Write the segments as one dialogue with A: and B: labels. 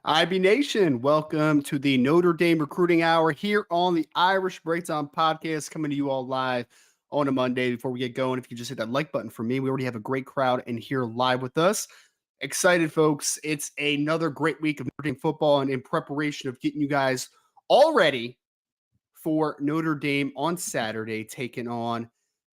A: IB Nation, welcome to the Notre Dame Recruiting Hour here on the Irish Breakdown Podcast, coming to you all live on a Monday. Before we get going, if you just hit that like button for me, we already have a great crowd in here live with us. Excited, folks. It's another great week of Notre Dame football and in preparation of getting you guys all ready for Notre Dame on Saturday, taking on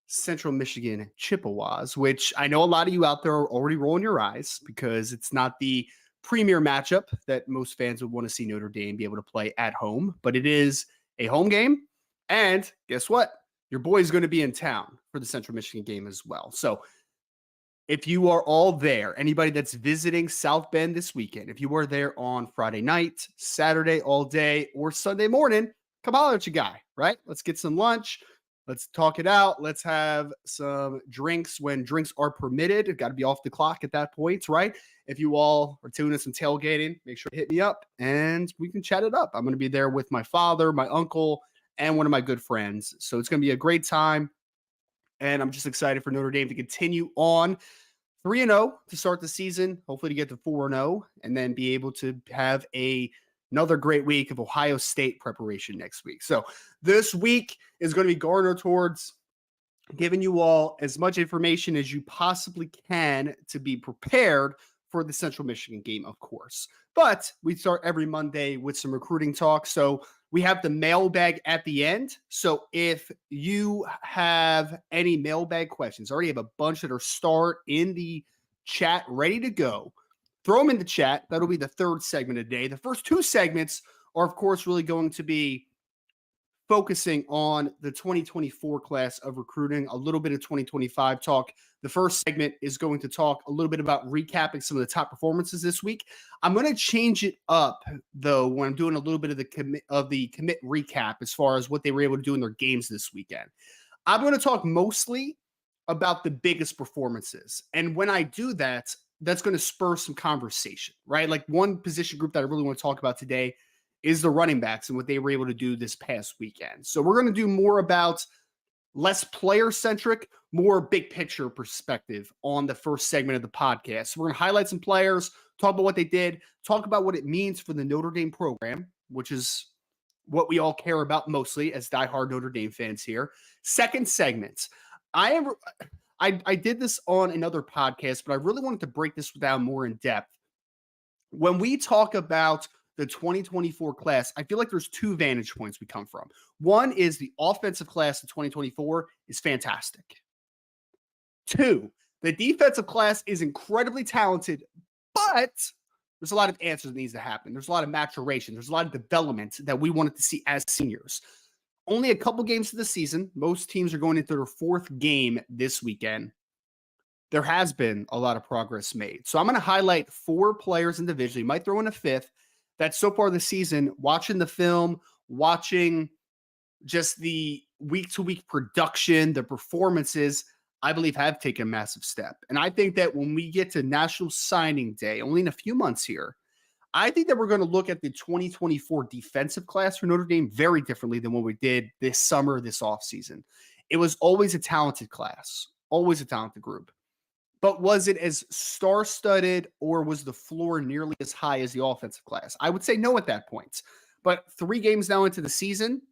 A: Central Michigan Chippewas, which I know a lot of you out there are already rolling your eyes because it's not the premier matchup that most fans would want to see Notre Dame be able to play at home, but it is a home game. And guess what? Your boy is going to be in town for the Central Michigan game as well. So if you are all there, anybody that's visiting South Bend this weekend, if you are there on Friday night, Saturday all day, or Sunday morning, come holler at your guy, right? Let's get some lunch. Let's talk it out. Let's have some drinks when drinks are permitted. It's got to be off the clock at that point, right? If you all are doing some tailgating, make sure to hit me up and we can chat it up. I'm going to be there with my father, my uncle, and one of my good friends. So it's going to be a great time. And I'm just excited for Notre Dame to continue on 3-0 to start the season, hopefully to get to 4-0, and then be able to have another great week of Ohio State preparation next week. So this week is going to be garnered towards giving you all as much information as you possibly can to be prepared for the Central Michigan game, of course. But we start every Monday with some recruiting talk. So we have the mailbag at the end. So if you have any mailbag questions, I already have a bunch that are stored in the chat ready to go. Throw them in the chat. That'll be the third segment of the day. The first two segments are, of course, really going to be focusing on the 2024 class of recruiting, a little bit of 2025 talk. The first segment is going to talk a little bit about recapping some of the top performances this week. I'm going to change it up, though, when I'm doing a little bit of the commit recap as far as what they were able to do in their games this weekend. I'm going to talk mostly about the biggest performances. And when I do that, that's going to spur some conversation, right? Like one position group that I really want to talk about today is the running backs and what they were able to do this past weekend. So we're going to do more about less player-centric, more big picture perspective on the first segment of the podcast. So we're going to highlight some players, talk about what they did, talk about what it means for the Notre Dame program, which is what we all care about mostly as diehard Notre Dame fans here. Second segment, I did this on another podcast, but I really wanted to break this down more in depth. When we talk about the 2024 class, I feel like there's two vantage points we come from. One is the offensive class of 2024 is fantastic. Two, the defensive class is incredibly talented, but there's a lot of answers that needs to happen. There's a lot of maturation. There's a lot of development that we wanted to see as seniors. Only a couple games of the season. Most teams are going into their fourth game this weekend. There has been a lot of progress made. So I'm going to highlight four players individually, might throw in a fifth, that so far this season, watching the film, watching just the week-to-week production, the performances, I believe have taken a massive step. And I think that when we get to National Signing Day, only in a few months here, I think that we're going to look at the 2024 defensive class for Notre Dame very differently than what we did this summer, this offseason. It was always a talented class, always a talented group. But was it as star-studded or was the floor nearly as high as the offensive class? I would say no at that point. But 3 games now into the season,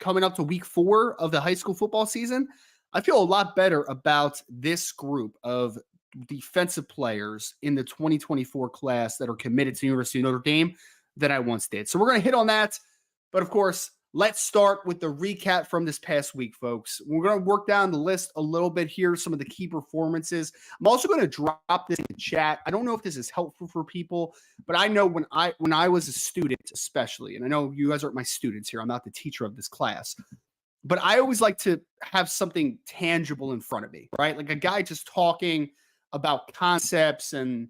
A: coming up to week 4 of the high school football season, I feel a lot better about this group of defensive players in the 2024 class that are committed to the University of Notre Dame than I once did. So we're going to hit on that. But of course, let's start with the recap from this past week, folks. We're going to work down the list a little bit here, some of the key performances. I'm also going to drop this in the chat. I don't know if this is helpful for people, but I know when I was a student especially, and I know you guys aren't my students here, I'm not the teacher of this class, but I always like to have something tangible in front of me, right? Like a guy just talking about concepts and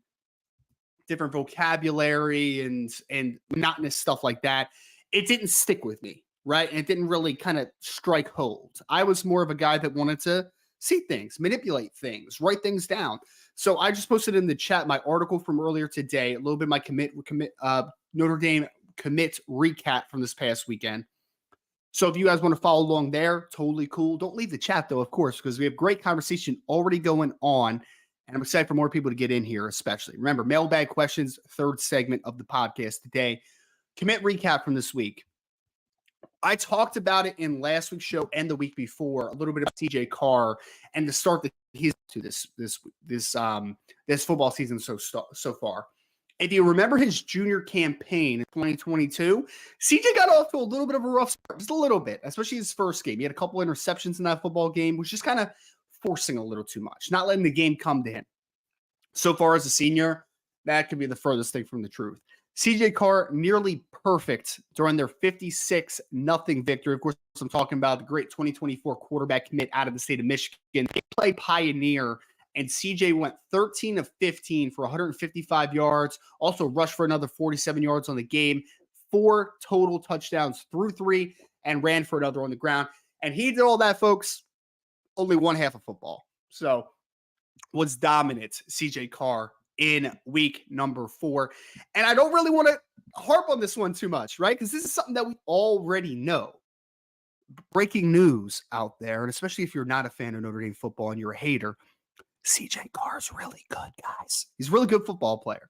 A: different vocabulary and monotonous stuff like that. It didn't stick with me. Right. And it didn't really kind of strike hold. I was more of a guy that wanted to see things, manipulate things, write things down. So I just posted in the chat my article from earlier today, a little bit of my Notre Dame commit recap from this past weekend. So if you guys want to follow along there, totally cool. Don't leave the chat, though, of course, because we have great conversation already going on. And I'm excited for more people to get in here, especially. Remember, mailbag questions, third segment of the podcast today. Commit recap from this week. I talked about it in last week's show and the week before, a little bit of CJ Carr and the start that he's to this football season so far. If you remember his junior campaign in 2022, CJ got off to a little bit of a rough start, just a little bit, especially his first game. He had a couple interceptions in that football game, which just kind of forcing a little too much, not letting the game come to him. So far as a senior, that could be the furthest thing from the truth. CJ Carr nearly perfect during their 56-0 victory. Of course, I'm talking about the great 2024 quarterback commit out of the state of Michigan. They play Pioneer, and CJ went 13 of 15 for 155 yards, also rushed for another 47 yards on the game, 4 total touchdowns through 3, and ran for another on the ground. And he did all that, folks, only one half of football. So was dominant, CJ Carr, in week number 4. And I don't really want to harp on this one too much, right? Because this is something that we already know. Breaking news out there, and especially if you're not a fan of Notre Dame football and you're a hater, CJ Carr is really good, guys. He's a really good football player.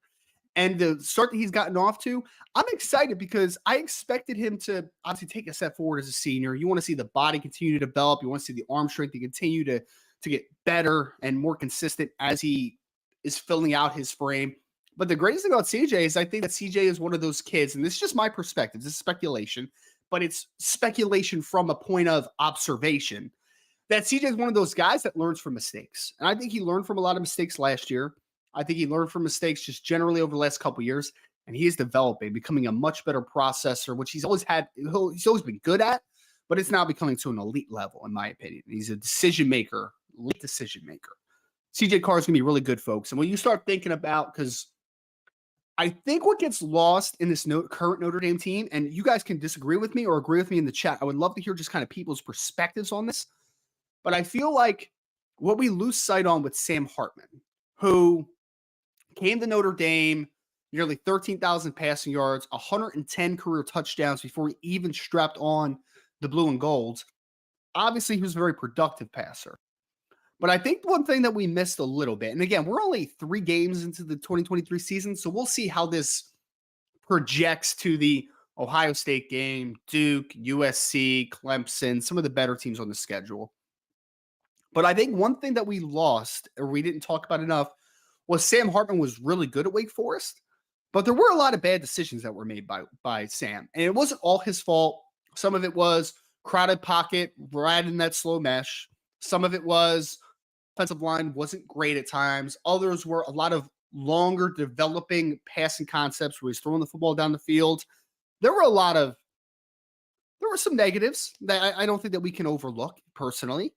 A: And the start that he's gotten off to, I'm excited because I expected him to obviously take a step forward as a senior. You want to see the body continue to develop. You want to see the arm strength to continue to get better and more consistent as he is filling out his frame. But the greatest thing about CJ is I think that CJ is one of those kids, and this is just my perspective. This is speculation, but it's speculation from a point of observation, that CJ is one of those guys that learns from mistakes. And I think he learned from a lot of mistakes last year. I think he learned from mistakes just generally over the last couple of years, and he is developing, becoming a much better processor, which he's always been good at, but it's now becoming to an elite level, in my opinion. He's a decision maker, late decision maker. CJ Carr is going to be really good, folks. And when you start thinking about, because I think what gets lost in this current Notre Dame team, and you guys can disagree with me or agree with me in the chat. I would love to hear just kind of people's perspectives on this. But I feel like what we lose sight on with Sam Hartman, who came to Notre Dame, nearly 13,000 passing yards, 110 career touchdowns before he even strapped on the blue and gold. Obviously, he was a very productive passer. But I think one thing that we missed a little bit, and again, we're only 3 games into the 2023 season, so we'll see how this projects to the Ohio State game, Duke, USC, Clemson, some of the better teams on the schedule. But I think one thing that we lost, or we didn't talk about enough, was Sam Hartman was really good at Wake Forest, but there were a lot of bad decisions that were made by Sam. And it wasn't all his fault. Some of it was crowded pocket, right in that slow mesh. Some of it was offensive line wasn't great at times. Others were a lot of longer developing passing concepts where he's throwing the football down the field. There were some negatives that I don't think that we can overlook personally.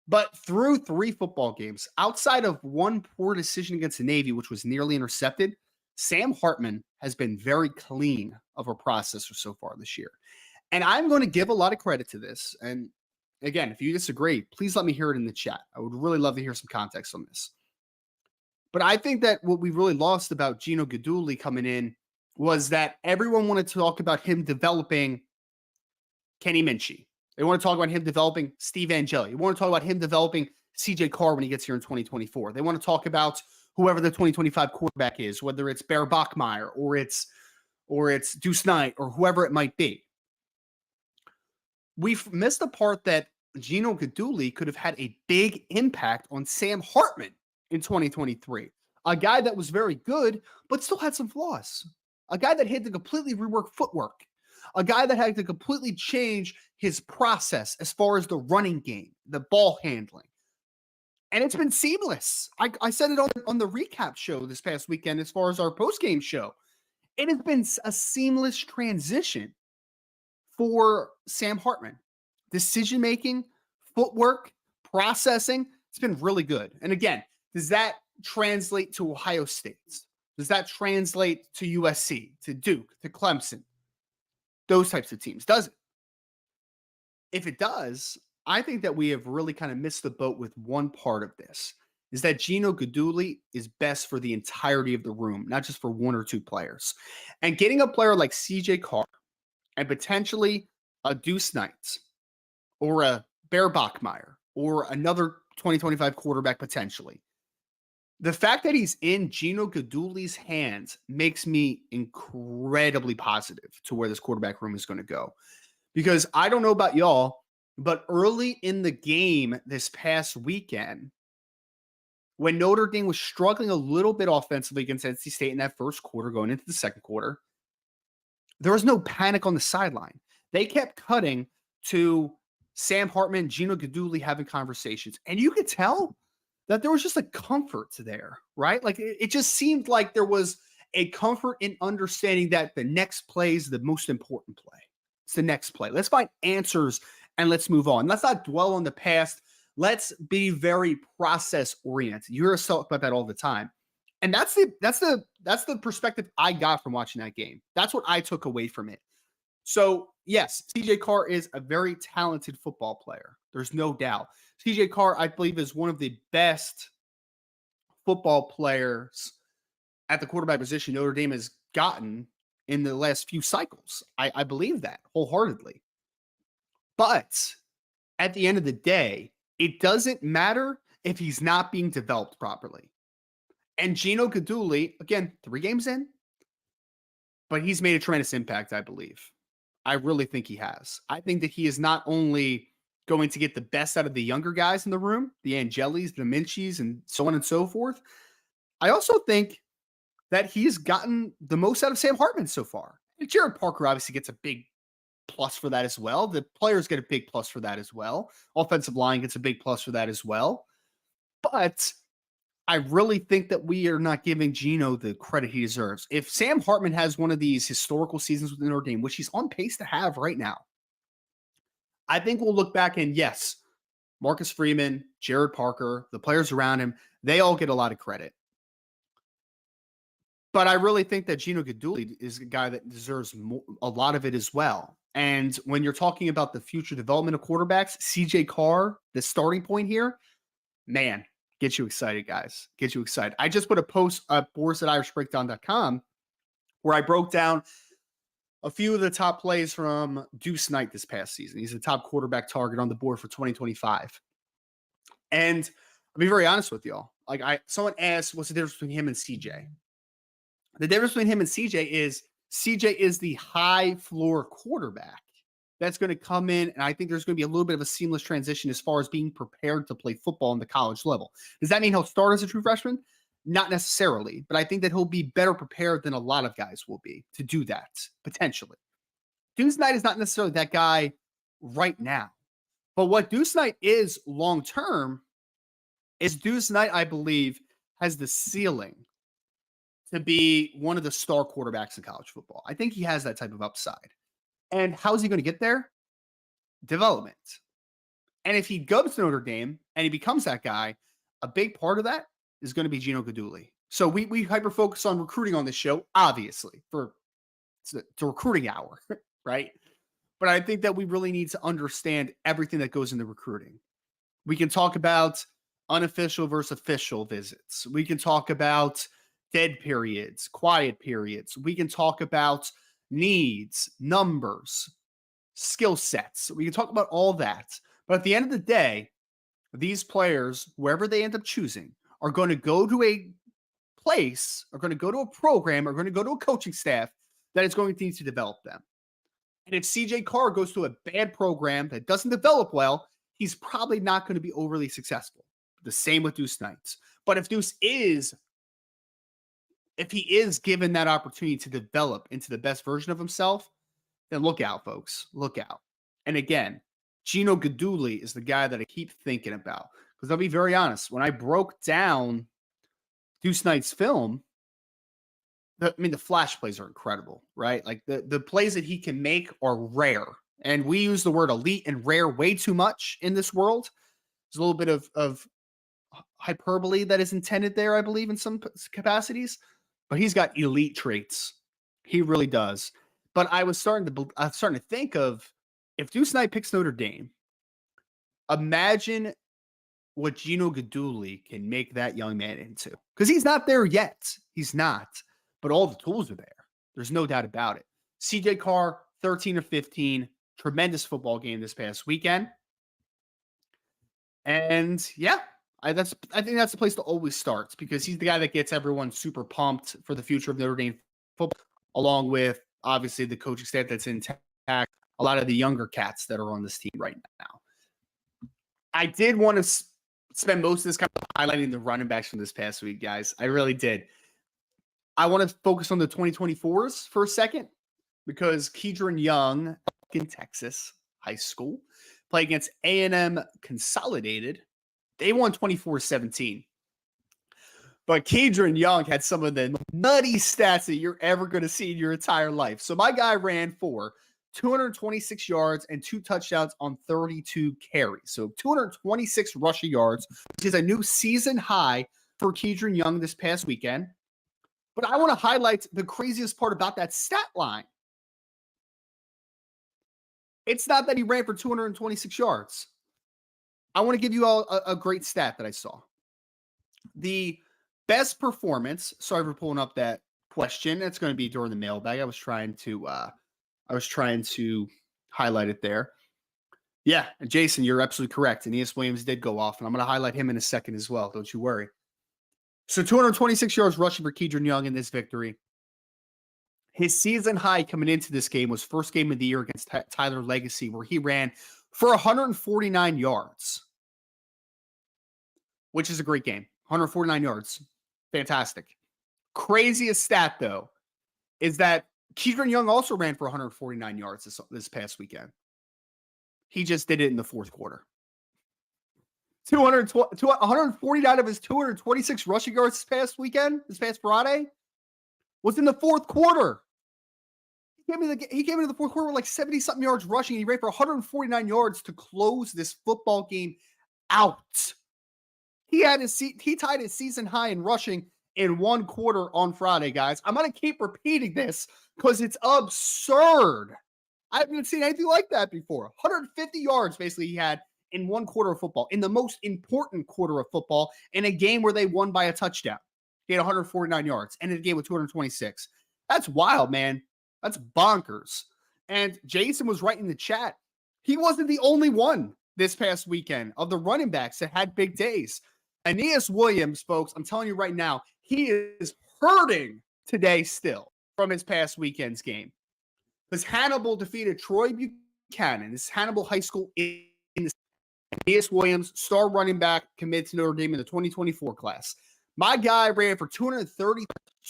A: But through 3 football games, outside of one poor decision against the Navy, which was nearly intercepted, Sam Hartman has been very clean of a processor so far this year. And I'm going to give a lot of credit to this. And again, if you disagree, please let me hear it in the chat. I would really love to hear some context on this. But I think that what we really lost about Gino Guidugli coming in was that everyone wanted to talk about him developing Kenny Minchie. They want to talk about him developing Steve Angeli. They want to talk about him developing CJ Carr when he gets here in 2024. They want to talk about whoever the 2025 quarterback is, whether it's Bear Bachmeier or it's Deuce Knight or whoever it might be. We've missed the part that Gino Guidugli could have had a big impact on Sam Hartman in 2023. A guy that was very good, but still had some flaws. A guy that had to completely rework footwork. A guy that had to completely change his process as far as the running game, the ball handling. And it's been seamless. I said it on the recap show this past weekend as far as our post-game show. It has been a seamless transition for Sam Hartman. Decision-making, footwork, processing, it's been really good. And again, does that translate to Ohio State? Does that translate to USC, to Duke, to Clemson? Those types of teams, does it? If it does, I think that we have really kind of missed the boat with one part of this, is that Gino Guidugli is best for the entirety of the room, not just for 1 or 2 players. And getting a player like CJ Carr and potentially a Deuce Knight or a Bear Bachmeier or another 2025 quarterback potentially, The fact that he's in Gino Guidugli's hands makes me incredibly positive to where this quarterback room is going to go. Because I don't know about y'all, but early in the game this past weekend, when Notre Dame was struggling a little bit offensively against NC State in that first quarter going into the second quarter, there was no panic on the sideline. They kept cutting to Sam Hartman, Gino Guidugli having conversations. And you could tell that there was just a comfort there, right? Like it just seemed like there was a comfort in understanding that the next play is the most important play. It's the next play. Let's find answers and let's move on. Let's not dwell on the past. Let's be very process oriented. You hear us talk about that all the time. And that's the perspective I got from watching that game. That's what I took away from it. So, yes, CJ Carr is a very talented football player. There's no doubt. CJ Carr, I believe, is one of the best football players at the quarterback position Notre Dame has gotten in the last few cycles. I believe that wholeheartedly. But at the end of the day, it doesn't matter if he's not being developed properly. And Gino Guidugli, again, 3 games in, but he's made a tremendous impact, I believe. I really think he has. I think that he is not only going to get the best out of the younger guys in the room, the Angelis, the Minchis, and so on and so forth. I also think that he's gotten the most out of Sam Hartman so far. And Jared Parker obviously gets a big plus for that as well. The players get a big plus for that as well. Offensive line gets a big plus for that as well. But I really think that we are not giving Gino the credit he deserves. If Sam Hartman has one of these historical seasons with Notre Dame, which he's on pace to have right now, I think we'll look back and yes, Marcus Freeman, Jared Parker, the players around him, they all get a lot of credit. But I really think that Gino Guidugli is a guy that deserves a lot of it as well. And when you're talking about the future development of quarterbacks, CJ Carr, the starting point here, man, get you excited, guys. Get you excited. I just put a post at boris@irishbreakdown.com where I broke down a few of the top plays from Deuce Knight this past season. He's the top quarterback target on the board for 2025. And I'll be very honest with y'all. Someone asked, what's the difference between him and CJ? The difference between him and CJ is the high floor quarterback that's going to come in. And I think there's going to be a little bit of a seamless transition as far as being prepared to play football on the college level. Does that mean he'll start as a true freshman? Not necessarily, but I think that he'll be better prepared than a lot of guys will be to do that, potentially. Deuce Knight is not necessarily that guy right now. But what Deuce Knight is long-term is Deuce Knight, I believe, has the ceiling to be one of the star quarterbacks in college football. I think he has that type of upside. And how is he going to get there? Development. And if he goes to Notre Dame and he becomes that guy, a big part of that is going to be Gino Guidugli. So we hyper focus on recruiting on this show, obviously, for it's recruiting hour, right? But I think that we really need to understand everything that goes into recruiting. We can talk about unofficial versus official visits. We can talk about dead periods, quiet periods. We can talk about needs, numbers, skill sets. We can talk about all that. But at the end of the day, these players, wherever they end up choosing, are going to go to a place, are going to go to a program, are going to go to a coaching staff that is going to need to develop them. And if CJ Carr goes to a bad program that doesn't develop well, he's probably not going to be overly successful. The same with Deuce Knight. But if he is given that opportunity to develop into the best version of himself, then look out, folks. Look out. And again, Gino Guidugli is the guy that I keep thinking about. Because I'll be very honest, when I broke down Deuce Knight's film, the flash plays are incredible, right? Like the plays that he can make are rare. And we use the word elite and rare way too much in this world. There's a little bit of hyperbole that is intended there, I believe, in some capacities. But he's got elite traits. He really does. But I was starting to think of, if Deuce Knight picks Notre Dame, imagine what Gino Guidugli can make that young man into. Because he's not there yet. He's not. But all the tools are there. There's no doubt about it. CJ Carr, 13 or 15. Tremendous football game this past weekend. And yeah, I think that's the place to always start because he's the guy that gets everyone super pumped for the future of Notre Dame football, along with obviously the coaching staff that's intact, a lot of the younger cats that are on this team right now. I did want to spend most of this kind of highlighting the running backs from this past week, guys. I really did. I want to focus on the 2024s for a second because Kedron Young in Texas high school play against A&M Consolidated. They won 24-17. But Kedron Young had some of the nutty stats that you're ever going to see in your entire life. So my guy ran for 226 yards and 2 touchdowns on 32 carries. So 226 rushing yards, which is a new season high for Kedron Young this past weekend. But I want to highlight the craziest part about that stat line. It's not that he ran for 226 yards. I want to give you all a great stat that I saw. The best performance. Sorry for pulling up that question. It's going to be during the mailbag. I was trying to highlight it there. Yeah, and Jason, you're absolutely correct. Aeneas Williams did go off, and I'm going to highlight him in a second as well. Don't you worry. So 226 yards rushing for Kedron Young in this victory. His season high coming into this game was first game of the year against Tyler Legacy, where he ran for 149 yards, which is a great game. 149 yards. Fantastic. Craziest stat, though, is that Kedron Young also ran for 149 yards this past weekend. He just did it in the fourth quarter. 149 of his 226 rushing yards this past Friday, was in the fourth quarter. He came into the fourth quarter with like 70-something yards rushing. He ran for 149 yards to close this football game out. He tied his season high in rushing in one quarter on Friday, guys. I'm going to keep repeating this because it's absurd. I haven't seen anything like that before. 150 yards basically he had in one quarter of football, in the most important quarter of football, in a game where they won by a touchdown. He had 149 yards, ended the game with 226. That's wild, man. That's bonkers. And Jason was right in the chat. He wasn't the only one this past weekend of the running backs that had big days. Aeneas Williams, folks, I'm telling you right now, he is hurting today still from his past weekend's game. Because Hannibal defeated Troy Buchanan. This is Hannibal High School in the Aeneas Williams, star running back, committed to Notre Dame in the 2024 class. My guy ran for 230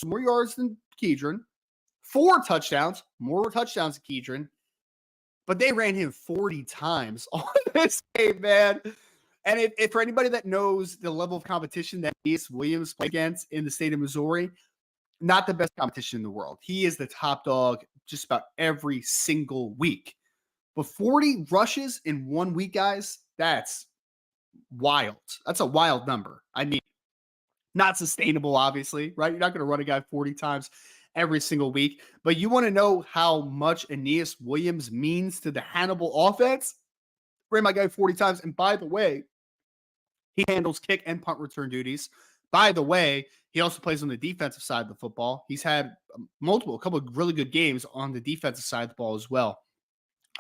A: more yards than Kedron, 4 touchdowns, more touchdowns than Kedron, but they ran him 40 times on this game, man. And if for anybody that knows the level of competition that Aeneas Williams plays against in the state of Missouri, not the best competition in the world. He is the top dog just about every single week. But 40 rushes in 1 week, guys, that's wild. That's a wild number. I mean, not sustainable, obviously, right? You're not going to run a guy 40 times every single week. But you want to know how much Aeneas Williams means to the Hannibal offense? Ran my guy 40 times. And by the way, he handles kick and punt return duties. By the way, he also plays on the defensive side of the football. He's had a couple of really good games on the defensive side of the ball as well.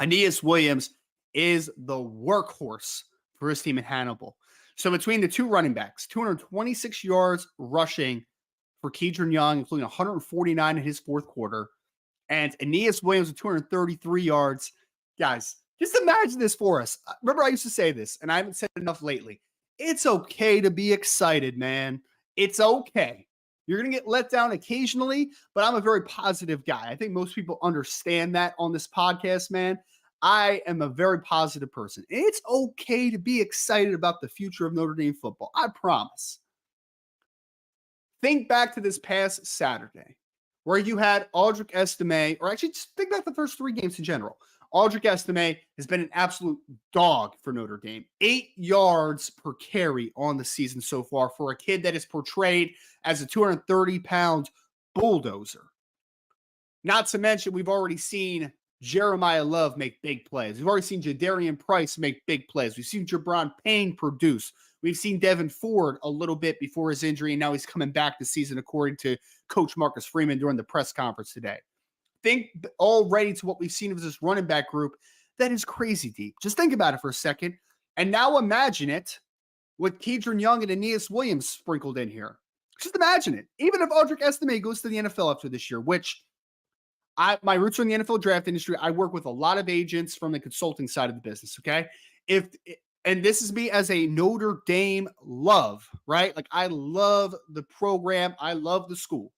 A: Aeneas Williams is the workhorse for his team in Hannibal. So between the two running backs, 226 yards rushing for Kedron Young, including 149 in his fourth quarter, and Aeneas Williams with 233 yards. Guys, just imagine this for us. Remember, I used to say this, and I haven't said it enough lately. It's okay to be excited, man. It's okay. You're going to get let down occasionally, but I'm a very positive guy. I think most people understand that on this podcast, man. I am a very positive person. And it's okay to be excited about the future of Notre Dame football. I promise. Think back to this past Saturday where you had Audric Estime, or actually just think back the first 3 games in general. Audric Estime has been an absolute dog for Notre Dame. 8 yards per carry on the season so far for a kid that is portrayed as a 230-pound bulldozer. Not to mention, we've already seen Jeremiah Love make big plays. We've already seen Jadarian Price make big plays. We've seen Jabron Payne produce. We've seen Devin Ford a little bit before his injury, and now he's coming back this season, according to Coach Marcus Freeman during the press conference today. Think already to what we've seen of this running back group that is crazy deep. Just think about it for a second. And now imagine it with Kedron Young and Aeneas Williams sprinkled in here. Just imagine it. Even if Audric Estime goes to the NFL after this year, which my roots are in the NFL draft industry. I work with a lot of agents from the consulting side of the business. Okay. And this is me as a Notre Dame love, right? Like I love the program. I love the school.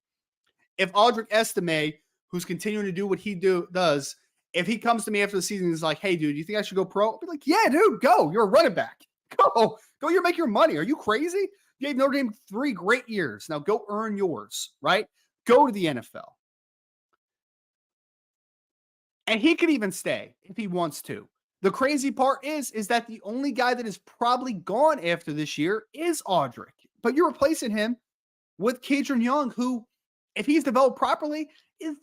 A: If Audric Estime, who's continuing to do what he does, if he comes to me after the season and is like, hey, dude, do you think I should go pro? I'll be like, yeah, dude, go. You're a running back. Go. You're make your money. Are you crazy? You gave Notre Dame 3 great years. Now go earn yours, right? Go to the NFL. And he could even stay if he wants to. The crazy part is that the only guy that is probably gone after this year is Audric. But you're replacing him with Kedron Young, who, if he's developed properly, is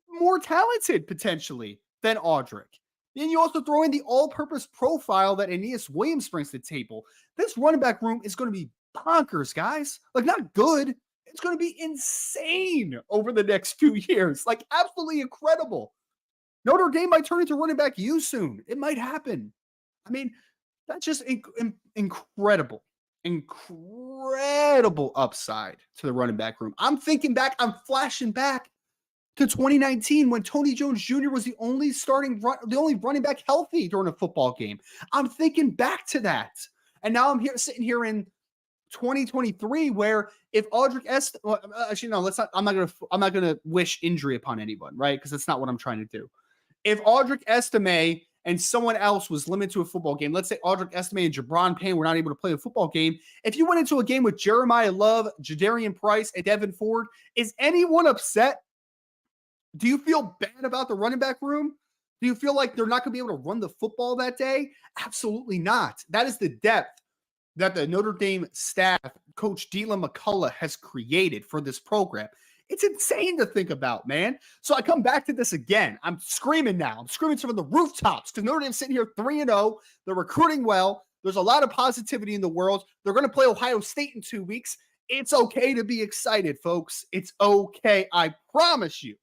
A: more talented potentially than Audric. Then you also throw in the all-purpose profile that Aeneas Williams brings to the table. This running back room is going to be bonkers, guys. Like, not good. It's going to be insane over the next few years. Like, absolutely incredible. Notre Dame might turn into running back U soon. It might happen. I mean, that's just incredible. Incredible upside to the running back room. I'm flashing back to 2019 when Tony Jones Jr. was the only running back healthy during a football game. I'm thinking back to that. And now I'm sitting here in 2023 where if Audric actually no, I'm not gonna wish injury upon anyone, right? Because that's not what I'm trying to do. If Audric Estime and someone else was limited to a football game, let's say Audric Estime and Jabron Payne were not able to play a football game. If you went into a game with Jeremiah Love, Jadarian Price, and Devin Ford, is anyone upset? Do you feel bad about the running back room? Do you feel like they're not going to be able to run the football that day? Absolutely not. That is the depth that the Notre Dame staff, Coach Deland McCullough, has created for this program. It's insane to think about, man. So I come back to this again. I'm screaming now. I'm screaming from the rooftops because Notre Dame's sitting here 3-0. They're recruiting well. There's a lot of positivity in the world. They're going to play Ohio State in 2 weeks. It's okay to be excited, folks. It's okay. I promise you.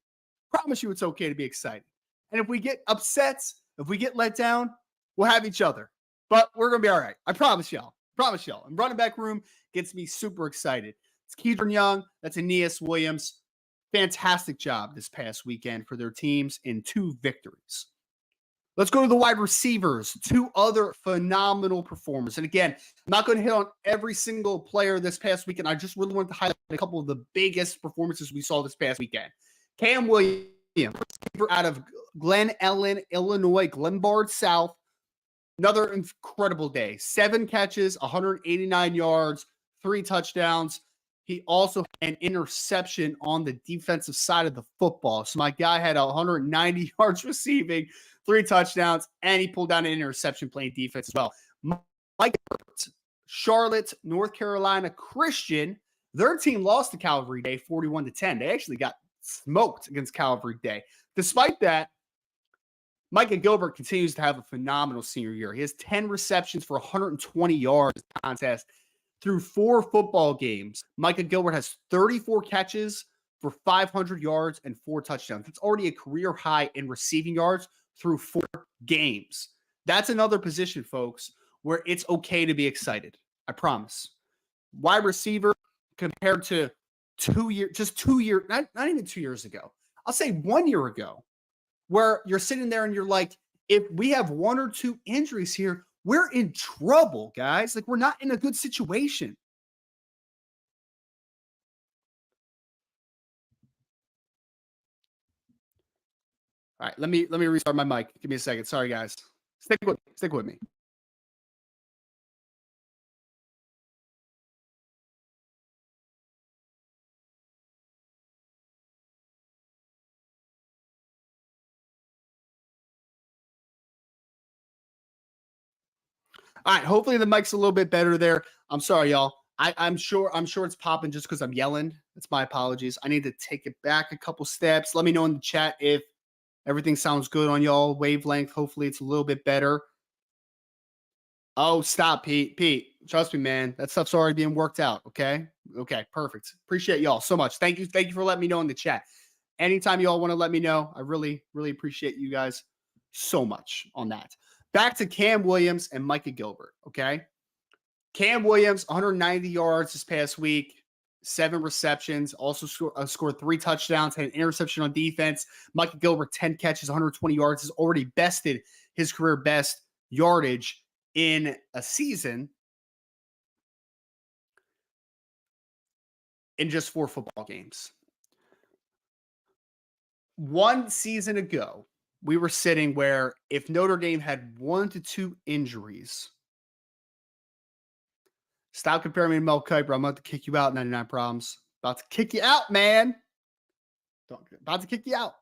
A: Promise you it's okay to be excited. And if we get upset, if we get let down, we'll have each other. But we're going to be all right. I promise y'all. And running back room gets me super excited. It's Kedron Young. That's Aeneas Williams. Fantastic job this past weekend for their teams in 2 victories. Let's go to the wide receivers. 2 other phenomenal performers. And again, I'm not going to hit on every single player this past weekend. I just really wanted to highlight a couple of the biggest performances we saw this past weekend. Cam Williams, receiver out of Glen Ellen, Illinois, Glenbard South. Another incredible day. 7 catches, 189 yards, 3 touchdowns. He also had an interception on the defensive side of the football. So my guy had 190 yards receiving, 3 touchdowns, and he pulled down an interception playing defense as well. Mike, Charlotte, North Carolina Christian, their team lost to Calvary Day 41-10. They actually got smoked against Calvary Day. Despite that, Micah Gilbert continues to have a phenomenal senior year. He has 10 receptions for 120 yards in the contest through 4 football games. Micah Gilbert has 34 catches for 500 yards and 4 touchdowns. It's already a career high in receiving yards through 4 games. That's another position, folks, where it's okay to be excited. I promise. Wide receiver compared to 2 years, not even 2 years ago. I'll say 1 year ago, where you're sitting there and you're like, if we have 1 or 2 injuries here, we're in trouble, guys. Like, we're not in a good situation. All right, let me restart my mic. Give me a second. Sorry, guys. Stick with me. All right, hopefully the mic's a little bit better there. I'm sorry, y'all. I'm sure it's popping just because I'm yelling. It's my apologies. I need to take it back a couple steps. Let me know in the chat if everything sounds good on y'all wavelength. Hopefully it's a little bit better. Oh, stop, Pete. Pete, trust me, man. That stuff's already being worked out. Okay. Perfect. Appreciate y'all so much. Thank you for letting me know in the chat. Anytime y'all want to let me know, I really, really appreciate you guys so much on that. Back to Cam Williams and Micah Gilbert. Okay. Cam Williams, 190 yards this past week, 7 receptions, also scored 3 touchdowns, had an interception on defense. Michael Gilbert, 10 catches, 120 yards, has already bested his career best yardage in a season in just 4 football games. One season ago, we were sitting where if Notre Dame had 1 to 2 injuries, stop comparing me to Mel Kiper. I'm about to kick you out, 99 Problems. About to kick you out, man. About to kick you out.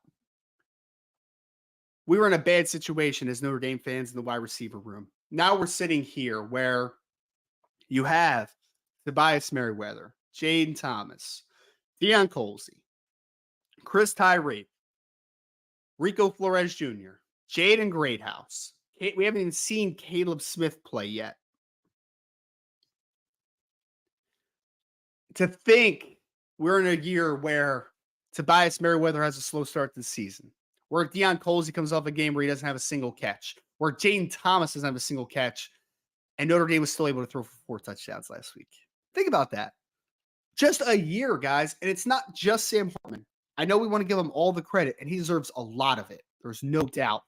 A: We were in a bad situation as Notre Dame fans in the wide receiver room. Now we're sitting here where you have Tobias Merriweather, Jaden Thomas, Deion Colsey, Chris Tyree, Rico Flores Jr., Jaden Greathouse. We haven't even seen Caleb Smith play yet. To think we're in a year where Tobias Merriweather has a slow start to the season, where Deion Colsey comes off a game where he doesn't have a single catch, where Jaden Thomas doesn't have a single catch, and Notre Dame was still able to throw for 4 touchdowns last week. Think about that. Just a year, guys, and it's not just Sam Hartman. I know we want to give him all the credit, and he deserves a lot of it. There's no doubt.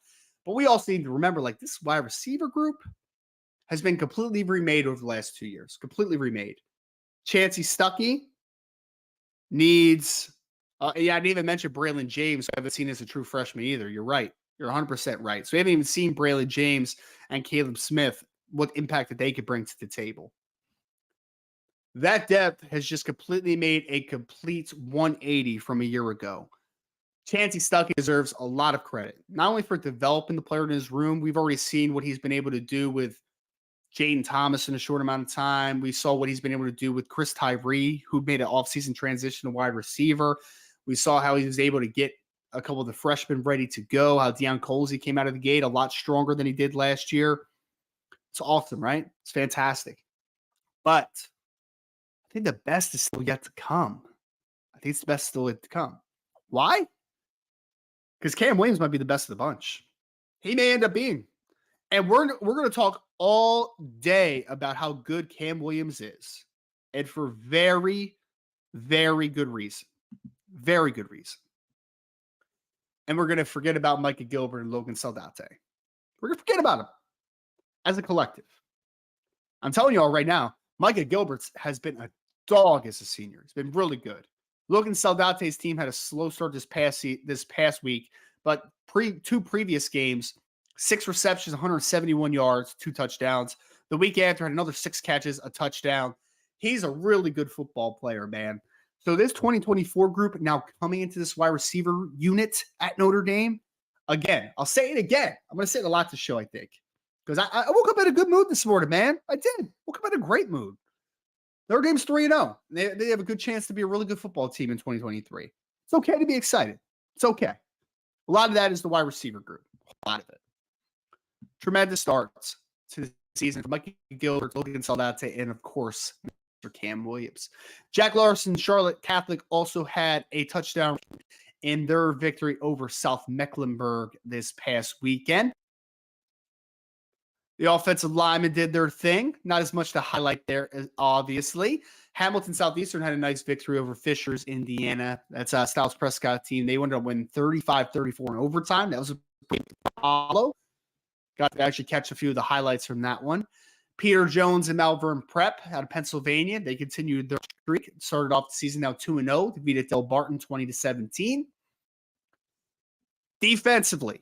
A: But we also need to remember, like, this wide receiver group has been completely remade over the last 2 years. Completely remade. Chancey Stuckey needs I didn't even mention Braylon James. I haven't seen as a true freshman either. You're right. You're 100% right. So we haven't even seen Braylon James and Caleb Smith, what impact that they could bring to the table. That depth has just completely made a complete 180 from a year ago. Chancey Stuckey deserves a lot of credit, not only for developing the player in his room. We've already seen what he's been able to do with Jaden Thomas in a short amount of time. We saw what he's been able to do with Chris Tyree, who made an offseason transition to wide receiver. We saw how he was able to get a couple of the freshmen ready to go, how Deion Colsey came out of the gate a lot stronger than he did last year. It's awesome, right? It's fantastic. But I think the best is still yet to come. I think it's the best still yet to come. Why? Because Cam Williams might be the best of the bunch. He may end up being. And we're going to talk all day about how good Cam Williams is. And for very, very good reason. Very good reason. And we're going to forget about Micah Gilbert and Logan Saldate. We're going to forget about them as a collective. I'm telling you all right now, Micah Gilbert has been a dog as a senior. He's been really good. Logan Saldate's team had a slow start this past week, but 2 previous games, 6 receptions, 171 yards, 2 touchdowns. The week after had another 6 catches, a touchdown. He's a really good football player, man. So this 2024 group now coming into this wide receiver unit at Notre Dame, again, I'll say it again. I'm going to say it a lot this show, I think, because I woke up in a good mood this morning, man. I did. Woke up in a great mood. Notre Dame's 3-0. They have a good chance to be a really good football team in 2023. It's okay to be excited. It's okay. A lot of that is the wide receiver group. A lot of it. Tremendous starts to the season for Mike Gilbert, Logan Saldate, and of course, Mr. Cam Williams. Jack Larson, Charlotte Catholic also had a touchdown in their victory over South Mecklenburg this past weekend. The offensive linemen did their thing. Not as much to highlight there, obviously. Hamilton Southeastern had a nice victory over Fishers, Indiana. That's Styles Prescott team. They ended up winning 35-34 in overtime. That was a pretty follow. Got to actually catch a few of the highlights from that one. Peter Jones and Malvern Prep out of Pennsylvania. They continued their streak. Started off the season now 2-0. Defeated Del Barton 20-17. Defensively,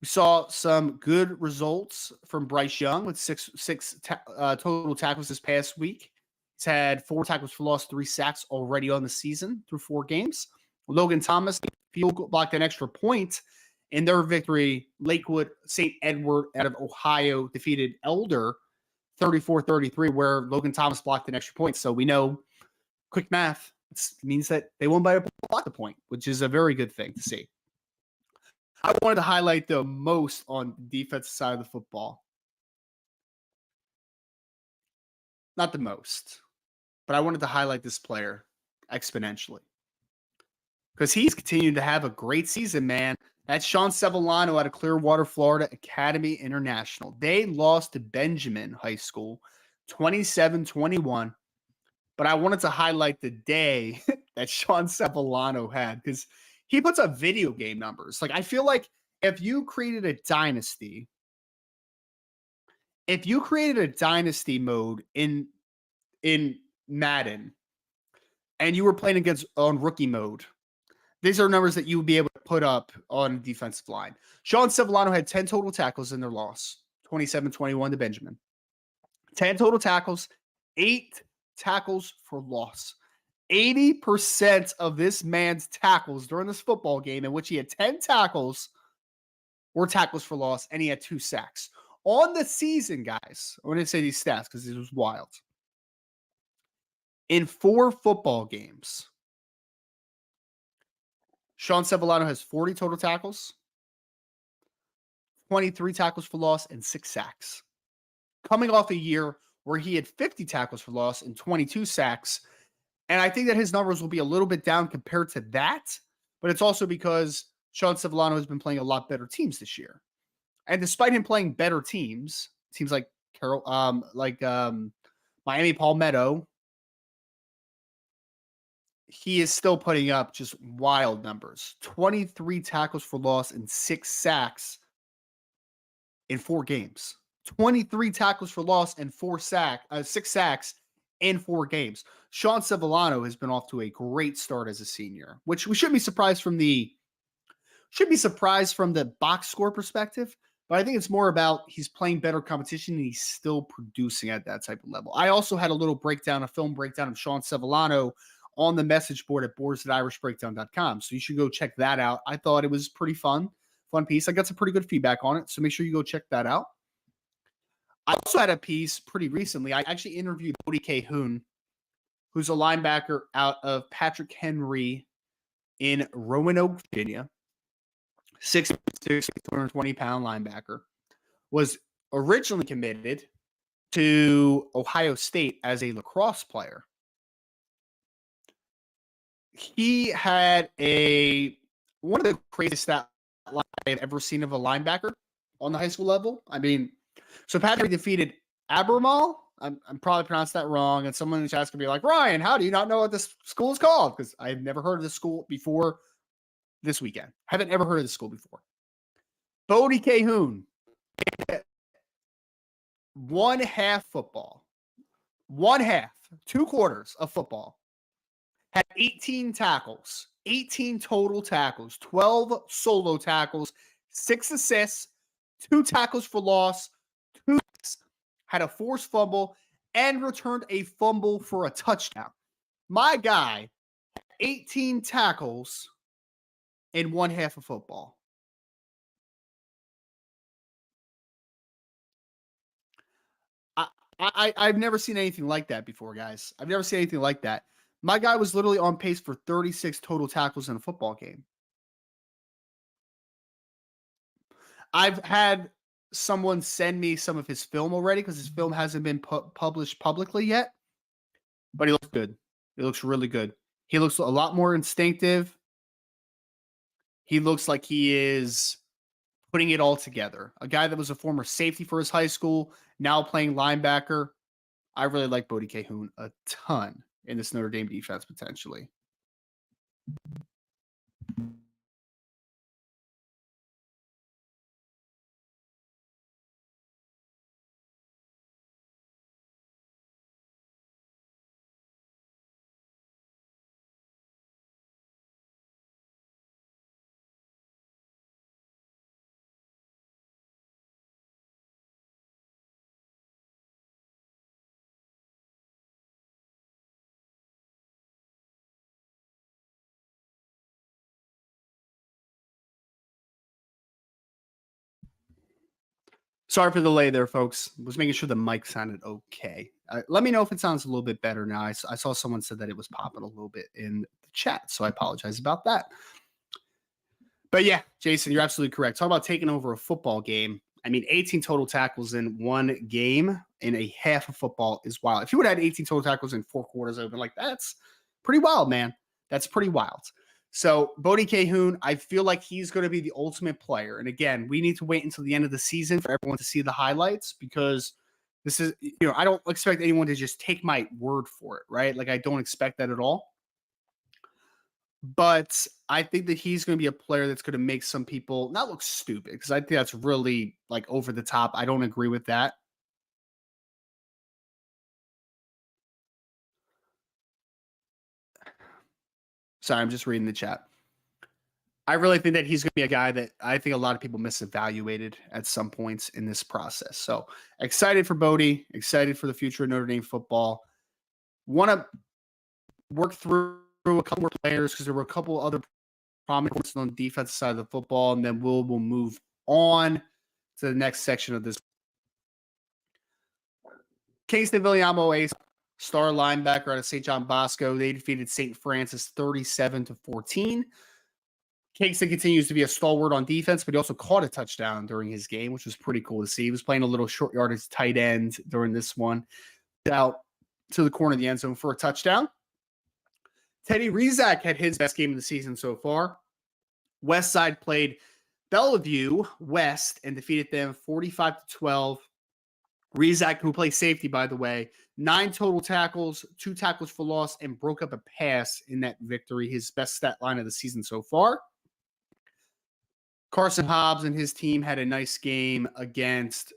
A: we saw some good results from Bryce Young with six total tackles this past week. He's had 4 tackles for loss, 3 sacks already on the season through 4 games. Logan Thomas field goal blocked an extra point in their victory. Lakewood St. Edward out of Ohio defeated Elder 34-33, where Logan Thomas blocked an extra point. So we know, quick math, it means that they won by a block the point, which is a very good thing to see. I wanted to highlight the most on the defensive side of the football. Not the most, but I wanted to highlight this player exponentially because he's continued to have a great season, man. That's Sean Sevillano out of Clearwater, Florida Academy International. They lost to Benjamin High School 27-21. But I wanted to highlight the day that Sean Sevillano had because he puts up video game numbers. Like, I feel like if you created a dynasty mode in Madden and you were playing against on rookie mode, these are numbers that you would be able to put up on defensive line. Sean Sevillano had 10 total tackles in their loss, 27-21 to Benjamin. 10 total tackles, 8 tackles for loss. 80% of this man's tackles during this football game, in which he had 10 tackles, were tackles for loss, and he had 2 sacks. On the season, guys, I want to say these stats because this was wild. In 4 football games, Sean Sevillano has 40 total tackles, 23 tackles for loss, and 6 sacks. Coming off a year where he had 50 tackles for loss and 22 sacks. And I think that his numbers will be a little bit down compared to that, but it's also because Sean Sevillano has been playing a lot better teams this year. And despite him playing better teams like Miami Palmetto, he is still putting up just wild numbers. 23 tackles for loss and 6 sacks in 4 games. 23 tackles for loss and 6 sacks in 4 games. Sean Sevillano has been off to a great start as a senior, which we shouldn't be surprised from the box score perspective, but I think it's more about he's playing better competition and he's still producing at that type of level. I also had a little film breakdown of Sean Sevillano on the message board at boards@irishbreakdown.com. So you should go check that out. I thought it was pretty fun piece. I got some pretty good feedback on it. So make sure you go check that out. I also had a piece pretty recently. I actually interviewed Bodie Cahoon, who's a linebacker out of Patrick Henry in Roanoke, Virginia. 6'6", 220-pound linebacker. Was originally committed to Ohio State as a lacrosse player. He had one of the craziest stat lines I've ever seen of a linebacker on the high school level. I mean, so Patrick defeated Abermall. I'm probably pronounced that wrong. And someone in the chat's going to be like, Ryan, how do you not know what this school is called? Because I've never heard of this school before this weekend. Haven't ever heard of this school before. Bodie Cahoon. 1 half football. 1 half. 2 quarters of football. Had 18 tackles. 18 total tackles. 12 solo tackles. 6 assists. 2 tackles for loss. 2 had a forced fumble and returned a fumble for a touchdown. My guy, 18 tackles in 1 half of football. I've never seen anything like that before, guys. I've never seen anything like that. My guy was literally on pace for 36 total tackles in a football game. I've had someone send me some of his film already because his film hasn't been published publicly yet, but he looks good. He looks really good. He looks a lot more instinctive. He looks like he is putting it all together. A guy that was a former safety for his high school, now playing linebacker. I really like Bodie Cahoon a ton in this Notre Dame defense potentially. Sorry for the delay there, folks. Was making sure the mic sounded okay. Let me know if it sounds a little bit better now. I saw someone said that it was popping a little bit in the chat, so I apologize about that. But yeah, Jason, you're absolutely correct. Talk about taking over a football game. I mean, 18 total tackles in 1 game in a half of football is wild. If you would have had 18 total tackles in 4 quarters, I would have been like, that's pretty wild, man. That's pretty wild. So Bodie Cahoon, I feel like he's going to be the ultimate player. And again, we need to wait until the end of the season for everyone to see the highlights because This is, I don't expect anyone to just take my word for it, right? Like, I don't expect that at all. But I think that he's going to be a player that's going to make some people not look stupid, because I think that's really like over the top. I don't agree with that. Sorry, I'm just reading the chat. I really think that he's going to be a guy that I think a lot of people misevaluated at some points in this process. So excited for Bodie, excited for the future of Notre Dame football. Want to work through a couple more players, because there were a couple other prominent ones on the defensive side of the football, and then we'll move on to the next section of this. Kingston Viliamo, a star linebacker out of St. John Bosco, they defeated St. Francis 37-14. Kingston continues to be a stalwart on defense, but he also caught a touchdown during his game, which was pretty cool to see. He was playing a little short yardage tight end during this one, out to the corner of the end zone for a touchdown. Teddy Rizak had his best game of the season so far. Westside played Bellevue West and defeated them 45-12. Rizak, who plays safety, by the way, 9 total tackles, 2 tackles for loss, and broke up a pass in that victory. His best stat line of the season so far. Carson Hobbs and his team had a nice game against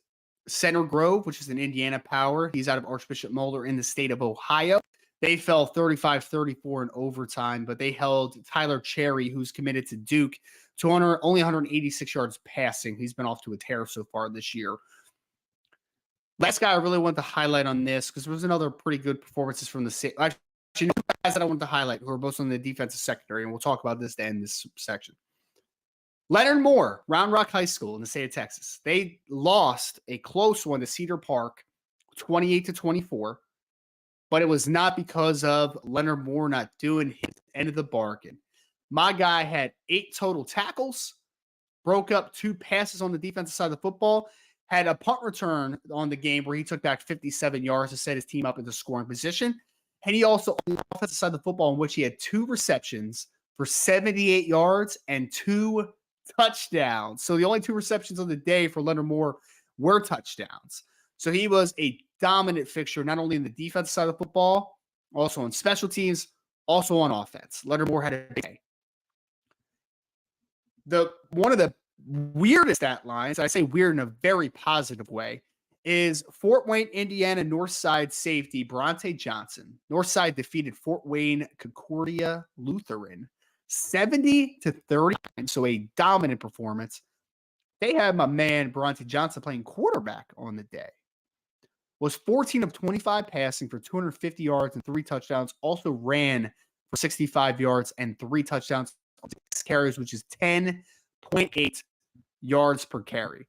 A: Center Grove, which is an Indiana power. He's out of Archbishop Moeller in the state of Ohio. They fell 35-34 in overtime, but they held Tyler Cherry, who's committed to Duke, to only 186 yards passing. He's been off to a tear so far this year. Last guy I really want to highlight on this, because there was another pretty good performances from the state. Actually, guys that I want to highlight who are both on the defensive secondary, and we'll talk about this to end this section. Leonard Moore, Round Rock High School in the state of Texas. They lost a close one to Cedar Park, 28-24, but it was not because of Leonard Moore not doing his end of the bargain. My guy had 8 total tackles, broke up 2 passes on the defensive side of the football, had a punt return on the game where he took back 57 yards to set his team up into scoring position. And he also, on the offensive side of the football, in which he had 2 receptions for 78 yards and 2 touchdowns. So the only 2 receptions of the day for Leonard Moore were touchdowns. So he was a dominant fixture, not only in the defensive side of the football, also on special teams, also on offense. Leonard Moore had a big day. One of the weirdest stat lines, I say weird in a very positive way, is Fort Wayne, Indiana, Northside safety Bronte Johnson. Northside defeated Fort Wayne Concordia Lutheran 70-30, so a dominant performance. They had my man Bronte Johnson playing quarterback on the day. Was 14 of 25 passing for 250 yards and 3 touchdowns. Also ran for 65 yards and 3 touchdowns on 6 carries, which is 10.8 yards per carry.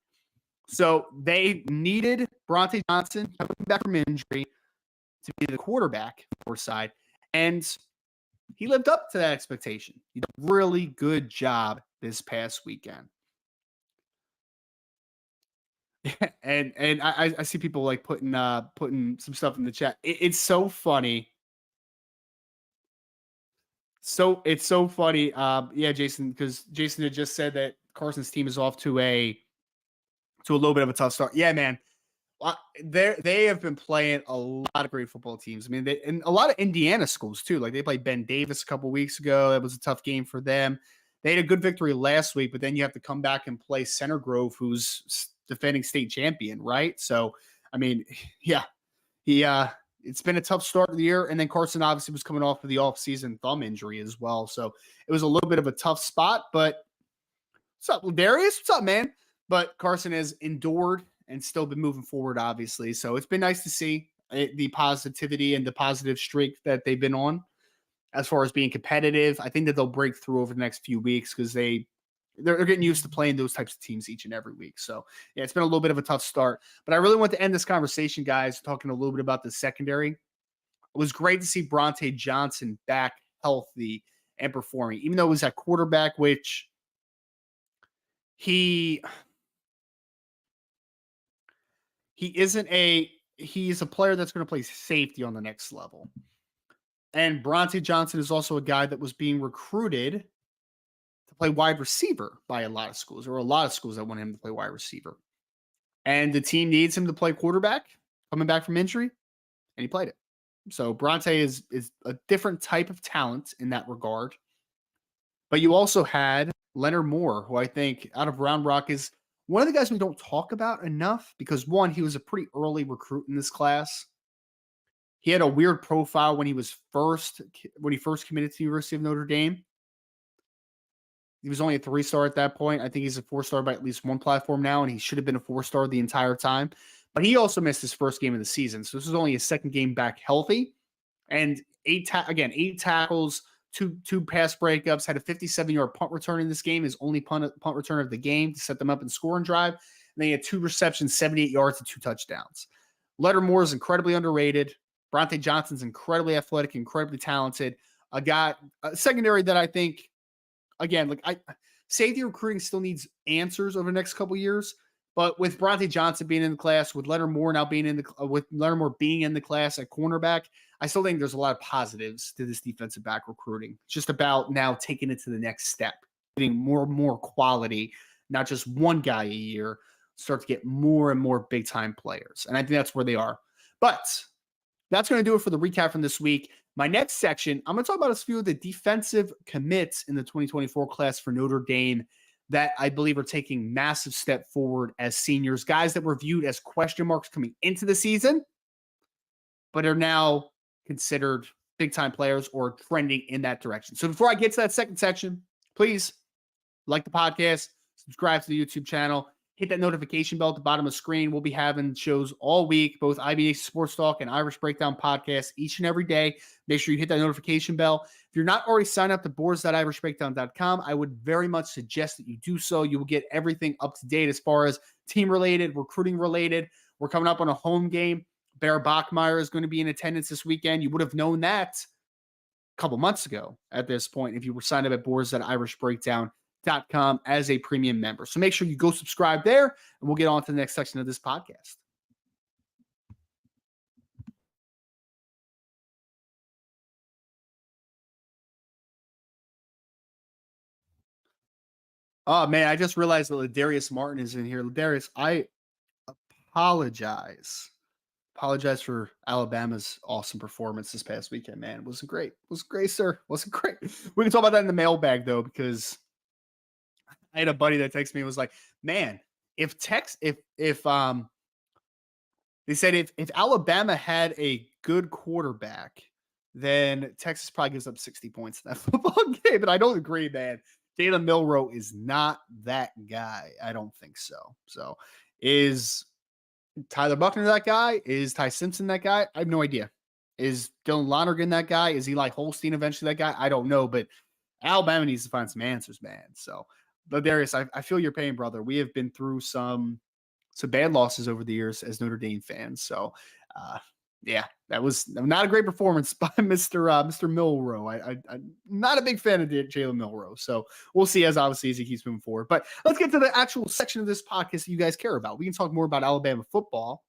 A: So they needed Bronte Johnson coming back from injury to be the quarterback for side, and he lived up to that expectation. He did a really good job this past weekend. and I see people like putting some stuff in the chat. It's so funny. So it's so funny. Yeah, Jason, because Jason had just said that Carson's team is off to a little bit of a tough start. Yeah, man. They have been playing a lot of great football teams. I mean, and a lot of Indiana schools too. Like they played Ben Davis a couple weeks ago. That was a tough game for them. They had a good victory last week, but then you have to come back and play Center Grove, who's defending state champion, right? So, I mean, yeah, it's been a tough start of the year. And then Carson obviously was coming off of the offseason thumb injury as well. So it was a little bit of a tough spot, but what's up, Darius? What's up, man? But Carson has endured and still been moving forward, obviously. So it's been nice to see the positivity and the positive streak that they've been on as far as being competitive. I think that they'll break through over the next few weeks, because they're getting used to playing those types of teams each and every week. So yeah, it's been a little bit of a tough start, but I really want to end this conversation, guys, talking a little bit about the secondary. It was great to see Bronte Johnson back healthy and performing, even though it was at quarterback, which he's a player that's going to play safety on the next level. And Bronte Johnson is also a guy that was being recruited to play wide receiver by a lot of schools. There were a lot of schools that wanted him to play wide receiver. And the team needs him to play quarterback. coming back from injury, and he played it. So Bronte is a different type of talent in that regard. But you also had Leonard Moore, who I think out of Round Rock is one of the guys we don't talk about enough because one, he was a pretty early recruit in this class. He had a weird profile when he first committed to the University of Notre Dame. He was only a 3-star at that point. I think he's a 4-star by at least one platform now, and he should have been a 4-star the entire time. But he also missed his first game of the season. So this is only his second game back healthy. And 8 tackles, two pass breakups, had a 57-yard punt return in this game, his only punt return of the game to set them up in scoring drive. And then he had 2 receptions, 78 yards, and 2 touchdowns. Leonard Moore is incredibly underrated. Bronte Johnson's incredibly athletic, incredibly talented. A secondary that I think, again, safety recruiting still needs answers over the next couple of years. But with Bronte Johnson being in the class, with Leonard Moore now being with Leonard Moore being in the class at cornerback, I still think there's a lot of positives to this defensive back recruiting. It's just about now taking it to the next step, getting more and more quality, not just one guy a year, start to get more and more big time players. And I think that's where they are. But that's going to do it for the recap from this week. My next section, I'm going to talk about a few of the defensive commits in the 2024 class for Notre Dame that I believe are taking massive step forward as seniors, guys that were viewed as question marks coming into the season, but are now considered big-time players or trending in that direction. So before I get to that second section, please like the podcast, subscribe to the YouTube channel, hit that notification bell at the bottom of the screen. We'll be having shows all week, both IBA Sports Talk and Irish Breakdown podcasts each and every day. Make sure you hit that notification bell. If you're not already signed up to boards.irishbreakdown.com, I would very much suggest that you do so. You will get everything up to date as far as team-related, recruiting-related. We're coming up on a home game. Bear Bachmeyer is going to be in attendance this weekend. You would have known that a couple months ago at this point if you were signed up at boards.irishbreakdown.com as a premium member. So make sure you go subscribe there, and we'll get on to the next section of this podcast. Oh, man, I just realized that Ladarius Martin is in here. Ladarius, I apologize. Apologize for Alabama's awesome performance this past weekend, man. It wasn't great. It wasn't great, sir. It wasn't great. We can talk about that in the mailbag, though, because I had a buddy that texted me and was like, man, if they said if Alabama had a good quarterback, then Texas probably gives up 60 points in that football game. But I don't agree, man. Jalen Milroe is not that guy. I don't think so. So is Tyler Buckner that guy? Is Ty Simpson that guy? I have no idea. Is Dylan Lonergan that guy? Is Eli Holstein eventually that guy? I don't know. But Alabama needs to find some answers, man. So, but Darius, I feel your pain, brother. We have been through some bad losses over the years as Notre Dame fans. So, yeah, that was not a great performance by Mr. Milroe. I'm not a big fan of Jalen Milroe. So we'll see as he keeps moving forward. But let's get to the actual section of this podcast that you guys care about. We can talk more about Alabama football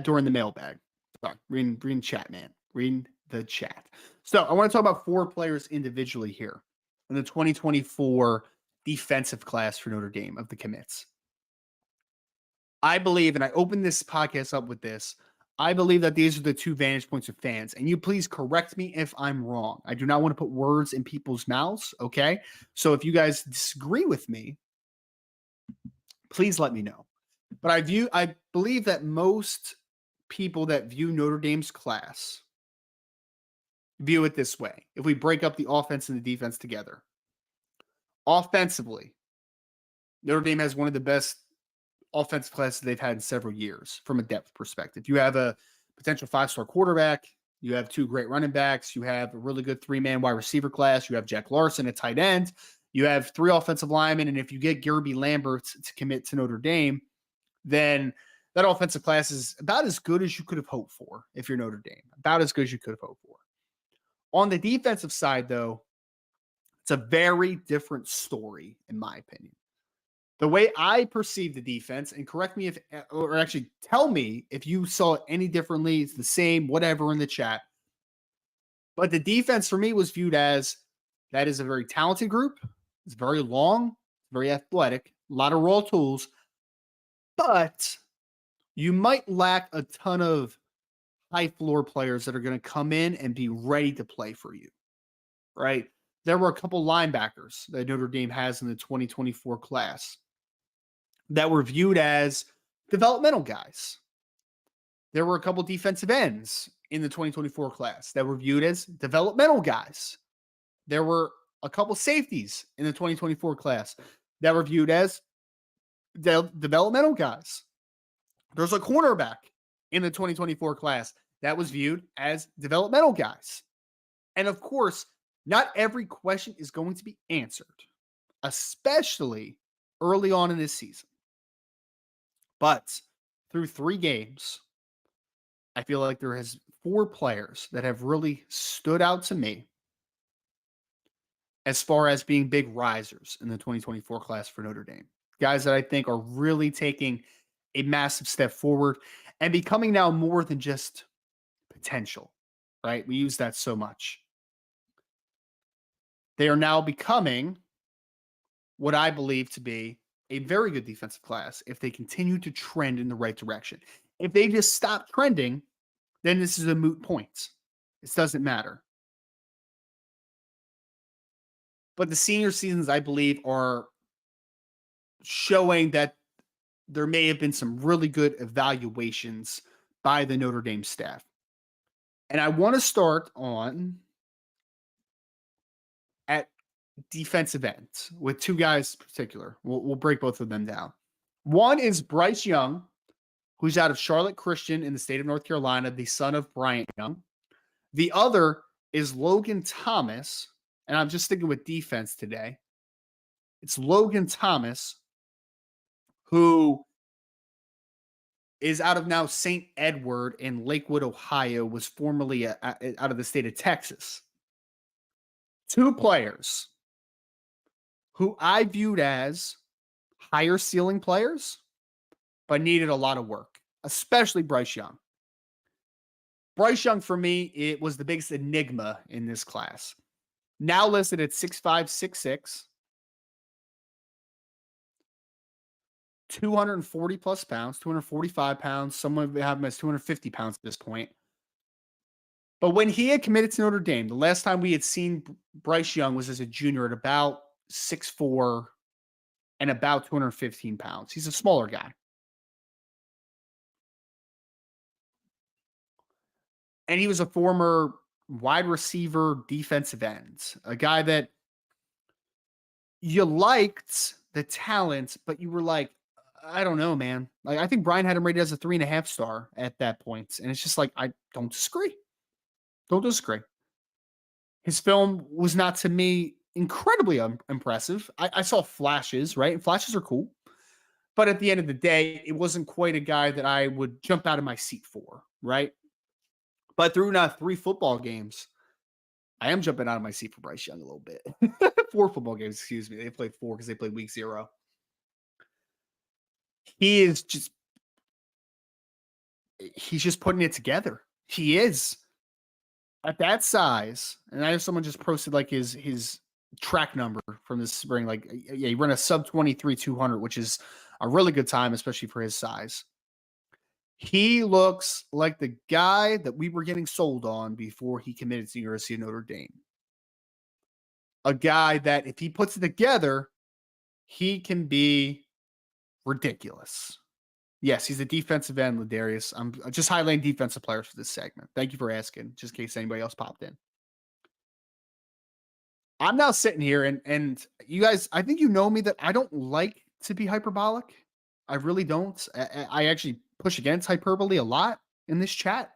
A: during the mailbag. Sorry, reading chat, man. Reading the chat. So I want to talk about 4 players individually here in the 2024 defensive class for Notre Dame of the commits. I believe, and I opened this podcast up with this, I believe that these are the 2 vantage points of fans. And you please correct me if I'm wrong. I do not want to put words in people's mouths, okay? So if you guys disagree with me, please let me know. But I believe that most people that view Notre Dame's class view it this way. If we break up the offense and the defense together. Offensively, Notre Dame has one of the best offensive classes they've had in several years from a depth perspective. You have a potential 5-star quarterback. You have 2 great running backs. You have a really good 3-man wide receiver class. You have Jack Larson at tight end. You have 3 offensive linemen. And if you get Gerby Lambert to commit to Notre Dame, then that offensive class is about as good as you could have hoped for if you're Notre Dame. About as good as you could have hoped for. On the defensive side, though, it's a very different story, in my opinion. The way I perceive the defense, and correct me or actually tell me if you saw it any differently, it's the same, whatever in the chat. But the defense for me was viewed as that is a very talented group. It's very long, very athletic, a lot of raw tools, but you might lack a ton of high floor players that are going to come in and be ready to play for you, right? There were a couple linebackers that Notre Dame has in the 2024 class that were viewed as developmental guys. There were a couple defensive ends in the 2024 class that were viewed as developmental guys. There were a couple safeties in the 2024 class that were viewed as developmental guys. There's a cornerback in the 2024 class that was viewed as developmental guys. And of course, not every question is going to be answered, especially early on in this season. But through 3 games, I feel like there has 4 players that have really stood out to me as far as being big risers in the 2024 class for Notre Dame. Guys that I think are really taking a massive step forward and becoming now more than just potential, right? We use that so much. They are now becoming what I believe to be a very good defensive class if they continue to trend in the right direction. If they just stop trending, then this is a moot point. It doesn't matter. But the senior seasons, I believe, are showing that there may have been some really good evaluations by the Notre Dame staff. And I want to start on at defensive end with 2 guys in particular. We'll break both of them down. One is Bryce Young, who's out of Charlotte Christian in the state of North Carolina, the son of Bryant Young. The other is Logan Thomas, and I'm just sticking with defense today. It's Logan Thomas, who is out of now St. Edward in Lakewood, Ohio, was formerly out of the state of Texas. 2 players who I viewed as higher ceiling players, but needed a lot of work, especially Bryce Young. Bryce Young, for me, it was the biggest enigma in this class. Now listed at 6'5", 6'6", 240 plus pounds, 245 pounds. Someone have him as 250 pounds at this point. But when he had committed to Notre Dame, the last time we had seen Bryce Young was as a junior at about 6'4" and about 215 pounds. He's a smaller guy. And he was a former wide receiver, defensive end, a guy that you liked the talent, but you were like, I don't know, man. Like, I think Brian had him rated as a 3.5 star at that point. And it's just like, I don't disagree. Don't disagree. His film was not, to me, incredibly impressive. I saw flashes, right? And flashes are cool. But at the end of the day, it wasn't quite a guy that I would jump out of my seat for, right? But through now 3 football games, I am jumping out of my seat for Bryce Young a little bit. 4 football games, excuse me. They played 4 because they played week 0. He's just putting it together. He is. At that size, and I know someone just posted like his track number from this spring. Like, yeah, he ran a sub 23 200, which is a really good time, especially for his size. He looks like the guy that we were getting sold on before he committed to the University of Notre Dame. A guy that, if he puts it together, he can be ridiculous. Yes, he's a defensive end, Ladarius. I'm just highlighting defensive players for this segment. Thank you for asking, just in case anybody else popped in. I'm now sitting here, and you guys, I think you know me that I don't like to be hyperbolic. I really don't. I actually push against hyperbole a lot in this chat.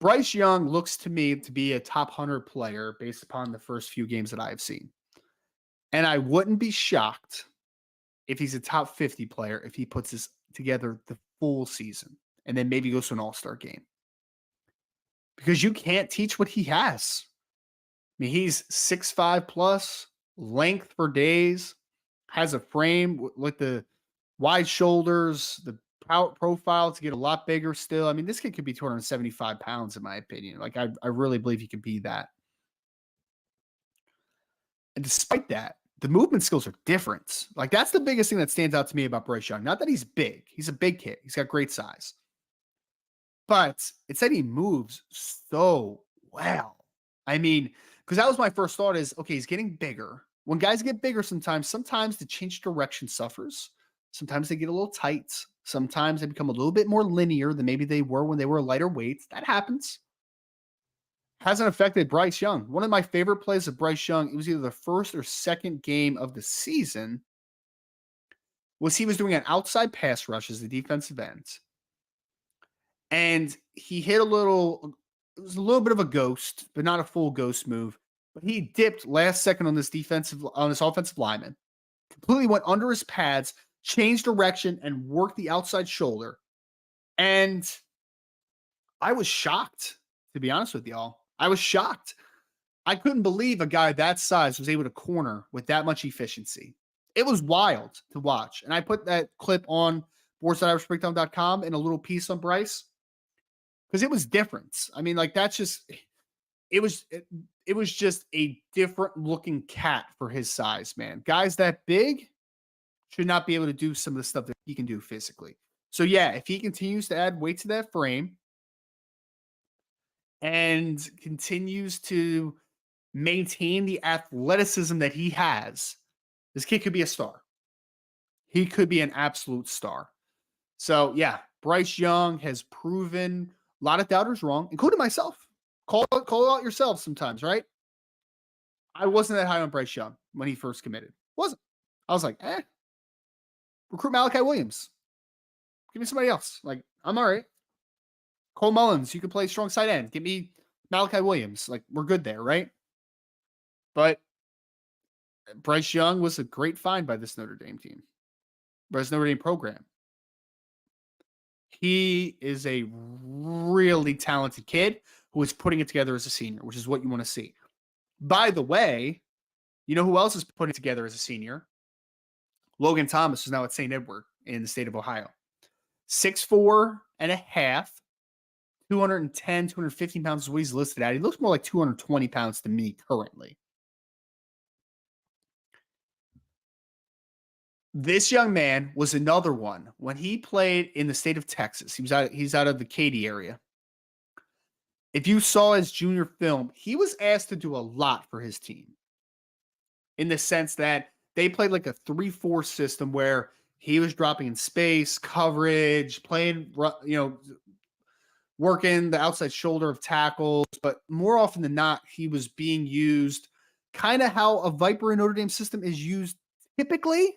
A: Bryce Young looks to me to be a top 100 player based upon the first few games that I have seen. And I wouldn't be shocked if he's a top 50 player if he puts this together the full season and then maybe goes to an all-star game. Because you can't teach what he has. I mean, he's 6'5 plus, length for days, has a frame with the wide shoulders, the profile to get a lot bigger still. I mean, this kid could be 275 pounds, in my opinion. Like, I really believe he could be that. And despite that, the movement skills are different. Like, that's the biggest thing that stands out to me about Bryce Young. Not that he's big. He's a big kid. He's got great size. But it's that he moves so well. I mean, because that was my first thought is, okay, he's getting bigger. When guys get bigger sometimes the change direction suffers. Sometimes they get a little tight. Sometimes they become a little bit more linear than maybe they were when they were lighter weights. That happens. Hasn't affected Bryce Young. One of my favorite plays of Bryce Young, it was either the first or second game of the season, was he was doing an outside pass rush as the defensive end. And he hit it was a little bit of a ghost, but not a full ghost move. But he dipped last second on this offensive lineman, completely went under his pads, changed direction, and worked the outside shoulder. And I was shocked, to be honest with y'all. I was shocked. I couldn't believe a guy that size was able to corner with that much efficiency. It was wild to watch. And I put that clip on boards.irishbreakdown.com in a little piece on Bryce because it was different. I mean, like, that's just it was just a different looking cat for his size, man. Guys that big should not be able to do some of the stuff that he can do physically. So yeah, if he continues to add weight to that frame and continues to maintain the athleticism that he has, this kid could be a star. He could be an absolute star. So yeah, Bryce Young has proven a lot of doubters wrong, including myself. Call it out yourself sometimes, right? I wasn't that high on Bryce Young when he first committed. Wasn't. I was like, recruit Malachi Williams. Give me somebody else. Like, I'm all right. Cole Mullins, you can play strong side end. Give me Malachi Williams. Like, we're good there, right? But Bryce Young was a great find by this Notre Dame team, by this Notre Dame program. He is a really talented kid who is putting it together as a senior, which is what you want to see. By the way, you know who else is putting it together as a senior? Logan Thomas is now at St. Edward in the state of Ohio. 6'4 and a half, 210, 215 pounds is what he's listed at. He looks more like 220 pounds to me currently. This young man was another one. When he played in the state of Texas, he's out of the Katy area. If you saw his junior film, he was asked to do a lot for his team in the sense that they played like a 3-4 system where he was dropping in space, coverage, playing, working the outside shoulder of tackles. But more often than not, he was being used kind of how a Viper in Notre Dame system is used typically,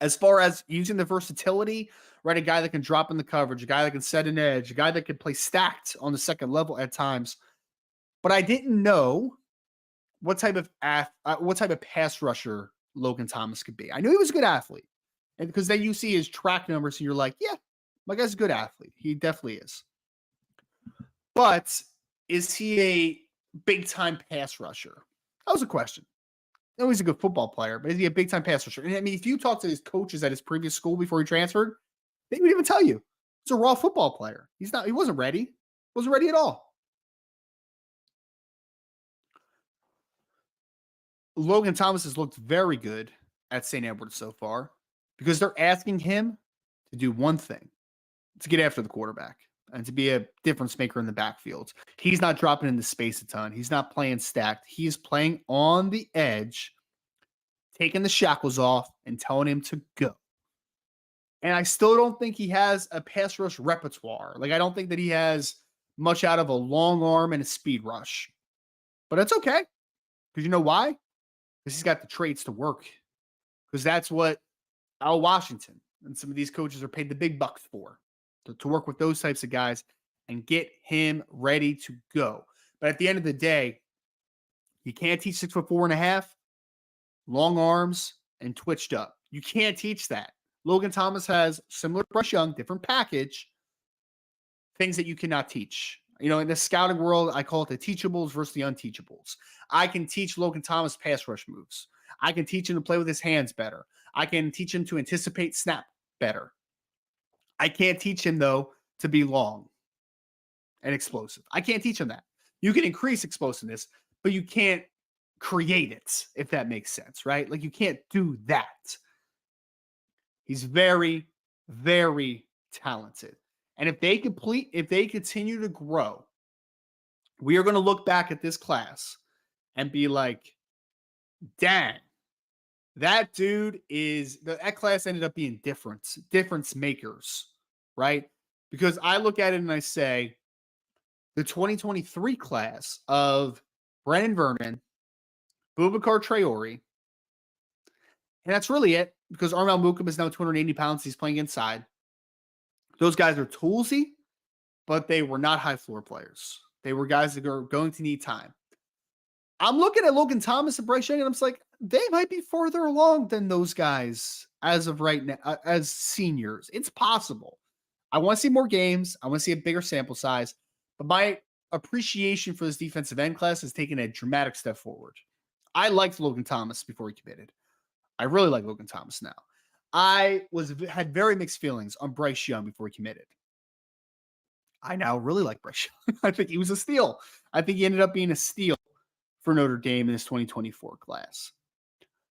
A: as far as using the versatility, right? A guy that can drop in the coverage, a guy that can set an edge, a guy that can play stacked on the second level at times. But I didn't know what type of pass rusher Logan Thomas could be. I knew he was a good athlete, and because then you see his track numbers and you're like, yeah, my guy's a good athlete. He definitely is. But is he a big time pass rusher? That was a question. I know he's a good football player, but is he a big time pass rusher? And I mean, if you talk to his coaches at his previous school before he transferred, they would even tell you he's a raw football player. He wasn't ready. Wasn't ready at all. Logan Thomas has looked very good at St. Edward so far because they're asking him to do one thing, to get after the quarterback and to be a difference maker in the backfield. He's not dropping into space a ton. He's not playing stacked. He's playing on the edge, taking the shackles off and telling him to go. And I still don't think he has a pass rush repertoire. Like, I don't think that he has much out of a long arm and a speed rush. But that's okay. Because you know why? Because he's got the traits to work. Because that's what Al Washington and some of these coaches are paid the big bucks for. To work with those types of guys and get him ready to go. But at the end of the day, you can't teach 6'4.5", long arms, and twitched up. You can't teach that. Logan Thomas has similar to Bryce Young, different package, things that you cannot teach. You know, in the scouting world, I call it the teachables versus the unteachables. I can teach Logan Thomas pass rush moves. I can teach him to play with his hands better. I can teach him to anticipate snap better. I can't teach him, though, to be long and explosive. I can't teach him that. You can increase explosiveness, but you can't create it, if that makes sense, right? Like you can't do that. He's very, very talented. And if they continue to grow, we are going to look back at this class and be like, dang, that dude that class ended up being difference makers, right? Because I look at it and I say, the 2023 class of Brennan Vernon, Boubacar Traore, and that's really it because Armel Mukum is now 280 pounds. He's playing inside. Those guys are toolsy, but they were not high floor players. They were guys that are going to need time. I'm looking at Logan Thomas and Bryce Young, and I'm just like, they might be further along than those guys as of right now, as seniors. It's possible. I want to see more games. I want to see a bigger sample size. But my appreciation for this defensive end class has taken a dramatic step forward. I liked Logan Thomas before he committed. I really like Logan Thomas now. I had very mixed feelings on Bryce Young before he committed. I now really like Bryce Young. I think he was a steal. I think he ended up being a steal for Notre Dame in this 2024 class.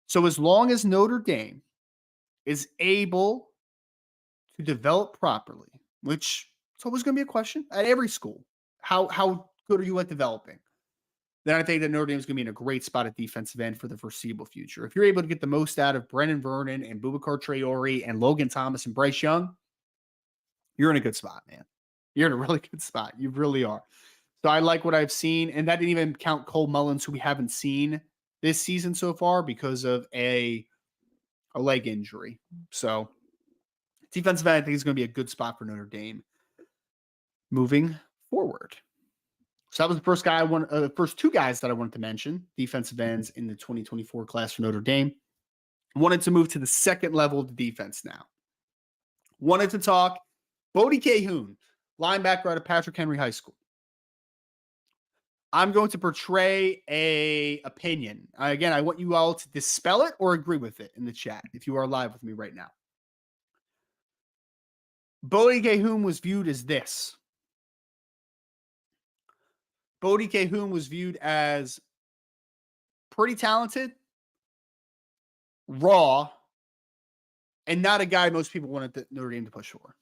A: So as long as Notre Dame is able to develop properly, which it's always going to be a question at every school, how good are you at developing? Then I think that Notre Dame is going to be in a great spot at defensive end for the foreseeable future. If you're able to get the most out of Brennan Vernon and Boubacar Traore and Logan Thomas and Bryce Young, you're in a good spot, man. You're in a really good spot. You really are. So I like what I've seen. And that didn't even count Cole Mullins, who we haven't seen this season so far because of a leg injury. So defensive end, I think, is going to be a good spot for Notre Dame moving forward. So that was the first guy first two guys that I wanted to mention, defensive ends in the 2024 class for Notre Dame. Wanted to move to the second level of the defense now. Wanted to talk Bodie Cahoon, linebacker out of Patrick Henry High School. I'm going to portray a opinion. Again, I want you all to dispel it or agree with it in the chat if you are live with me right now. Bodie Cahoon was viewed as this. Bodie Cahoon was viewed as pretty talented, raw, and not a guy most people wanted Notre Dame to push for.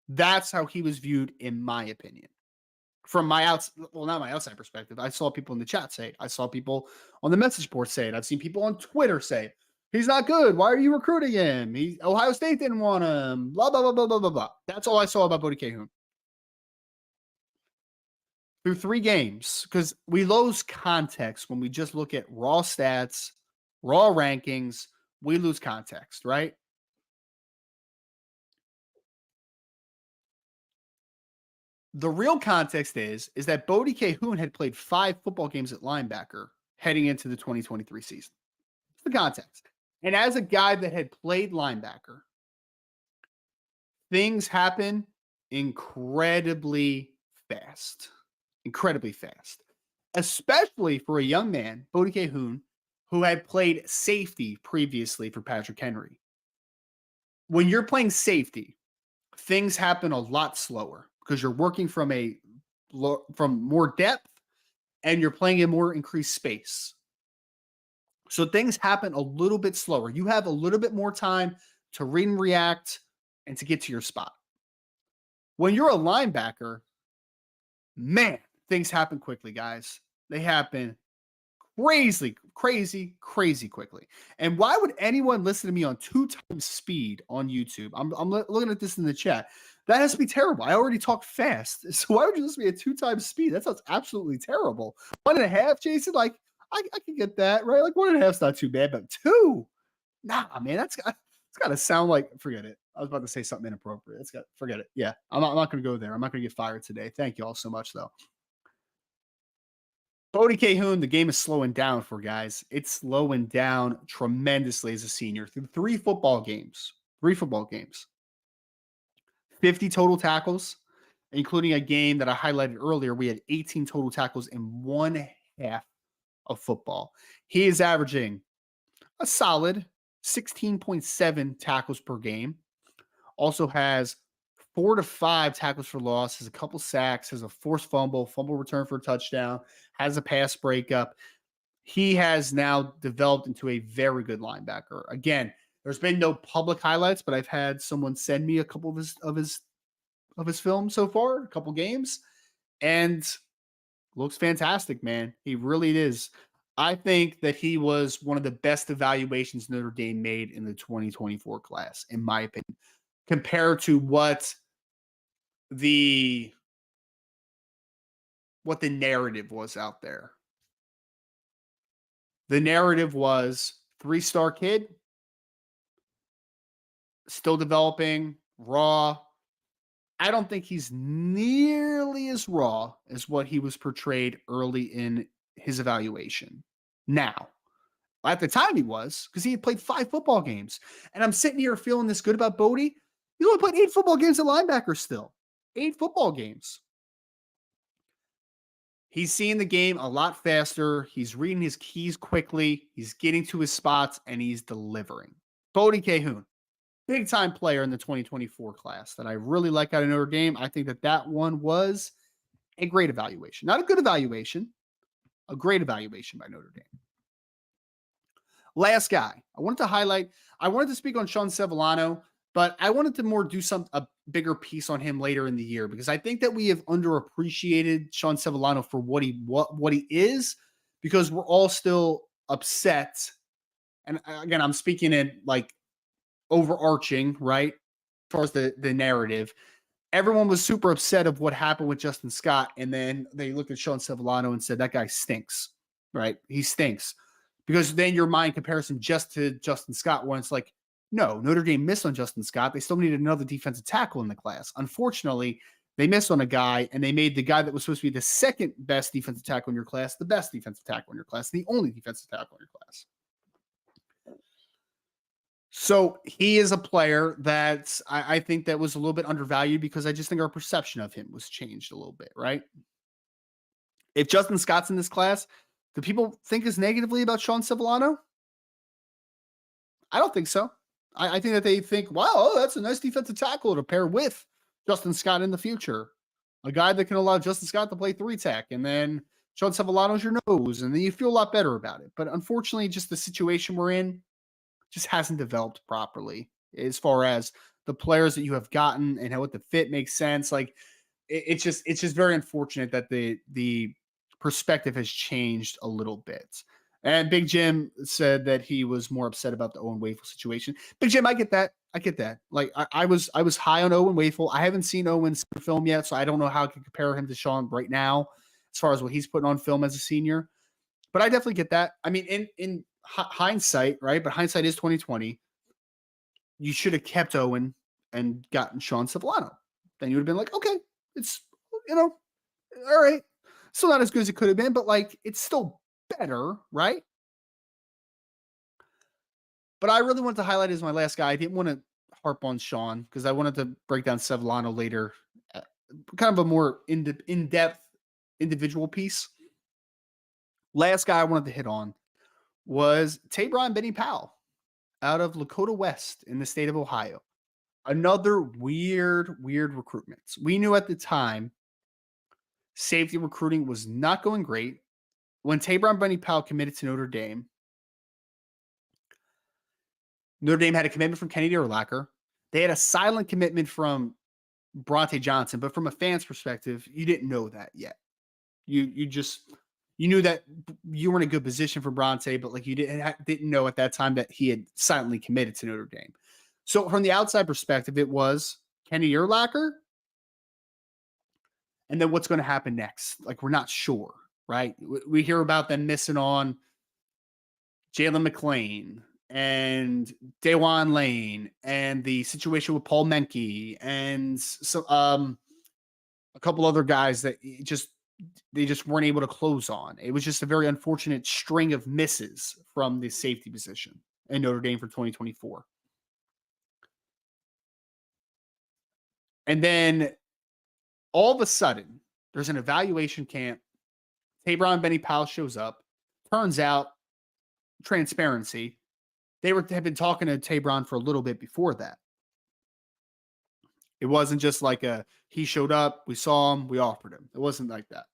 A: That's how he was viewed, in my opinion. From my not my outside perspective. I saw people in the chat say it. I saw people on the message board say it. I've seen people on Twitter say it. He's not good. Why are you recruiting him? Ohio State didn't want him. Blah, blah, blah, blah, blah, blah, blah. That's all I saw about Bodie Cahoon. Through 3 games, because we lose context when we just look at raw stats, raw rankings, we lose context, right? The real context is that Bodie Cahoon had played 5 football games at linebacker heading into the 2023 season. That's the context. And as a guy that had played linebacker, things happen incredibly fast. Incredibly fast. Especially for a young man, Bodie Cahoon, who had played safety previously for Patrick Henry. When you're playing safety, things happen a lot slower because you're working from more depth and you're playing in more increased space. So things happen a little bit slower. You have a little bit more time to read and react and to get to your spot. When you're a linebacker, man, things happen quickly, guys. They happen crazy quickly. And why would anyone listen to me on 2 times speed on YouTube? I'm looking at this in the chat. That has to be terrible. I already talk fast. So why would you listen to me at 2 times speed? That sounds absolutely terrible. 1.5, Jason? Like, I can get that, right? Like 1.5's not too bad, but 2? Nah, man, it's got to sound like, forget it. I was about to say something inappropriate. Forget it. Yeah, I'm not going to go there. I'm not going to get fired today. Thank you all so much, though. Bodie Cahoon, the game is slowing down for guys. It's slowing down tremendously as a senior through 3 football games. 50 total tackles, including a game that I highlighted earlier. We had 18 total tackles in 1/2 of football. He is averaging a solid 16.7 tackles per game. Also has 4 to 5 tackles for loss, has a couple sacks, has a forced fumble return for a touchdown, has a pass breakup. he has now developed into a very good linebacker. Again, there's been no public highlights, but I've had someone send me a couple of his film so far, a couple games, and looks fantastic, man. He really is. I think that he was one of the best evaluations Notre Dame made in the 2024 class, in my opinion, compared to the what the narrative was out there. The narrative was three-star kid, still developing, raw. I don't think he's nearly as raw as what he was portrayed early in his evaluation. Now, at the time he was, because he had played 5 football games. And I'm sitting here feeling this good about Bodie. He only played 8 football games at linebacker still. 8 football games. He's seeing the game a lot faster. He's reading his keys quickly. He's getting to his spots, and he's delivering. Bodie Cahoon, big time player in the 2024 class that I really like out of Notre Dame. I think that one was a great evaluation. Not a good evaluation, a great evaluation by Notre Dame. Last guy, I wanted to speak on Sean Sevillano, but I wanted to more do a bigger piece on him later in the year because I think that we have underappreciated Sean Sevillano for what he is, because we're all still upset. And again, I'm speaking in like overarching, right? As far as the narrative, everyone was super upset of what happened with Justin Scott, and then they looked at Sean Sevillano and said that guy stinks, right? He stinks. Because then your mind compares him just to Justin Scott, when it's like, no, Notre Dame missed on Justin Scott. They still needed another defensive tackle in the class. Unfortunately, they missed on a guy, and they made the guy that was supposed to be the second best defensive tackle in your class the best defensive tackle in your class, the only defensive tackle in your class. So he is a player that I think that was a little bit undervalued, because I just think our perception of him was changed a little bit, right? If Justin Scott's in this class, do people think as negatively about Sean Sevillano? I don't think so. I think that they think, wow, that's a nice defensive tackle to pair with Justin Scott in the future. A guy that can allow Justin Scott to play 3-tech, and then Sean Sevillano's your nose, and then you feel a lot better about it. But unfortunately, just the situation we're in just hasn't developed properly as far as the players that you have gotten and how what the fit makes sense. Like it's just very unfortunate that the perspective has changed a little bit. And Big Jim said that he was more upset about the Owen Wafle situation. Big Jim, I get that. I get that. Like I was high on Owen Wafle. I haven't seen Owen's film yet, so I don't know how I can compare him to Sean right now as far as what he's putting on film as a senior. But I definitely get that. I mean, in hindsight, right? But hindsight is 2020. You should have kept Owen and gotten Sean Sevillano. Then you would have been like, okay, it's all right. Still not as good as it could have been, but like it's still better, right? But I really wanted to highlight as my last guy. I didn't want to harp on Sean because I wanted to break down Sevillano later, kind of a more in-depth individual piece. Last guy I wanted to hit on was Tabron Benny Powell out of Lakota West in the state of Ohio. Another weird recruitment. We knew at the time safety recruiting was not going great. When Tabron Benny Powell committed to Notre Dame had a commitment from Kennedy Urlacher. They had a silent commitment from Bronte Johnson, but from a fan's perspective, you didn't know that yet. You knew that you were in a good position for Bronte, but like you didn't know at that time that he had silently committed to Notre Dame. So from the outside perspective, it was Kennedy Urlacher, and then what's going to happen next? Like we're not sure, right? We hear about them missing on Jalen McClain and Dawan Lane and the situation with Paul Menke and so a couple other guys that they just weren't able to close on. It was just a very unfortunate string of misses from the safety position in Notre Dame for 2024. And then all of a sudden, there's an evaluation camp. Tabron Benny Powell shows up. Turns out, transparency, they had been talking to Tabron for a little bit before that. It wasn't just like he showed up, we saw him, we offered him. It wasn't like that.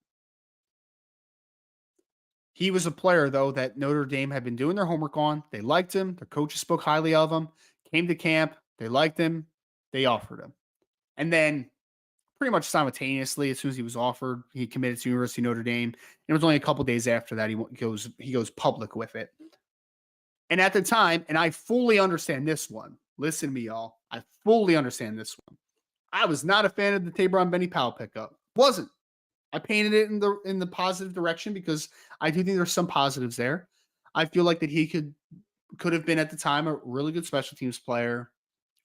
A: He was a player, though, that Notre Dame had been doing their homework on. They liked him. Their coaches spoke highly of him. Came to camp. They liked him. They offered him. And then pretty much simultaneously, as soon as he was offered, he committed to University of Notre Dame. It was only a couple days after that he goes public with it. And at the time, and I fully understand this one. Listen to me, y'all. I fully understand this one. I was not a fan of the Tabron Benny Powell pickup. Wasn't. I painted it in the positive direction because I do think there's some positives there. I feel like that he could have been at the time a really good special teams player,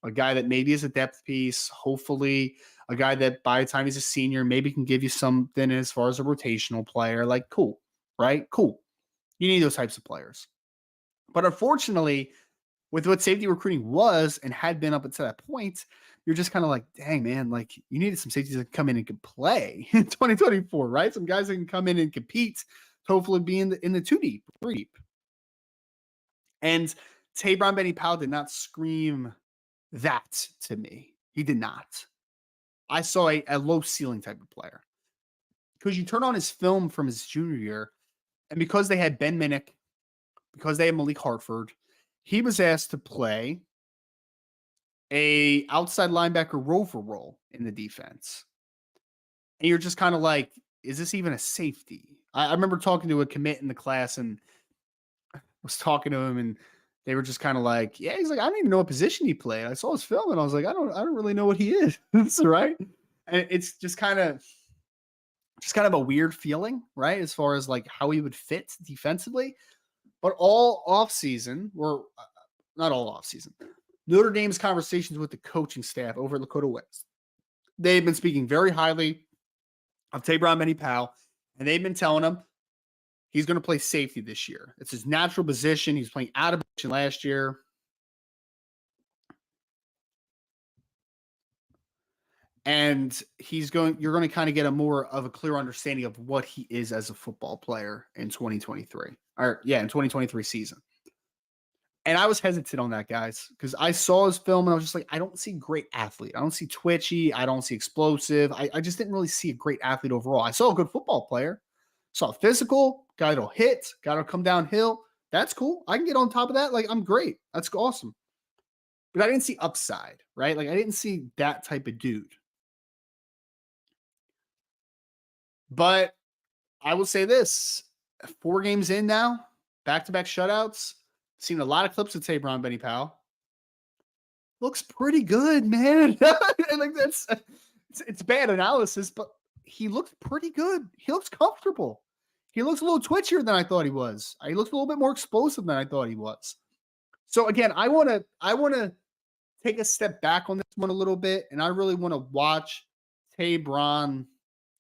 A: a guy that maybe is a depth piece, hopefully a guy that by the time he's a senior maybe can give you something as far as a rotational player. Like, cool, right? Cool. You need those types of players. But unfortunately, with what safety recruiting was and had been up until that point, you're just kind of like, dang, man, like you needed some safeties that come in and could play in 2024, right? Some guys that can come in and compete to hopefully be in the 2 deep, 3 deep. And Tabron Benny Powell did not scream that to me. He did not. I saw a low ceiling type of player. Because you turn on his film from his junior year, and because they had Ben Minnick, because they had Malik Hartford, he was asked to play a outside linebacker rover role in the defense. And you're just kind of like, is this even a safety? I remember talking to a commit in the class and was talking to him, and they were just kind of like, yeah, he's like, I don't even know what position he played. I saw his film and I was like, I don't really know what he is. Right. And it's just kind of a weird feeling, right? As far as like how he would fit defensively. But all offseason, or not all offseason, Notre Dame's conversations with the coaching staff over at Lakota West, they've been speaking very highly of Tabron Benny Powell, and they've been telling him he's going to play safety this year. It's his natural position. He's playing out of position last year. And you're going to kind of get a more of a clear understanding of what he is as a football player in 2023. In 2023 season. And I was hesitant on that, guys, because I saw his film and I was just like, I don't see great athlete. I don't see twitchy. I don't see explosive. I just didn't really see a great athlete overall. I saw a good football player. Saw a physical, guy that'll hit, guy that'll come downhill. That's cool. I can get on top of that. Like, I'm great. That's awesome. But I didn't see upside, right? Like, I didn't see that type of dude. But I will say this, 4 games in now, back-to-back shutouts, seen a lot of clips of Tabron Benny Powell. Looks pretty good, man. Like it's bad analysis, but he looks pretty good. He looks comfortable. He looks a little twitchier than I thought he was. He looks a little bit more explosive than I thought he was. So again, I want to take a step back on this one a little bit, and I really want to watch Tabron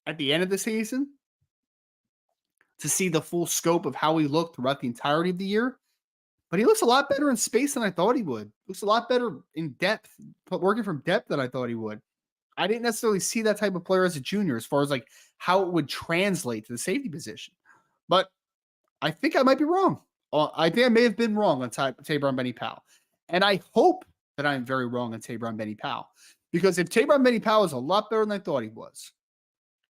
A: at the end of the season to see the full scope of how he looked throughout the entirety of the year. But he looks a lot better in space than I thought he would. Looks a lot better in depth, working from depth than I thought he would. I didn't necessarily see that type of player as a junior as far as like how it would translate to the safety position. But I think I might be wrong. I think I may have been wrong on Tabron Benny Powell. And I hope that I'm very wrong on Tabron Benny Powell. Because if Tabron Benny Powell is a lot better than I thought he was,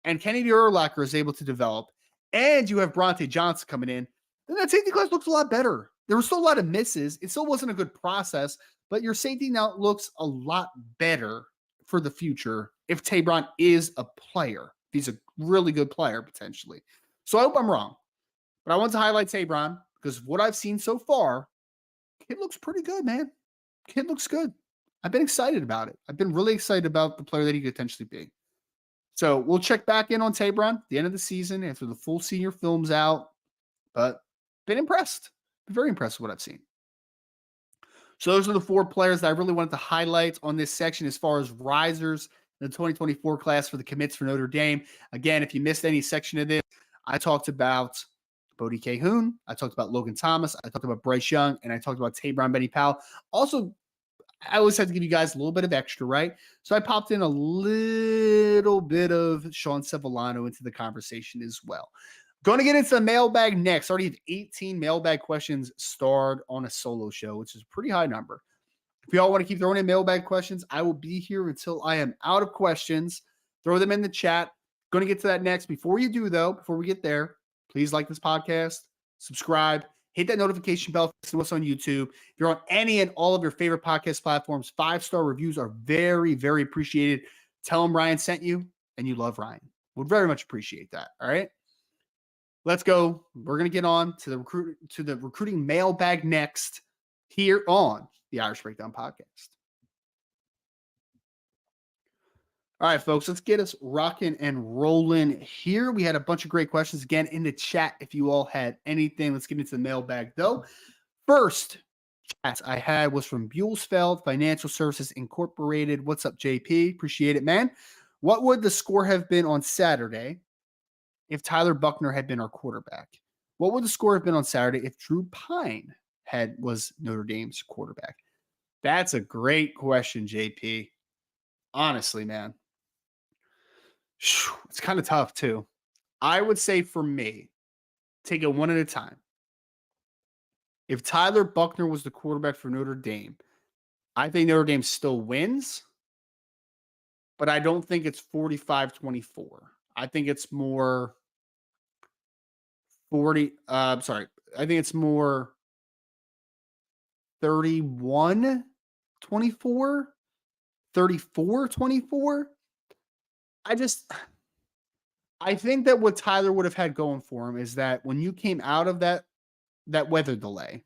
A: and Kennedy Urlacher is able to develop, and you have Bronte Johnson coming in, then that safety class looks a lot better. There were still a lot of misses. It still wasn't a good process, but your safety now looks a lot better for the future if Tabron is a player. He's a really good player, potentially. So I hope I'm wrong. But I want to highlight Tabron because what I've seen so far, kid looks pretty good, man. Kid looks good. I've been excited about it. I've been really excited about the player that he could potentially be. So we'll check back in on Tabron at the end of the season after the full senior film's out. But been impressed. Been very impressed with what I've seen. So those are the 4 players that I really wanted to highlight on this section as far as risers in the 2024 class for the commits for Notre Dame. Again, if you missed any section of this, I talked about Bodie Cahoon. I talked about Logan Thomas. I talked about Bryce Young. And I talked about Tabron Benny Powell. Also, I always have to give you guys a little bit of extra, right? So I popped in a little bit of Sean Sevillano into the conversation as well. Going to get into the mailbag next. I already have 18 mailbag questions starred on a solo show, which is a pretty high number. If y'all want to keep throwing in mailbag questions, I will be here until I am out of questions. Throw them in the chat. Going to get to that next. Before you do, though, before we get there, please like this podcast, subscribe, hit that notification bell for what's on YouTube. If you're on any and all of your favorite podcast platforms, 5-star reviews are very, very appreciated. Tell them Ryan sent you and you love Ryan. Would very much appreciate that. All right. Let's go. We're going to get on to the recruiting mailbag next here on the Irish Breakdown Podcast. All right, folks, let's get us rocking and rolling here. We had a bunch of great questions again in the chat. If you all had anything, let's get into the mailbag though. First chat I had was from Buellsfeld Financial Services Incorporated. What's up, JP? Appreciate it, man. What would the score have been on Saturday if Tyler Buckner had been our quarterback? What would the score have been on Saturday if Drew Pine was Notre Dame's quarterback? That's a great question, JP. Honestly, man. It's kind of tough too. I would say for me, take it one at a time. If Tyler Buckner was the quarterback for Notre Dame, I think Notre Dame still wins, but I don't think it's 45-24. I think it's more 40. I think it's more 31-24, 34-24. I think that what Tyler would have had going for him is that when you came out of that weather delay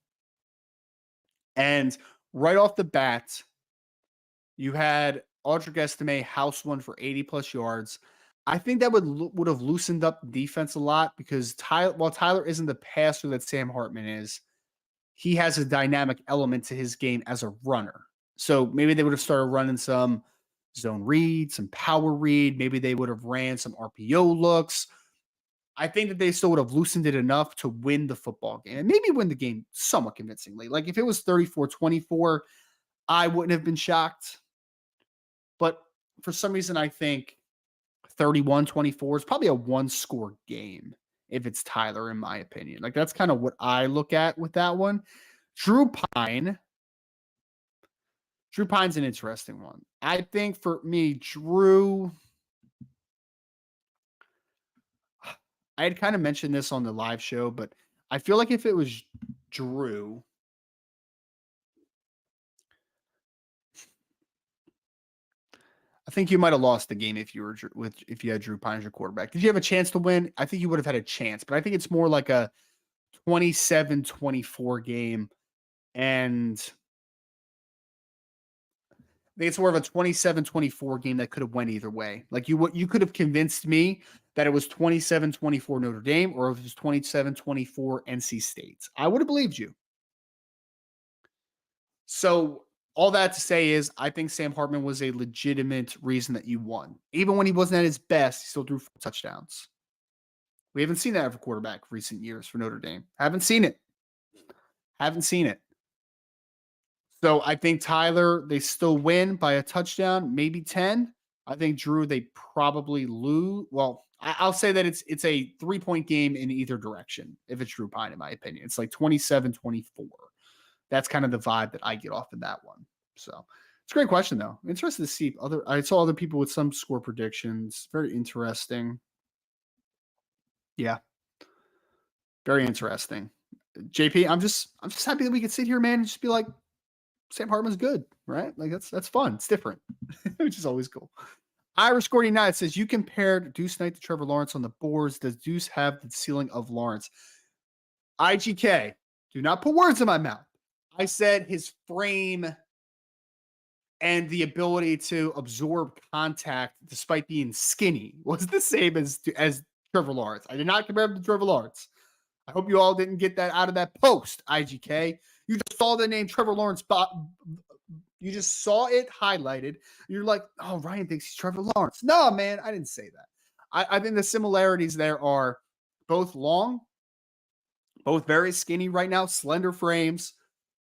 A: and right off the bat, you had Audric Estime house one for 80 plus yards. I think that would have loosened up the defense a lot because while Tyler isn't the passer that Sam Hartman is, he has a dynamic element to his game as a runner. So maybe they would have started running some zone read, some power read. Maybe they would have ran some RPO looks. I think that they still would have loosened it enough to win the football game and maybe win the game somewhat convincingly. Like if it was 34-24, I wouldn't have been shocked. But for some reason, I think 31-24 is probably a one-score game if it's Tyler, in my opinion. Like that's kind of what I look at with that one. Drew Pine's an interesting one. I think for me, Drew, I had kind of mentioned this on the live show, but I feel like if it was Drew, I think you might have lost the game if you had Drew Pine as your quarterback. Did you have a chance to win? I think you would have had a chance, but I think it's more like a 27-24 game. And I think it's more of a 27-24 game that could have went either way. Like you could have convinced me that it was 27-24 Notre Dame or if it was 27-24 NC State. I would have believed you. So all that to say is I think Sam Hartman was a legitimate reason that you won. Even when he wasn't at his best, he still threw 4 touchdowns. We haven't seen that of a quarterback recent years for Notre Dame. Haven't seen it. So I think Tyler, they still win by a touchdown, maybe 10. I think Drew, they probably lose. Well, I'll say that it's a 3-point game in either direction if it's Drew Pine, in my opinion. It's like 27-24. That's kind of the vibe that I get off of that one. So it's a great question, though. I'm interested to see I saw other people with some score predictions. Very interesting. Yeah. Very interesting. JP, I'm just happy that we could sit here, man, and just be like, Sam Hartman's good, right? Like that's fun. It's different, which is always cool. Irish 49 says you compared Deuce Knight to Trevor Lawrence on the boards. Does Deuce have the ceiling of Lawrence? IGK, do not put words in my mouth. I said his frame and the ability to absorb contact despite being skinny was the same as Trevor Lawrence. I did not compare him to Trevor Lawrence. I hope you all didn't get that out of that post, IGK. You just saw the name Trevor Lawrence. You just saw it highlighted. You're like, oh, Ryan thinks he's Trevor Lawrence. No, man, I didn't say that. I think the similarities there are both long, both very skinny right now, slender frames.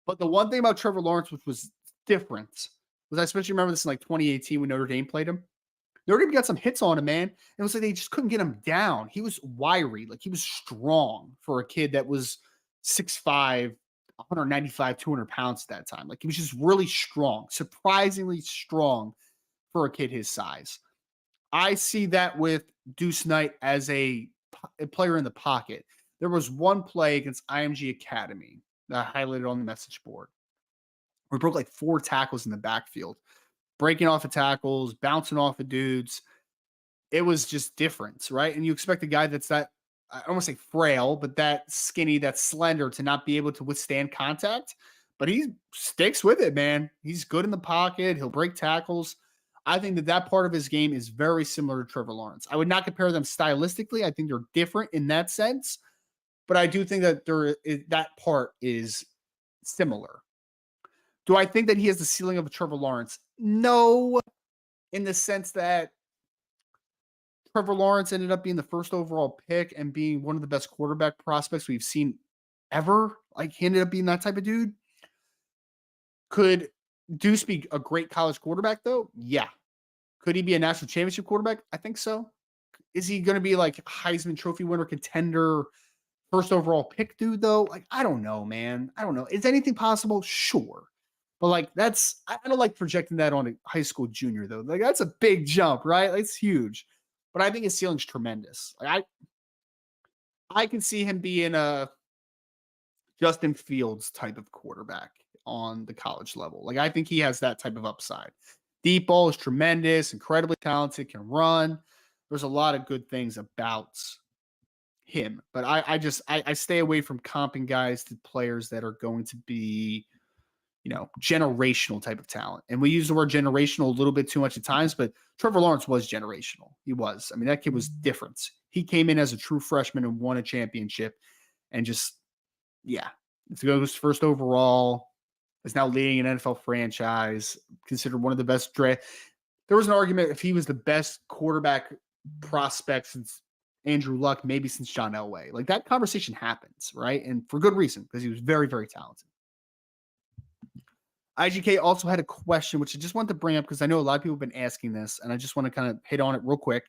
A: But the one thing about Trevor Lawrence, which was different, was I especially remember this in like 2018 when Notre Dame played him. Notre Dame got some hits on him, man. It was like they just couldn't get him down. He was wiry. Like he was strong for a kid that was 6'5", 195, 200 pounds at that time. Like he was just really strong, surprisingly strong for a kid his size. I see that with Deuce Knight as a a player in the pocket. There was one play against IMG Academy that I highlighted on the message board. We broke like 4 tackles in the backfield, breaking off of tackles, bouncing off of dudes. It was just different, right? And you expect a guy that's that, I don't want to say frail, but that skinny, that slender to not be able to withstand contact. But he sticks with it, man. He's good in the pocket. He'll break tackles. I think that that part of his game is very similar to Trevor Lawrence. I would not compare them stylistically. I think they're different in that sense, but I do think that that part is similar. Do I think that he has the ceiling of a Trevor Lawrence? No, in the sense that Trevor Lawrence ended up being the first overall pick and being one of the best quarterback prospects we've seen ever. Like, he ended up being that type of dude. Could Deuce be a great college quarterback, though? Yeah. Could he be a national championship quarterback? I think so. Is he going to be like Heisman Trophy winner contender, first overall pick dude, though? Like, I don't know, man. I don't know. Is anything possible? Sure. But like, I don't like projecting that on a high school junior, though. Like, that's a big jump, right? It's huge. But I think his ceiling's tremendous. Like, I can see him being a Justin Fields type of quarterback on the college level. Like, I think he has that type of upside. Deep ball is tremendous, incredibly talented, can run. There's a lot of good things about him, but I stay away from comping guys to players that are going to be, generational type of talent. And we use the word generational a little bit too much at times, but Trevor Lawrence was generational. He was. I mean, that kid was different. He came in as a true freshman and won a championship and just, yeah, it goes first overall, is now leading an NFL franchise, considered one of the best draft. There was an argument if he was the best quarterback prospect since Andrew Luck, maybe since John Elway. Like, that conversation happens, right? And for good reason, because he was very, very talented. IGK also had a question, which I just wanted to bring up because I know a lot of people have been asking this, and I just want to kind of hit on it real quick.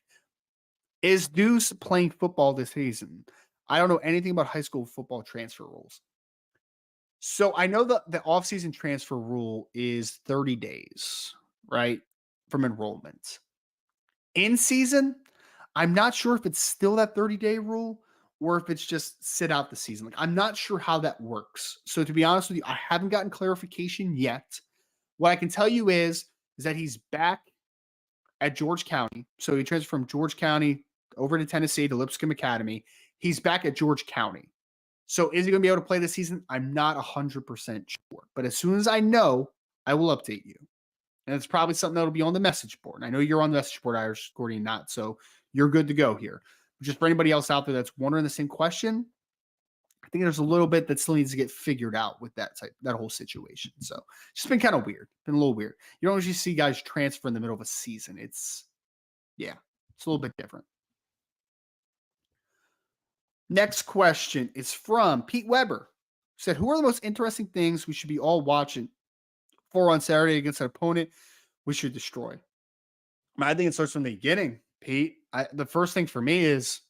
A: Is Deuce playing football this season? I don't know anything about high school football transfer rules. So I know that the offseason transfer rule is 30 days, right, from enrollment. In season, I'm not sure if it's still that 30-day rule or if it's just sit out the season. Like, I'm not sure how that works. So to be honest with you, I haven't gotten clarification yet. What I can tell you is that he's back at George County. So he transferred from George County over to Tennessee to Lipscomb Academy. He's back at George County. So is he going to be able to play this season? I'm not 100% sure. But as soon as I know, I will update you. And it's probably something that'll be on the message board. And I know you're on the message board, Irish Gordy, not. So you're good to go here. Just for anybody else out there that's wondering the same question, I think there's a little bit that still needs to get figured out with that whole situation. So it's just been kind of weird. Been a little weird. You don't usually see guys transfer in the middle of a season. It's a little bit different. Next question is from Pete Weber. He said, who are the most interesting things we should be all watching for on Saturday against an opponent we should destroy? I think it starts from the beginning, Pete. The first thing for me is,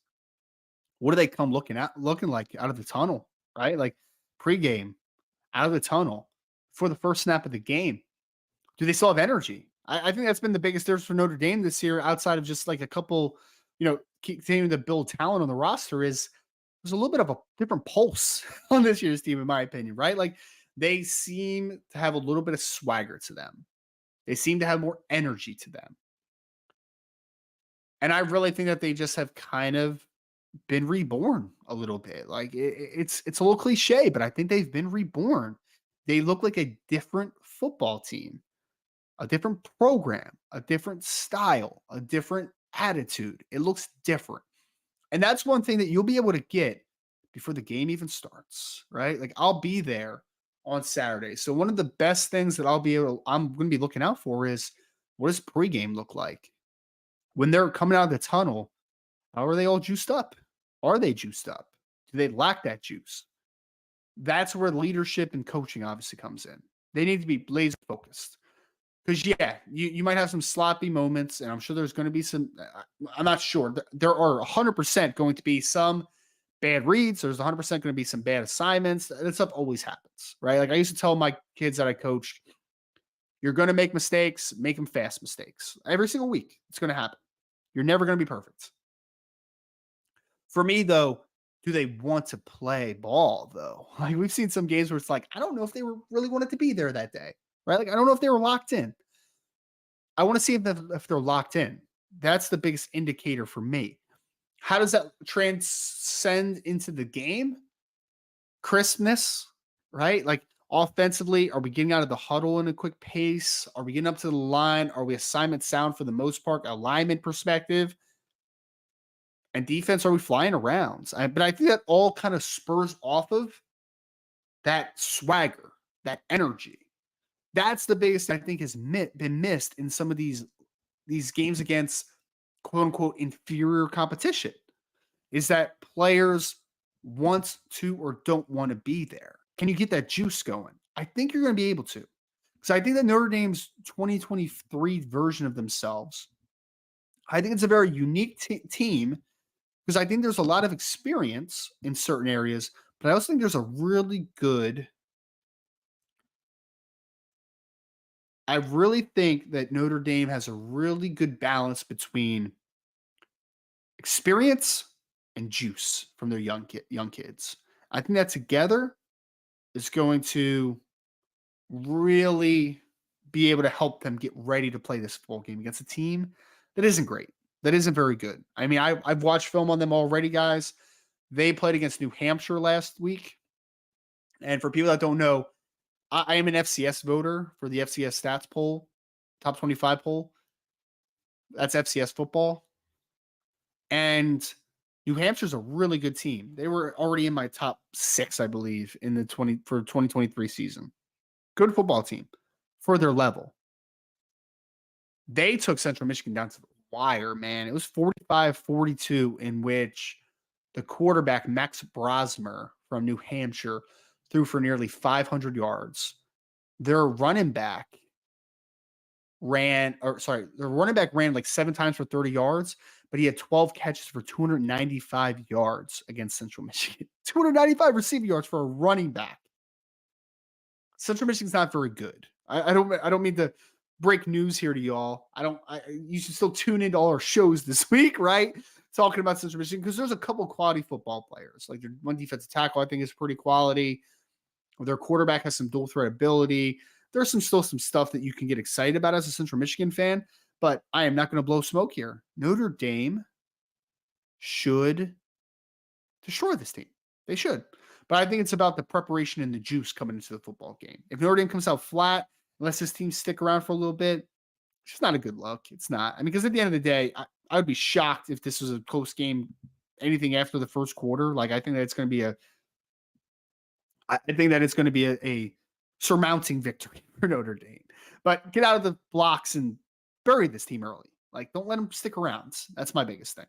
A: what do they come looking like out of the tunnel, right? Like, pregame, out of the tunnel for the first snap of the game. Do they still have energy? I think that's been the biggest difference for Notre Dame this year, outside of just like a couple, continuing to build talent on the roster, is there's a little bit of a different pulse on this year's team, in my opinion, right? Like, they seem to have a little bit of swagger to them. They seem to have more energy to them. And I really think that they just have kind of been reborn a little bit. Like, it's a little cliche, but I think they've been reborn. They look like a different football team, a different program, a different style, a different attitude. It looks different. And that's one thing that you'll be able to get before the game even starts, right? Like, I'll be there on Saturday. So one of the best things that I'm going to be looking out for is, what does pregame look like? When they're coming out of the tunnel, how are they all juiced up? Are they juiced up? Do they lack that juice? That's where leadership and coaching obviously comes in. They need to be laser focused. Because, you might have some sloppy moments, and I'm sure there's going to be some, I'm not sure. There are 100% going to be some bad reads. There's 100% going to be some bad assignments. That stuff always happens, right? Like, I used to tell my kids that I coached, you're going to make mistakes, make them fast mistakes. Every single week, it's going to happen. You're never going to be perfect. For me, though, do they want to play ball, though? Like, we've seen some games where it's like, I don't know if they were really wanted to be there that day, right? Like, I don't know if they were locked in. I want to see if they're locked in. That's the biggest indicator for me. How does that transcend into the game? Crispness, right? Like, offensively, are we getting out of the huddle in a quick pace? Are we getting up to the line? Are we assignment sound for the most part, alignment perspective? And defense, are we flying around? But I think that all kind of spurs off of that swagger, that energy. That's the biggest I think has been missed in some of these games against quote unquote inferior competition. Is that players want to or don't want to be there? Can you get that juice going? I think you're going to be able to. Because I think that Notre Dame's 2023 version of themselves, I think it's a very unique team because I think there's a lot of experience in certain areas, but I also think there's a really good. I really think that Notre Dame has a really good balance between experience and juice from their young kids. I think that together is going to really be able to help them get ready to play this football game against a team that isn't great, that isn't very good. I mean, I've watched film on them already, guys. They played against New Hampshire last week. And for people that don't know, I am an FCS voter for the FCS stats poll, top 25 poll. That's FCS football. And New Hampshire's a really good team. They were already in my top 6, I believe, in the 2023 season. Good football team for their level. They took Central Michigan down to the wire, man. It was 45-42 in which the quarterback, Max Brosmer from New Hampshire, threw for nearly 500 yards. Their running back ran like 7 times for 30 yards, but he had 12 catches for 295 yards against Central Michigan. 295 receiving yards for a running back. Central Michigan's not very good. I don't mean to break news here to y'all. You should still tune into all our shows this week, right? Talking about Central Michigan, because there's a couple quality football players. Like their one defensive tackle, I think, is pretty quality. Their quarterback has some dual threat ability. There's still some stuff that you can get excited about as a Central Michigan fan, but I am not going to blow smoke here. Notre Dame should destroy this team. They should. But I think it's about the preparation and the juice coming into the football game. If Notre Dame comes out flat, unless this team stick around for a little bit, it's just not a good look. It's not. I mean, because at the end of the day, I would be shocked if this was a close game, anything after the first quarter. Like, I think that it's going to be a surmounting victory for Notre Dame. But get out of the blocks and bury this team early. Like, don't let them stick around. That's my biggest thing.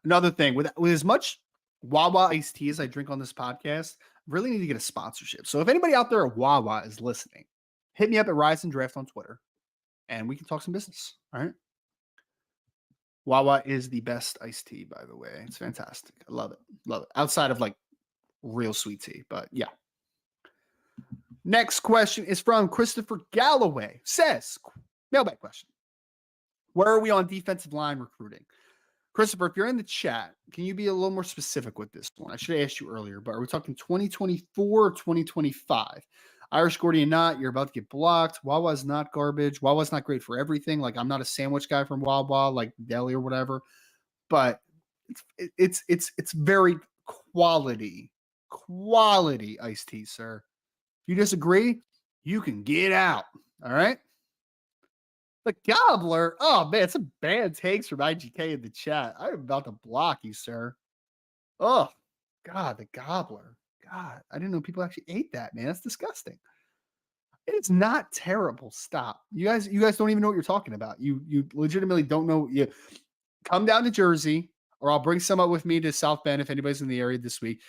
A: Another thing, with as much Wawa iced tea as I drink on this podcast, I really need to get a sponsorship. So if anybody out there at Wawa is listening, hit me up at Rise and Draft on Twitter, and we can talk some business. All right. Wawa is the best iced tea, by the way. It's fantastic. I love it. Love it. Outside of like real sweet tea, but yeah. Next question is from Christopher Galloway. Says, mailbag question. Where are we on defensive line recruiting? Christopher, if you're in the chat, can you be a little more specific with this one? I should have asked you earlier, but are we talking 2024 or 2025? Irish Gordian not, you're about to get blocked. Wawa's not garbage. Wawa's not great for everything. Like, I'm not a sandwich guy from Wawa, like deli or whatever, but it's very quality iced tea, sir. If you disagree, you can get out. All right. The Gobbler. Oh, man, some bad takes from IGK in the chat. I'm about to block you, sir. Oh, God, the Gobbler. God, I didn't know people actually ate that, man. That's disgusting. It's not terrible. Stop. You guys don't even know what you're talking about. You legitimately don't know. You come down to Jersey, or I'll bring some up with me to South Bend if anybody's in the area this week.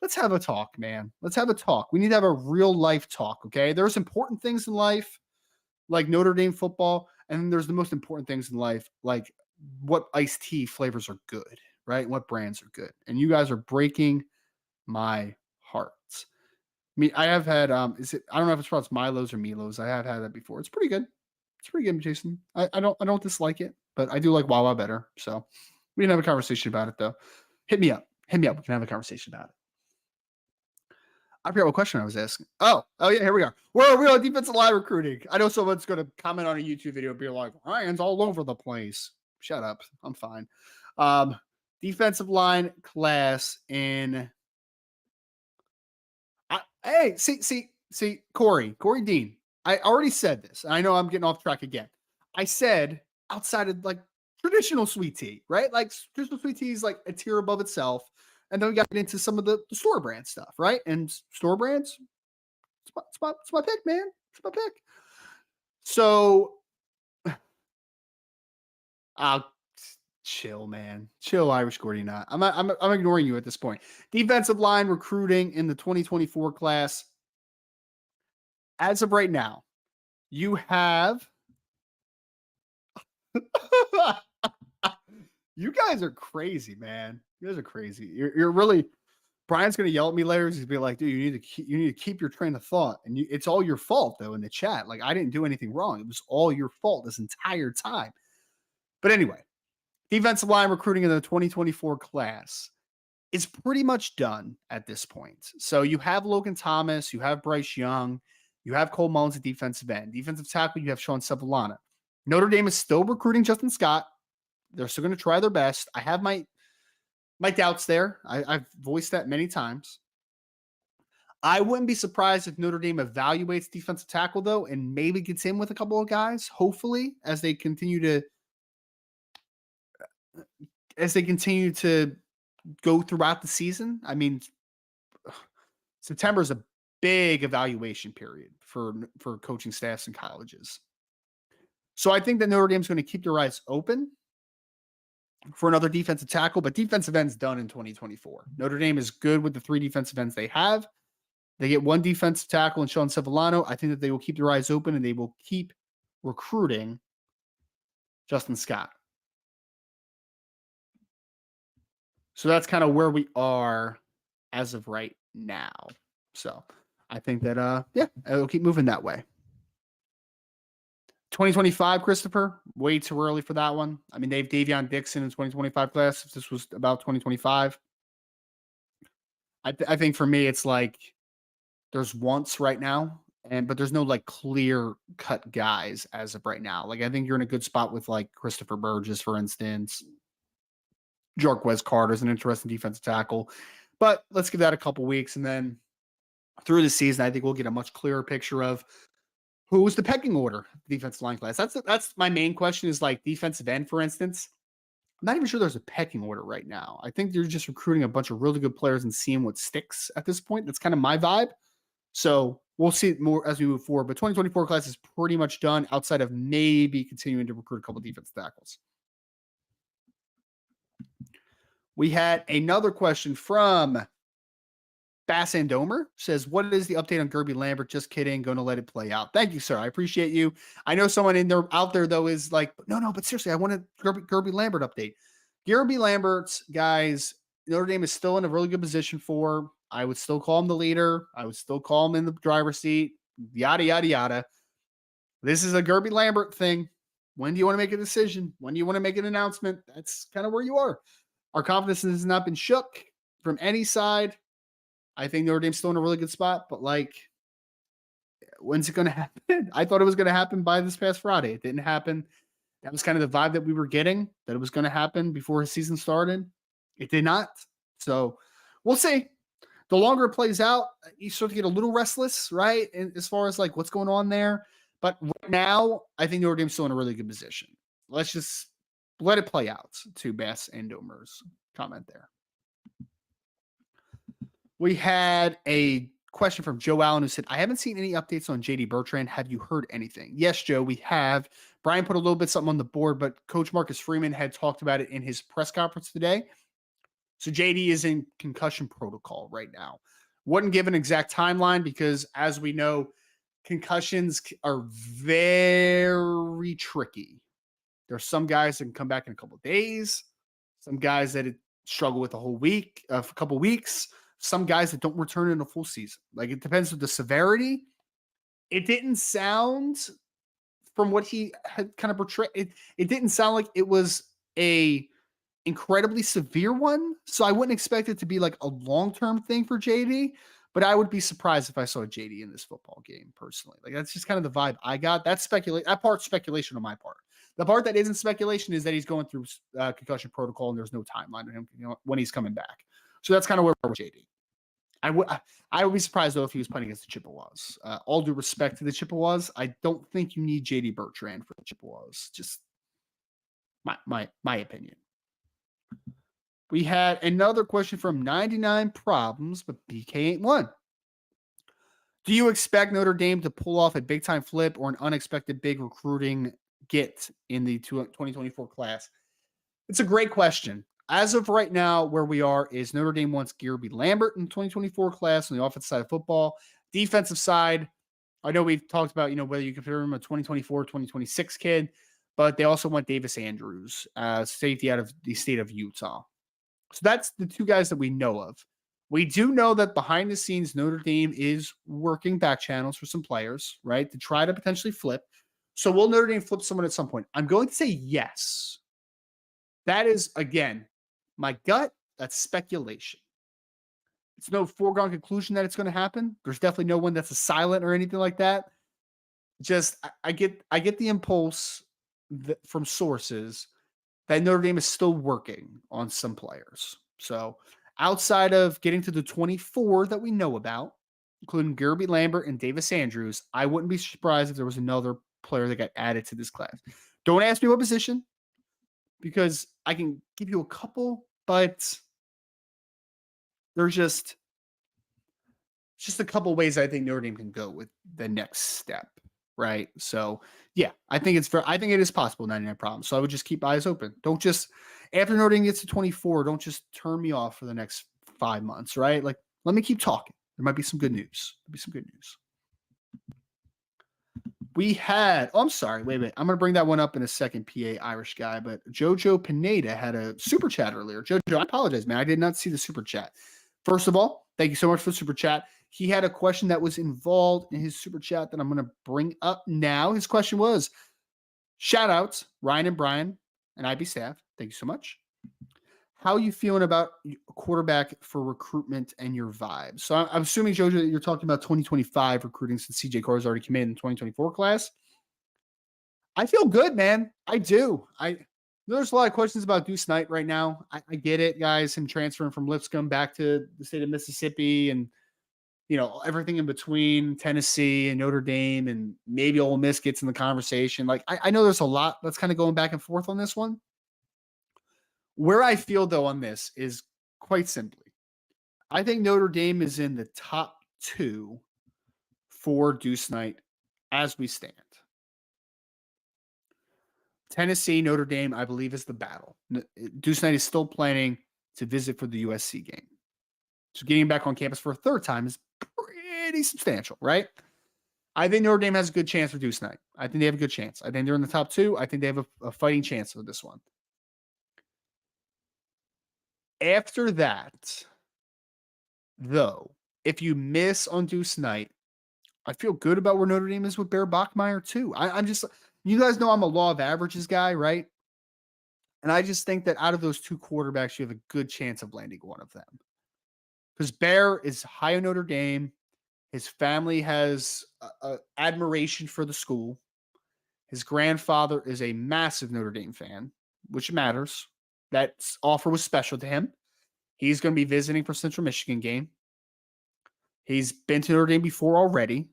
A: Let's have a talk, man. Let's have a talk. We need to have a real life talk, okay? There's important things in life, like Notre Dame football, and then there's the most important things in life, like what iced tea flavors are good, right? What brands are good. And you guys are breaking my heart. I have had I don't know if it's pronounced Milo's or Milo's. I have had that before. It's pretty good. It's pretty good, Jason. I don't dislike it, but I do like Wawa better. So we can have a conversation about it though. Hit me up. Hit me up. We can have a conversation about it. I forgot what question I was asking. Oh yeah, here we are. We're on defensive line recruiting. I know someone's going to comment on a YouTube video and be like, Ryan's all over the place. Shut up. I'm fine. Defensive line class in. Hey, see, Corey Dean. I already said this. I know I'm getting off track again. I said outside of like traditional sweet tea, right? Like traditional sweet tea is like a tier above itself. And then we got into some of the store brand stuff, right? And store brands, it's my pick, man. It's my pick. So, chill, man. Chill, Irish Gordy. Not. I'm ignoring you at this point. Defensive line recruiting in the 2024 class. As of right now, you have. You guys are crazy, man. You guys are crazy. You're really. Brian's gonna yell at me later. He's gonna be like, "Dude, you need to keep your train of thought." And it's all your fault, though. In the chat, like I didn't do anything wrong. It was all your fault this entire time. But anyway, defensive line recruiting in the 2024 class is pretty much done at this point. So you have Logan Thomas, you have Bryce Young, you have Cole Mullins at defensive end. Defensive tackle, you have Sean Sevillana. Notre Dame is still recruiting Justin Scott. They're still going to try their best. I have my doubts there. I've voiced that many times. I wouldn't be surprised if Notre Dame evaluates defensive tackle, though, and maybe gets in with a couple of guys, hopefully, as they continue to go throughout the season. I mean, September is a big evaluation period for coaching staffs and colleges. So I think that Notre Dame's going to keep their eyes open for another defensive tackle, but defensive end's done in 2024. Notre Dame is good with the 3 defensive ends they have. They get 1 defensive tackle in Sean Sevillano. I think that they will keep their eyes open and they will keep recruiting Justin Scott. So that's kind of where we are as of right now. So I think that, it'll keep moving that way. 2025, Christopher, way too early for that one. I mean, they have Davion Dixon in 2025 class. If this was about 2025, I think for me, it's like there's once right now, but there's no like clear cut guys as of right now. Like I think you're in a good spot with like Christopher Burgess, for instance. Jarquez Carter is an interesting defensive tackle, but let's give that a couple weeks, and then through the season, I think we'll get a much clearer picture of who's the pecking order defensive line class. That's my main question is like defensive end, for instance. I'm not even sure there's a pecking order right now. I think they're just recruiting a bunch of really good players and seeing what sticks at this point. That's kind of my vibe. So we'll see it more as we move forward. But 2024 class is pretty much done outside of maybe continuing to recruit a couple of defensive tackles. We had another question from Bass and Domer. Says, what is the update on Gerby Lambert? Just kidding. Going to let it play out. Thank you, sir. I appreciate you. I know someone out there, though, is like, no, but seriously, I want a Gerby Lambert update. Gerby Lambert's, guys, Notre Dame is still in a really good position for. I would still call him the leader. I would still call him in the driver's seat. Yada, yada, yada. This is a Gerby Lambert thing. When do you want to make a decision? When do you want to make an announcement? That's kind of where you are. Our confidence has not been shook from any side. I think Notre Dame's still in a really good spot, but like, when's it going to happen? I thought it was going to happen by this past Friday. It didn't happen. That was kind of the vibe that we were getting, that it was going to happen before his season started. It did not. So we'll see. The longer it plays out, you start to get a little restless, right? And as far as like what's going on there. But right now, I think Notre Dame's still in a really good position. Let's just let it play out, to Bass and Domer's comment there. We had a question from Joe Allen who said, I haven't seen any updates on JD Bertrand. Have you heard anything? Yes, Joe, we have. Brian put a little bit something on the board, but Coach Marcus Freeman had talked about it in his press conference today. So JD is in concussion protocol right now. Wouldn't give an exact timeline because, as we know, concussions are very tricky. There's some guys that can come back in a couple of days, some guys that struggle with a whole week, a couple of weeks. some guys that don't return in a full season. Like, it depends on the severity. It didn't sound, from what he had kind of portrayed, it didn't sound like it was a incredibly severe one. So I wouldn't expect it to be like a long-term thing for JD, but I would be surprised if I saw JD in this football game personally. Like, that's just kind of the vibe I got. That's that part's speculation on my part. The part that isn't speculation is that he's going through concussion protocol and there's no timeline on him, when he's coming back. So that's kind of where we're with JD. I would be surprised though if he was playing against the Chippewas. All due respect to the Chippewas, I don't think you need JD Bertrand for the Chippewas. Just my opinion. We had another question from 99 Problems, but BK ain't one. Do you expect Notre Dame to pull off a big time flip or an unexpected big recruiting get in the 2024 class? It's a great question. As of right now, where we are is Notre Dame wants Gary Lambert in the 2024 class on the offensive side of football. Defensive side, I know we've talked about, whether you consider him a 2024, 2026 kid, but they also want Davis Andrews, safety out of the state of Utah. So that's the two guys that we know of. We do know that behind the scenes, Notre Dame is working back channels for some players, right, to try to potentially flip. So will Notre Dame flip someone at some point? I'm going to say yes. That is, again, my gut. That's speculation. It's no foregone conclusion that it's going to happen. There's definitely no one that's a silent or anything like that. Just I get the impulse from sources that Notre Dame is still working on some players. So outside of getting to the 24 that we know about, including Gary Lambert and Davis Andrews, I wouldn't be surprised if there was another player that got added to this class. Don't ask me what position, because I can give you a couple, but there's just a couple ways I think Notre Dame can go with the next step, right? So yeah, I think it is possible, 99 Problems. So I would just keep eyes open. Don't just, after Notre Dame gets to 24, don't just turn me off for the next 5 months, right? Like, let me keep talking. There might be some good news. We had, I'm sorry, wait a minute. I'm going to bring that one up in a second, PA Irish guy, but Jojo Pineda had a super chat earlier. Jojo, I apologize, man. I did not see the super chat. First of all, thank you so much for the super chat. He had a question that was involved in his super chat that I'm going to bring up now. His question was, shout outs, Ryan and Brian and IB staff. Thank you so much. How are you feeling about quarterback for recruitment and your vibes? So I'm assuming, Jojo, that you're talking about 2025 recruiting since CJ Carr's already committed in the 2024 class. I feel good, man. I do. There's a lot of questions about Deuce Knight right now. I get it, guys. Him transferring from Lipscomb back to the state of Mississippi and, everything in between Tennessee and Notre Dame, and maybe Ole Miss gets in the conversation. Like, I know there's a lot that's kind of going back and forth on this one. Where I feel, though, on this is quite simply, I think Notre Dame is in the top 2 for Deuce Knight as we stand. Tennessee, Notre Dame, I believe, is the battle. Deuce Knight is still planning to visit for the USC game. So getting back on campus for a third time is pretty substantial, right? I think Notre Dame has a good chance for Deuce Knight. I think they have a good chance. I think they're in the top 2. I think they have a fighting chance of this one. After that, though, if you miss on Deuce Knight, I feel good about where Notre Dame is with Bear Bachmeier too. I'm just, you guys know I'm a law of averages guy, right? And I just think that out of those 2 quarterbacks, you have a good chance of landing one of them. Because Bear is high on Notre Dame. His family has admiration for the school. His grandfather is a massive Notre Dame fan, which matters. That offer was special to him. He's going to be visiting for Central Michigan game. He's been to Notre Dame before already.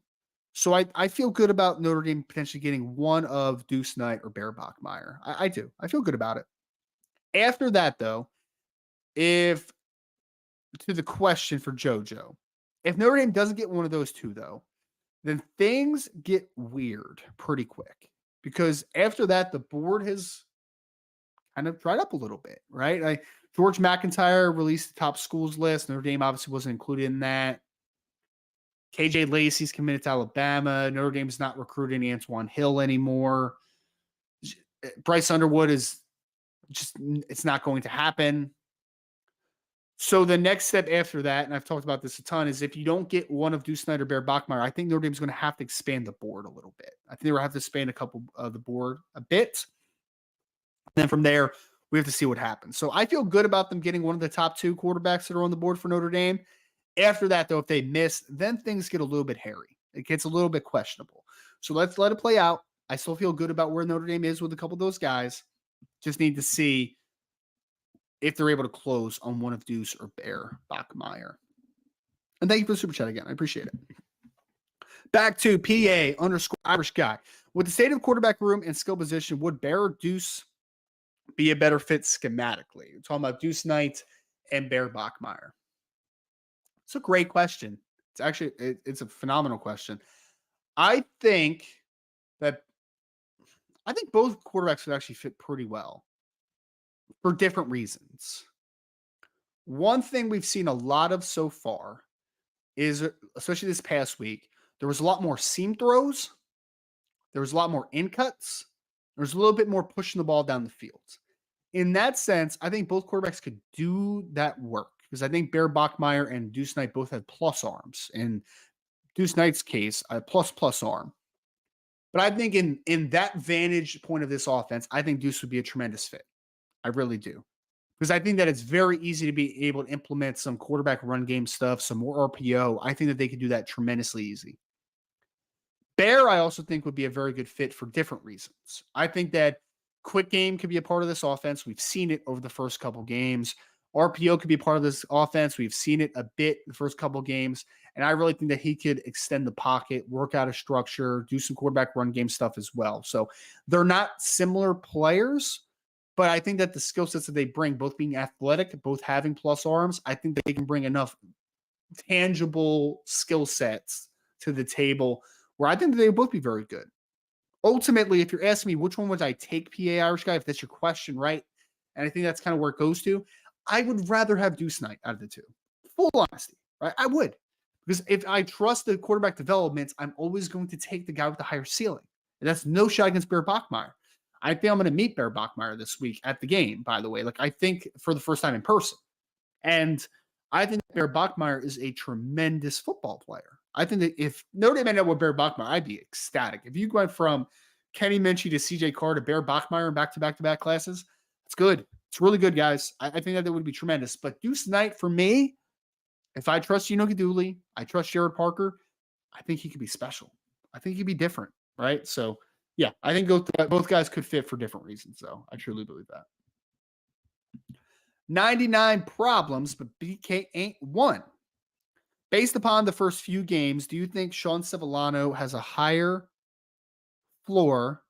A: So I feel good about Notre Dame potentially getting one of Deuce Knight or Bear Bachmeier. I do. I feel good about it. After that, though, to the question for JoJo, if Notre Dame doesn't get one of those 2, though, then things get weird pretty quick. Because after that, the board has kind of dried up a little bit, right? George McIntyre released the top schools list. Notre Dame obviously wasn't included in that. KJ Lacey's committed to Alabama. Notre Dame's not recruiting Antoine Hill anymore. Bryce Underwood is just, it's not going to happen. So the next step after that, and I've talked about this a ton, is if you don't get one of Deuce Knight or Bear Bachmeyer, I think Notre Dame's going to have to expand the board a little bit. I think they're going to have to expand a couple of the board a bit. Then from there, we have to see what happens. So I feel good about them getting one of the top 2 quarterbacks that are on the board for Notre Dame. After that, though, if they miss, then things get a little bit hairy. It gets a little bit questionable. So let's let it play out. I still feel good about where Notre Dame is with a couple of those guys. Just need to see if they're able to close on one of Deuce or Bear Bachmeyer. And thank you for the super chat again. I appreciate it. Back to PA_Irish guy. With the state of quarterback room and skill position, would Bear or Deuce be a better fit schematically? We're talking about Deuce Knight and Bear Bachmeyer. It's a great question. It's actually, it's a phenomenal question. I think both quarterbacks would actually fit pretty well for different reasons. One thing we've seen a lot of so far is, especially this past week, there was a lot more seam throws. There was a lot more in cuts. There was a little bit more pushing the ball down the field. In that sense, I think both quarterbacks could do that work because I think Bear Bachmeyer and Deuce Knight both have plus arms. In Deuce Knight's case, a plus arm. But I think in that vantage point of this offense, I think Deuce would be a tremendous fit. I really do. Because I think that it's very easy to be able to implement some quarterback run game stuff, some more RPO. I think that they could do that tremendously easy. Bear, I also think, would be a very good fit for different reasons. I think that quick game could be a part of this offense. We've seen it over the first couple games. RPO could be a part of this offense. We've seen it a bit the first couple games. And I really think that he could extend the pocket, work out a structure, do some quarterback run game stuff as well. So they're not similar players, but I think that the skill sets that they bring, both being athletic, both having plus arms, I think that they can bring enough tangible skill sets to the table where I think that they would both be very good. Ultimately, if you're asking me which one would I take, PA Irish guy, if that's your question, right? And I think that's kind of where it goes to. I would rather have Deuce Knight out of the two. Full honesty, right? I would. Because if I trust the quarterback development, I'm always going to take the guy with the higher ceiling. And that's no shot against Bear Bachmeyer. I think I'm going to meet Bear Bachmeyer this week at the game, by the way. Like, I think for the first time in person. And I think Bear Bachmeyer is a tremendous football player. I think that if Notre Dame ended up with Bear Bachmeyer, I'd be ecstatic. If you went from Kenny Minchie to CJ Carr to Bear Bachmeyer in back-to-back classes, it's good. It's really good, guys. I think that would be tremendous. But Deuce Knight, for me, if I trust Gino Guidugli, I trust Jared Parker, I think he could be special. I think he'd be different, right? So, yeah, I think both guys could fit for different reasons, though. I truly believe that. 99 problems, but BK ain't one. Based upon the first few games, do you think Sean Sevillano has a higher floor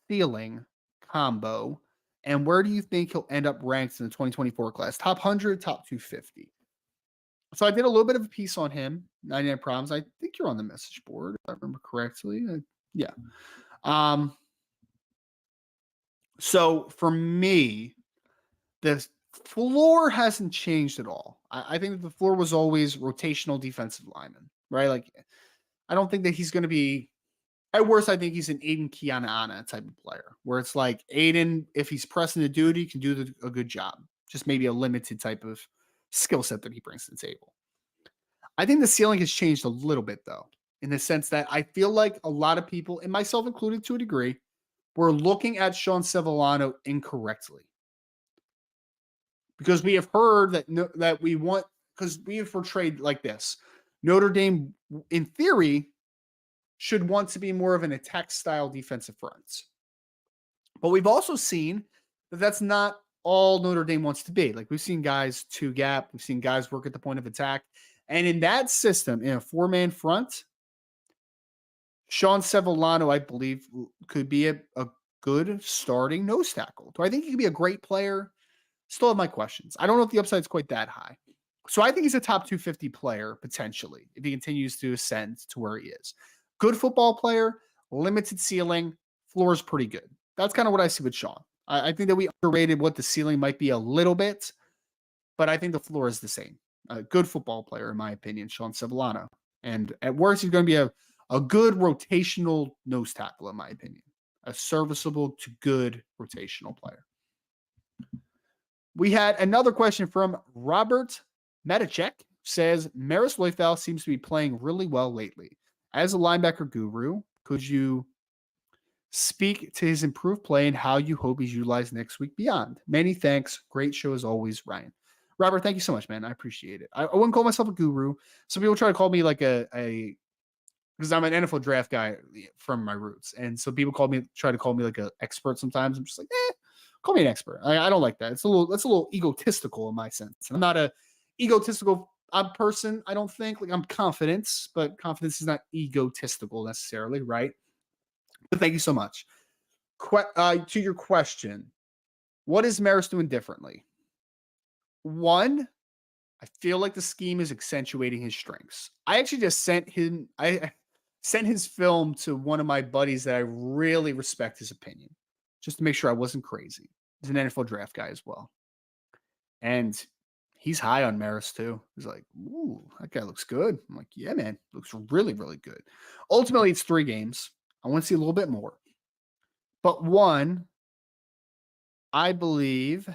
A: ceiling combo? And where do you think he'll end up ranked in the 2024 class? Top 100, top 250. So I did a little bit of a piece on him, 99 problems. I think you're on the message board, if I remember correctly. Yeah. So for me, the floor hasn't changed at all. I think that the floor was always rotational defensive lineman, right? Like, I don't think that he's going to be, at worst, I think he's an Aiden Kiana type of player, where it's like Aiden, if he's pressing the duty, can do a good job. Just maybe a limited type of skill set that he brings to the table. I think the ceiling has changed a little bit, though, in the sense that I feel like a lot of people, and myself included to a degree, were looking at Sean Sevillano incorrectly. Because we have heard that we want, because we have portrayed like this. Notre Dame, in theory, should want to be more of an attack style defensive front. But we've also seen that that's not all Notre Dame wants to be. Like, we've seen guys two gap, we've seen guys work at the point of attack. And in that system, in a four-man front, Sean Sevillano, I believe, could be a good starting nose tackle. Do I think he could be a great player? Still have my questions. I don't know if the upside is quite that high. So I think he's a top 250 player, potentially, if he continues to ascend to where he is. Good football player, limited ceiling, floor is pretty good. That's kind of what I see with Sean. I think that we underrated what the ceiling might be a little bit, but I think the floor is the same. A good football player, in my opinion, Sean Sevillano. And at worst, he's going to be a good rotational nose tackle, in my opinion. A serviceable to good rotational player. We had another question from Robert Metachek. Says, Maris Loifel seems to be playing really well lately. As a linebacker guru, could you speak to his improved play and how you hope he's utilized next week beyond? Many thanks. Great show as always, Ryan. Robert, thank you so much, man. I appreciate it. I wouldn't call myself a guru. Some people try to call me like a because I'm an NFL draft guy from my roots. And so people try to call me like an expert sometimes. I'm just like, call me an expert. I don't like that. That's a little egotistical in my sense. I'm not a egotistical person, I don't think. Like, I'm confident, but confidence is not egotistical necessarily, right? But thank you so much. To your question, what is Maris doing differently? One, I feel like the scheme is accentuating his strengths. I actually just sent his film to one of my buddies that I really respect his opinion, just to make sure I wasn't crazy. He's an NFL draft guy as well. And he's high on Maris too. He's like, ooh, that guy looks good. I'm like, yeah, man, looks really, really good. Ultimately, it's 3 games. I want to see a little bit more. But one, I believe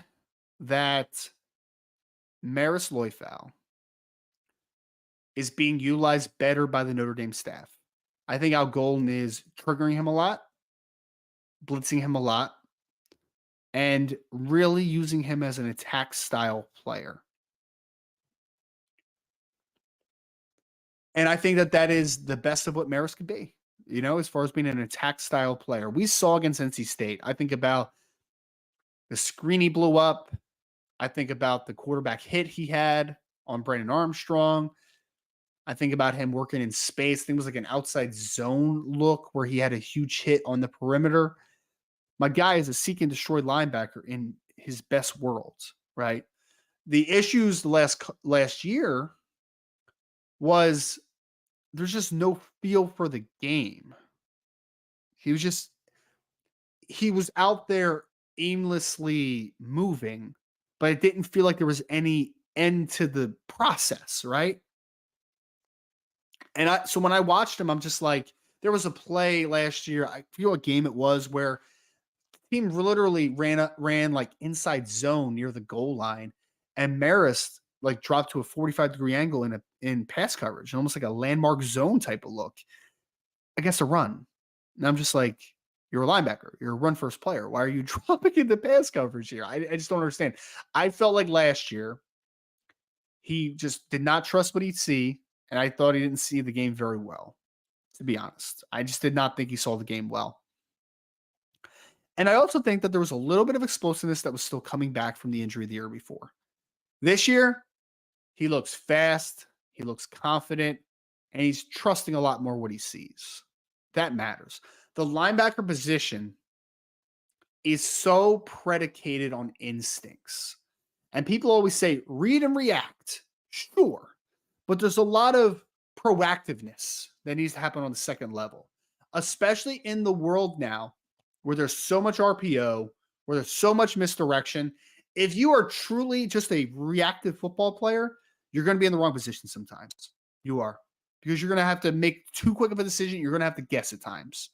A: that Maris Loifel is being utilized better by the Notre Dame staff. I think Al Golden is triggering him a lot, blitzing him a lot, and really using him as an attack style player. And I think that is the best of what Maris could be, as far as being an attack style player. We saw against NC State. I think about the screen he blew up. I think about the quarterback hit he had on Brandon Armstrong. I think about him working in space. I think it was like an outside zone look where he had a huge hit on the perimeter. My guy is a seek and destroy linebacker in his best worlds, right? The issues last year was there's just no feel for the game. He was out there aimlessly moving, but it didn't feel like there was any end to the process, right? And so when I watched him, I'm just like, there was a play last year, I forget what game it was, where the team literally ran like inside zone near the goal line, and Maris like dropped to a 45-degree angle in pass coverage, almost like a landmark zone type of look against a run. And I'm just like, you're a linebacker. You're a run first player. Why are you dropping into pass coverage here? I just don't understand. I felt like last year he just did not trust what he'd see, and I thought he didn't see the game very well, to be honest. I just did not think he saw the game well. And I also think that there was a little bit of explosiveness that was still coming back from the injury the year before. This year, he looks fast, he looks confident, and he's trusting a lot more what he sees. That matters. The linebacker position is so predicated on instincts. And people always say, read and react. Sure. But there's a lot of proactiveness that needs to happen on the second level, especially in the world now where there's so much RPO, where there's so much misdirection. If you are truly just a reactive football player, you're going to be in the wrong position sometimes. You are. Because you're going to have to make too quick of a decision. You're going to have to guess at times.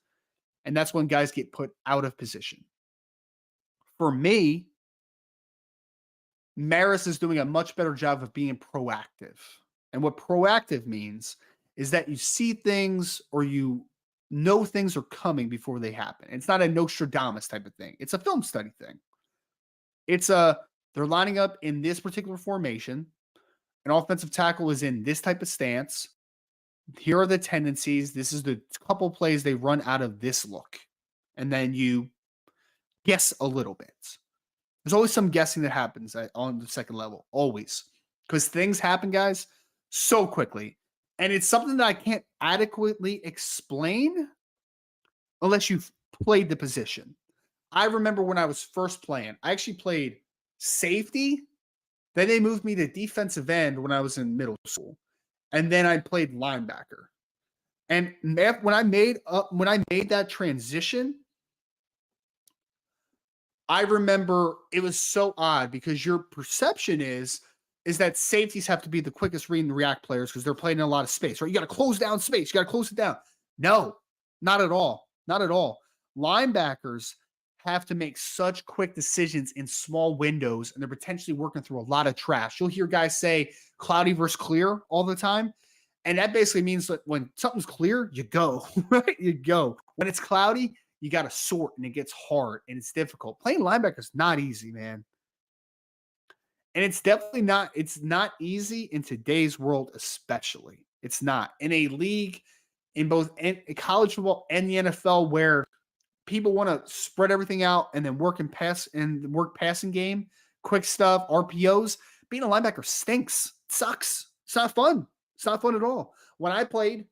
A: And that's when guys get put out of position. For me, Maris is doing a much better job of being proactive. And what proactive means is that you see things or you know things are coming before they happen. It's not a Nostradamus type of thing. It's a film study thing. They're lining up in this particular formation. An offensive tackle is in this type of stance. Here are the tendencies. This is the couple plays they run out of this look. And then you guess a little bit. There's always some guessing that happens on the second level. Always. Because things happen, guys, so quickly. And it's something that I can't adequately explain unless you've played the position. I remember when I was first playing, I actually played safety. Then they moved me to defensive end when I was in middle school. And then I played linebacker. And when I made that transition, I remember it was so odd because your perception is that safeties have to be the quickest read and react players because they're playing in a lot of space, right? You got to close down space. You got to close it down. No, not at all. Not at all. Linebackers have to make such quick decisions in small windows, and they're potentially working through a lot of trash. You'll hear guys say cloudy versus clear all the time. And that basically means that when something's clear, you go, right? You go. When it's cloudy, you got to sort, and it gets hard and it's difficult. Playing linebacker is not easy, man. And it's not easy in today's world, especially. It's not. In a league in both college football and the NFL where people want to spread everything out and then work passing game, quick stuff, RPOs. Being a linebacker stinks. It sucks. It's not fun. It's not fun at all. When I played,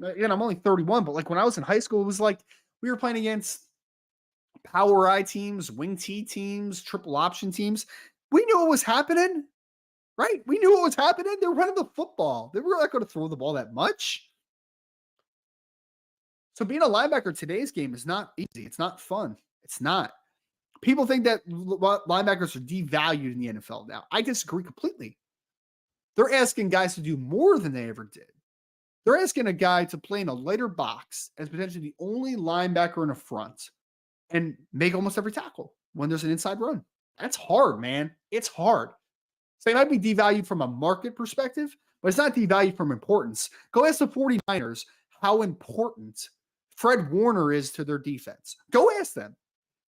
A: again, I'm only 31, but like when I was in high school, it was like we were playing against power I teams, wing T teams, triple option teams. We knew what was happening, right? We knew what was happening. They were running the football. They were not going to throw the ball that much. So being a linebacker in today's game is not easy. It's not fun. It's not. People think that linebackers are devalued in the NFL now. I disagree completely. They're asking guys to do more than they ever did. They're asking a guy to play in a lighter box as potentially the only linebacker in a front and make almost every tackle when there's an inside run. That's hard, man. It's hard. So it might be devalued from a market perspective, but it's not devalued from importance. Go ask the 49ers how important Fred Warner is to their defense. Go ask them.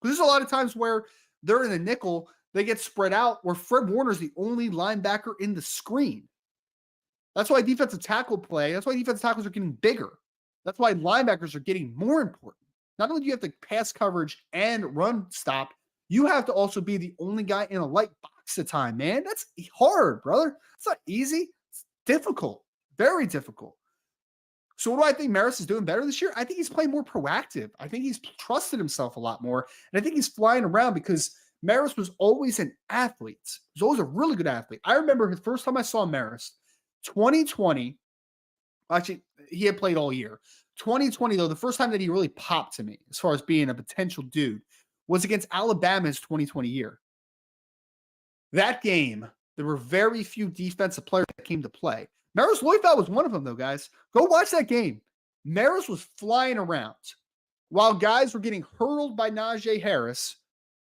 A: Because there's a lot of times where they're in a nickel, they get spread out, where Fred Warner is the only linebacker in the screen. That's why defensive tackles are getting bigger. That's why linebackers are getting more important. Not only do you have to pass coverage and run stop, you have to also be the only guy in a light box at the time, man. That's hard, brother. It's not easy. It's difficult. Very difficult. So what do I think Maris is doing better this year? I think he's playing more proactive. I think he's trusted himself a lot more. And I think he's flying around because Maris was always an athlete. He was always a really good athlete. I remember the first time I saw Maris, 2020. Actually, he had played all year. 2020, though, the first time that he really popped to me as far as being a potential dude was against Alabama's 2020 year. That game, there were very few defensive players that came to play. Maris Loifeld was one of them, though, guys. Go watch that game. Maris was flying around while guys were getting hurled by Najee Harris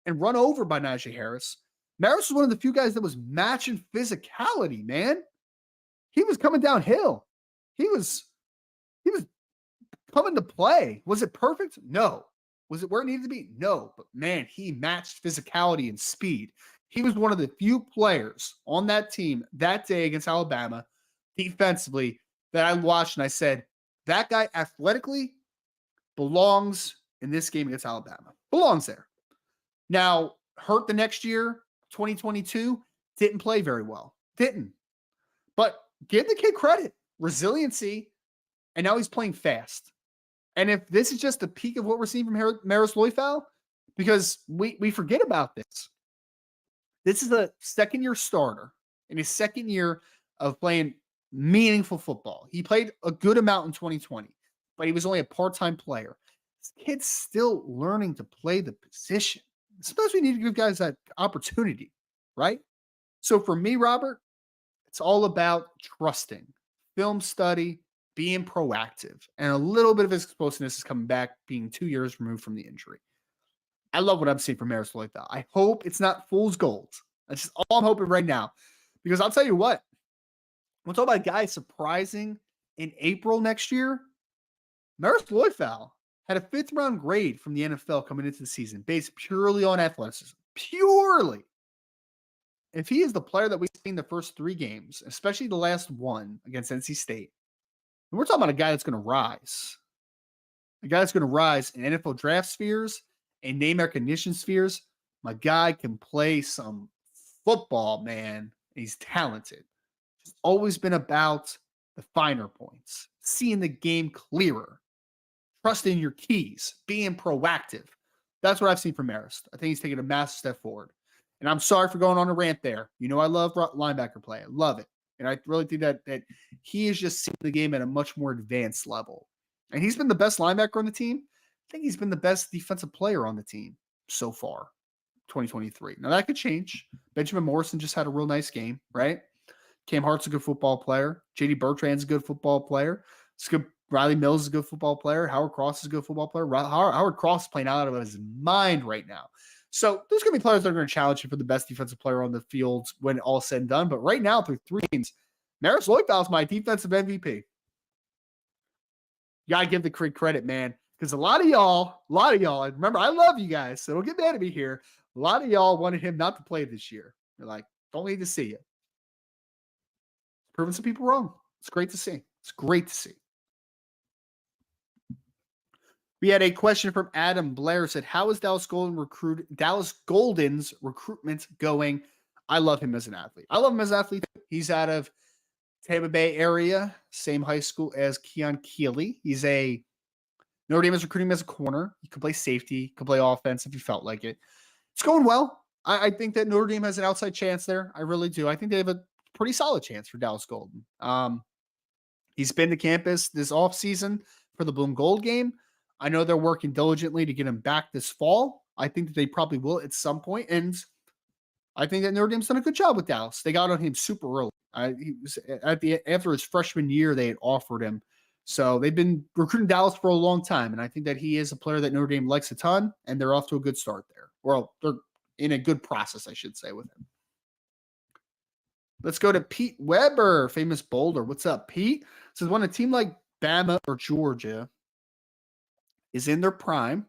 A: and run over by Najee Harris. Maris was one of the few guys that was matching physicality, man. He was coming downhill. He was coming to play. Was it perfect? No. Was it where it needed to be? No. But man, he matched physicality and speed. He was one of the few players on that team that day against Alabama defensively that I watched and I said, that guy athletically belongs in this game against Alabama. Belongs there. Now, hurt the next year, 2022, didn't play very well. Didn't. But give the kid credit, resiliency, and now he's playing fast. And if this is just the peak of what we're seeing from Maris Loifeld, because we forget about this. This is a second-year starter in his second year of playing meaningful football. He played a good amount in 2020, but he was only a part-time player. This kid's still learning to play the position. Sometimes we need to give guys that opportunity, right? So for me, Robert, it's all about trusting, film study, being proactive, and a little bit of his explosiveness is coming back, being 2 years removed from the injury. I love what I'm seeing from Maris Loifeld. I hope it's not fool's gold. That's just all I'm hoping right now. Because I'll tell you what, we'll talk about guys surprising in April next year. Maris Loifeld had a 5th-round grade from the NFL coming into the season based purely on athleticism. Purely. If he is the player that we've seen the first 3 games, especially the last one against NC State, we're talking about a guy that's going to rise. A guy that's going to rise in NFL draft spheres and name recognition spheres. My guy can play some football, man. He's talented. It's always been about the finer points, seeing the game clearer, trusting your keys, being proactive. That's what I've seen from Maris. I think he's taking a massive step forward. And I'm sorry for going on a rant there. You know I love linebacker play. I love it. And I really think that he is just seeing the game at a much more advanced level. And he's been the best linebacker on the team. I think he's been the best defensive player on the team so far, 2023. Now, that could change. Benjamin Morrison just had a real nice game, right? Cam Hart's a good football player. J.D. Bertrand's a good football player. It's good Riley Mills is a good football player. Howard Cross is a good football player. Howard Cross is playing out of his mind right now. So there's going to be players that are going to challenge him for the best defensive player on the field when all said and done. But right now, through 3 games, Maris Lloyd-Bell is my defensive MVP. You got to give the Creed credit, man. Because a lot of y'all, remember, I love you guys, so don't get mad at me here. A lot of y'all wanted him not to play this year. You're like, don't need to see it. Proving some people wrong. It's great to see. It's great to see. We had a question from Adam Blair. Said, how is Dallas Golden's recruitment going? I love him as an athlete. He's out of Tampa Bay area, same high school as Keon Keeley. He's a Notre Dame is recruiting him as a corner. He could play safety, could play offense if he felt like it. It's going well. I think that Notre Dame has an outside chance there. I really do. I think they have a pretty solid chance for Dallas Golden. He's been to campus this offseason for the Bloom Gold game. I know they're working diligently to get him back this fall. I think that they probably will at some point. And I think that Notre Dame's done a good job with Dallas. They got on him super early. He was after his freshman year, they had offered him. So they've been recruiting Dallas for a long time. And I think that he is a player that Notre Dame likes a ton, and they're off to a good start there. Well, they're in a good process, I should say, with him. Let's go to Pete Weber, famous Boulder. What's up, Pete? Says, when a team like Bama or Georgia is in their prime,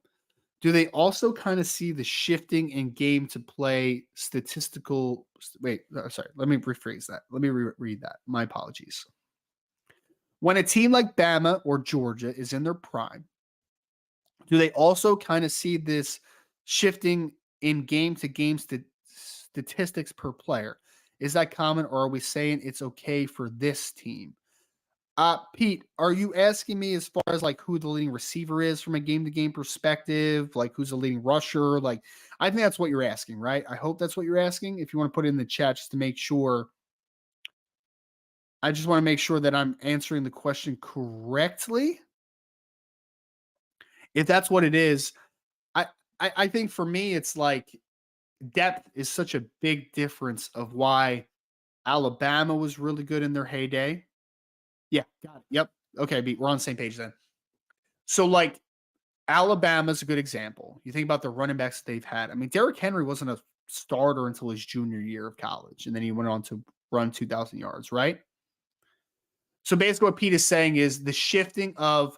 A: do they also kind of see the shifting in game to play statistical? Wait, sorry. Let me rephrase that. Let me read that. My apologies. When a team like Bama or Georgia is in their prime, do they also kind of see this shifting in game to game statistics per player? Is that common, or are we saying it's okay for this team? Pete, are you asking me as far as like who the leading receiver is from a game-to-game perspective? Like who's the leading rusher? Like, I think that's what you're asking, right? I hope that's what you're asking. If you want to put it in the chat just to make sure. I just want to make sure that I'm answering the question correctly. If that's what it is, I think for me, it's like depth is such a big difference of why Alabama was really good in their heyday. Yeah, got it. Yep. Okay, we're on the same page then. So, like, Alabama's a good example. You think about the running backs that they've had. I mean, Derrick Henry wasn't a starter until his junior year of college, and then he went on to run 2,000 yards, right? So, basically, what Pete is saying is the shifting of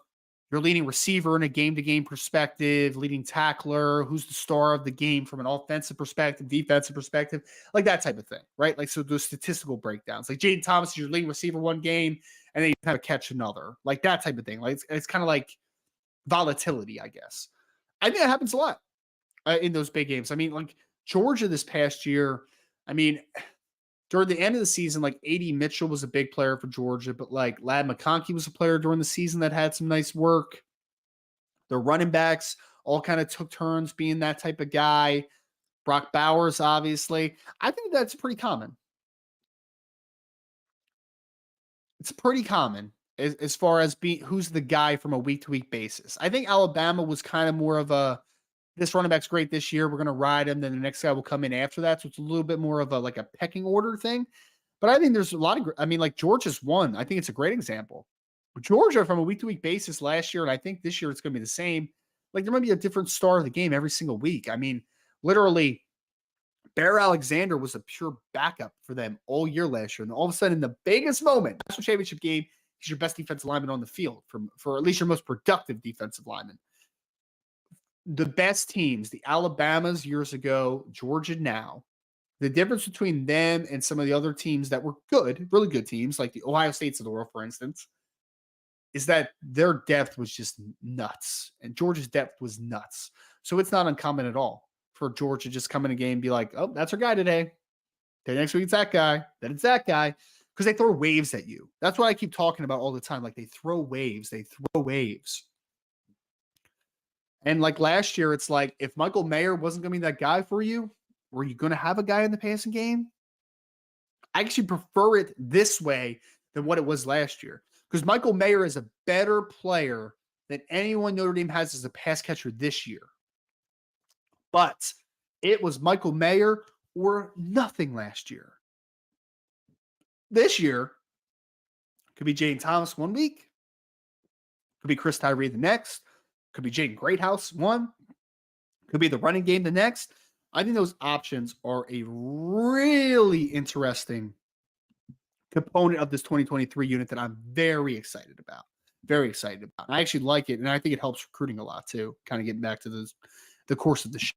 A: your leading receiver in a game-to-game perspective, leading tackler, who's the star of the game from an offensive perspective, defensive perspective, like that type of thing, right? Like, so those statistical breakdowns. Like, Jaden Thomas is your leading receiver one game, and then you have to catch another. Like, that type of thing. Like, it's kind of like volatility, I guess. I think that happens a lot in those big games. I mean, like, Georgia this past year, I mean, during the end of the season, like A.D. Mitchell was a big player for Georgia, but like Ladd McConkey was a player during the season that had some nice work. The running backs all kind of took turns being that type of guy. Brock Bowers, obviously. I think that's pretty common. It's pretty common as far as who's the guy from a week-to-week basis. I think Alabama was kind of more of a, this running back's great this year, we're going to ride him, then the next guy will come in after that. So it's a little bit more of a like a pecking order thing. But I think there's a lot of, I mean, like Georgia's one. I think it's a great example. Georgia from a week-to-week basis last year, and I think this year it's going to be the same. Like there might be a different star of the game every single week. I mean, literally, Bear Alexander was a pure backup for them all year last year. And all of a sudden, in the biggest moment, national championship game, he's your best defensive lineman on the field for at least your most productive defensive lineman. The best teams, the Alabamas years ago, Georgia now, the difference between them and some of the other teams that were good, really good teams, like the Ohio States of the world, for instance, is that their depth was just nuts. And Georgia's depth was nuts. So it's not uncommon at all for Georgia just come in a game and be like, oh, that's our guy today. Then next week it's that guy. Then it's that guy. Because they throw waves at you. That's what I keep talking about all the time. Like they throw waves. They throw waves. And like last year, it's like if Michael Mayer wasn't going to be that guy for you, were you going to have a guy in the passing game? I actually prefer it this way than what it was last year because Michael Mayer is a better player than anyone Notre Dame has as a pass catcher this year. But it was Michael Mayer or nothing last year. This year could be Jaden Thomas one week. Could be Chris Tyree the next. Could be Jaden Greathouse one. Could be the running game the next. I think those options are a really interesting component of this 2023 unit that I'm very excited about. Very excited about. I actually like it, and I think it helps recruiting a lot too. Kind of getting back to the course of the show.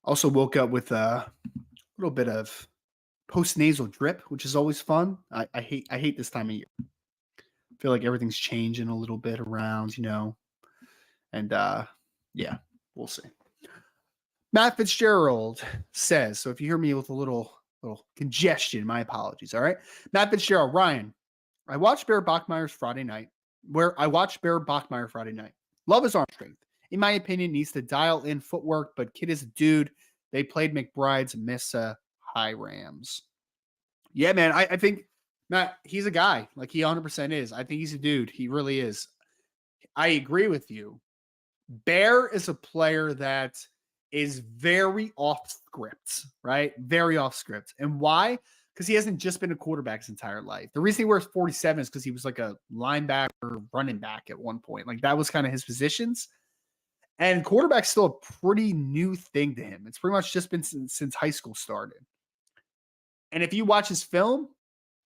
A: Also woke up with a little bit of post-nasal drip, which is always fun. I hate this time of year. I feel like everything's changing a little bit around, and yeah, we'll see. Matt Fitzgerald says, so if you hear me with a little congestion, my apologies. All right. Matt Fitzgerald, Ryan, I watched Bear Bachmeier's Friday night. Love his arm strength. In my opinion, needs to dial in footwork, but kid is a dude. They played McBride's Mesa High Rams. Yeah, man. I think Matt, he's a guy. Like he 100% is. I think he's a dude. He really is. I agree with you. Bear is a player that is very off script, right? Very off script. And why? Because he hasn't just been a quarterback his entire life. The reason he wears 47 is because he was like a linebacker, running back at one point. Like that was kind of his positions. And quarterback's still a pretty new thing to him. It's pretty much just been since high school started. And if you watch his film,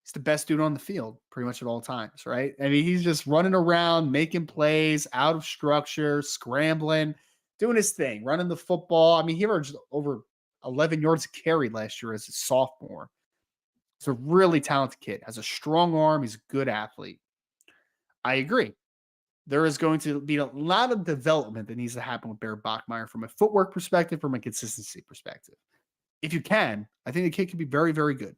A: he's the best dude on the field pretty much at all times, right? I mean, he's just running around, making plays, out of structure, scrambling, doing his thing, running the football. I mean, he averaged over 11 yards a carry last year as a sophomore. He's a really talented kid, has a strong arm. He's a good athlete. I agree. There is going to be a lot of development that needs to happen with Bear Bachmeier from a footwork perspective, from a consistency perspective. If you can, I think the kid can be very, very good.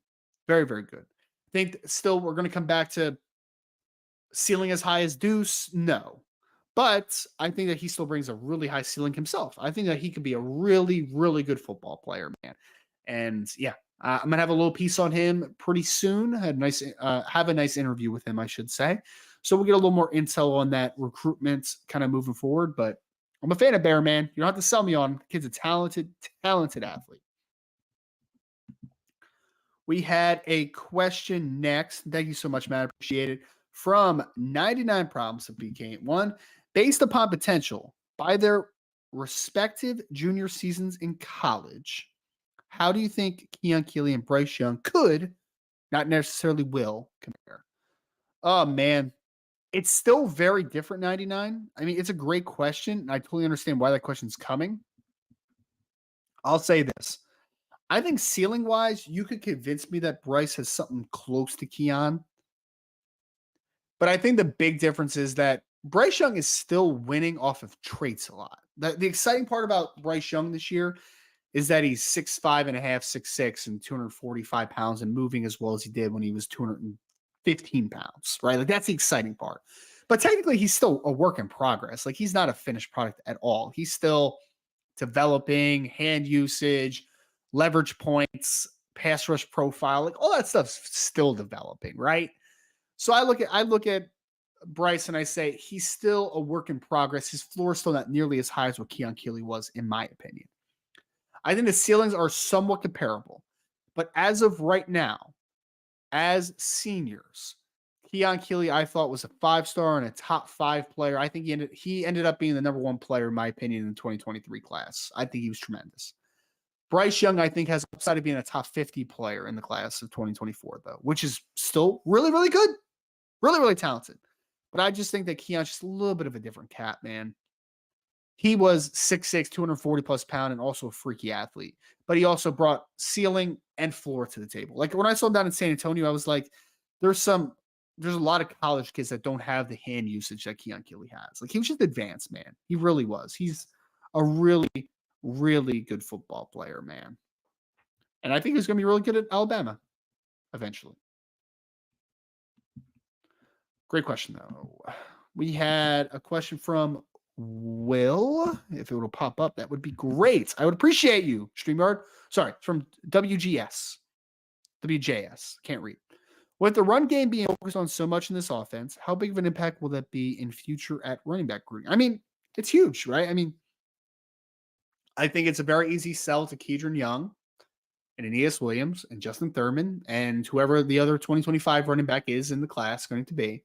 A: Very, very good. I think still we're going to come back to ceiling as high as Deuce. No. But I think that he still brings a really high ceiling himself. I think that he could be a really, really good football player, man. And yeah, I'm going to have a little piece on him pretty soon. Have a nice interview with him, I should say. So we'll get a little more intel on that recruitment kind of moving forward. But I'm a fan of Bear, man. You don't have to sell me on. The kid's a talented athlete. We had a question next. Thank you so much, Matt. Appreciate it. From 99 Problems of BK1. Based upon potential by their respective junior seasons in college, how do you think Keon Keeley and Bryce Young could, not necessarily will, compare? Oh, man. It's still very different, 99. I mean, it's a great question, and I totally understand why that question's coming. I'll say this. I think ceiling-wise, you could convince me that Bryce has something close to Keon. But I think the big difference is that Bryce Young is still winning off of traits a lot. The exciting part about Bryce Young this year is that he's 6'5 and a half, 6'6", and 245 pounds and moving as well as he did when he was 215 pounds, right? Like that's the exciting part. But technically, he's still a work in progress. Like he's not a finished product at all. He's still developing hand usage, leverage points, pass rush profile, like all that stuff's still developing, right? So I look at Bryce and I say he's still a work in progress. His floor is still not nearly as high as what Keon Keeley was, in my opinion. I think the ceilings are somewhat comparable, but as of right now, as seniors, Keon Keeley I thought was a 5-star and a top 5 player. I think he ended up being the number 1 player in my opinion in the 2023 class. I think he was tremendous. Bryce Young, I think, has upside of being a top 50 player in the class of 2024, though, which is still really, really good. Really, really talented. But I just think that Keon's just a little bit of a different cat, man. He was 6'6", 240 plus pound, and also a freaky athlete. But he also brought ceiling and floor to the table. Like when I saw him down in San Antonio, I was like, there's a lot of college kids that don't have the hand usage that Keon Keeley has. Like he was just advanced, man. He really was. He's a really, really good football player, man. And I think he's going to be really good at Alabama eventually. Great question, though. We had a question from Will. If it will pop up, that would be great. I would appreciate you, StreamYard. Sorry, from WJS. Can't read. With the run game being focused on so much in this offense, how big of an impact will that be in future at running back recruiting? I mean, it's huge, right? I mean, I think it's a very easy sell to Keedron Young.
B: and Aeneas Williams and Justin Thurman and whoever the other 2025 running back is in the class going to be,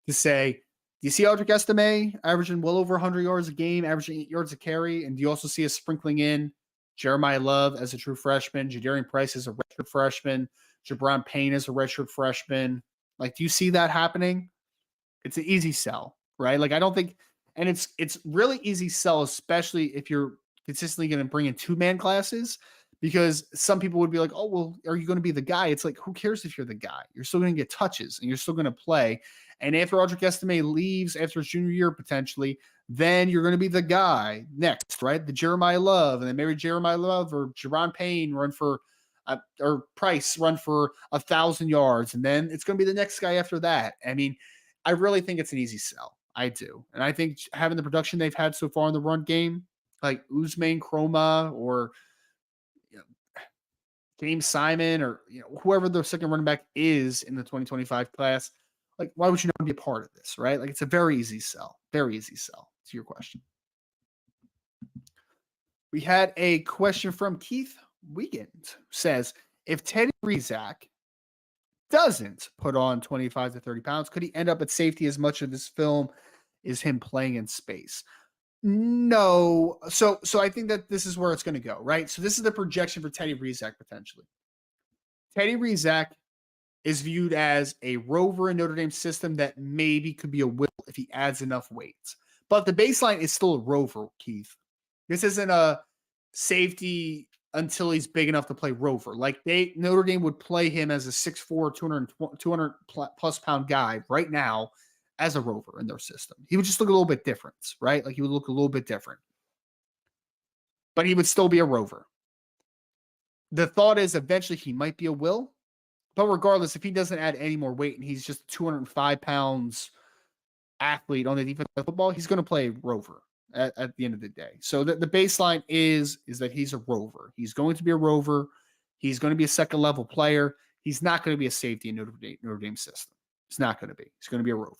B: to say, do you see Audric Estime averaging well over 100 yards a game, averaging 8 yards a carry? And do you also see us sprinkling in Jeremiah Love as a true freshman, Jadarian Price as a redshirt freshman, Jabron Payne as a redshirt freshman? Like, do you see that happening? It's an easy sell, right? Like, I don't think, and it's really easy sell, especially if you're consistently going to bring in 2-man classes, because some people would be like, oh, well, are you going to be the guy? It's like, who cares if you're the guy? You're still going to get touches and you're still going to play. And after Audric Estime leaves after his junior year, potentially, then you're going to be the guy next, right? The Jeremiah Love, and then maybe Jeremiah Love or Jerron Payne run for, or Price run for 1,000 yards. And then it's going to be the next guy after that. I mean, I really think it's an easy sell. I do. And I think having the production they've had so far in the run game, like Usman Chroma or James Simon or whoever the second running back is in the 2025 class, like, why would you not be a part of this, right? Like, it's a very easy sell. Very easy sell to your question. We had a question from Keith Wiegand, says, if Teddy Rizak doesn't put on 25 to 30 pounds, could he end up at safety as much of this film is him playing in space? No. So I think that this is where it's going to go, right? So this is the projection for Teddy Rizak potentially. Teddy Rizak is viewed as a rover in Notre Dame's system that maybe could be a will if he adds enough weight. But the baseline is still a rover, Keith. This isn't a safety until he's big enough to play rover. Like, Notre Dame would play him as a 6'4", 200 plus pound guy right now as a rover in their system. He would just look a little bit different, right? Like, he would look a little bit different. But he would still be a rover. The thought is eventually he might be a will. But regardless, if he doesn't add any more weight and he's just 205 pounds athlete on the defense of football, he's going to play rover at the end of the day. So the baseline is that he's a rover. He's going to be a rover. He's going to be a second level player. He's not going to be a safety in Notre Dame system. It's not going to be. He's going to be a rover.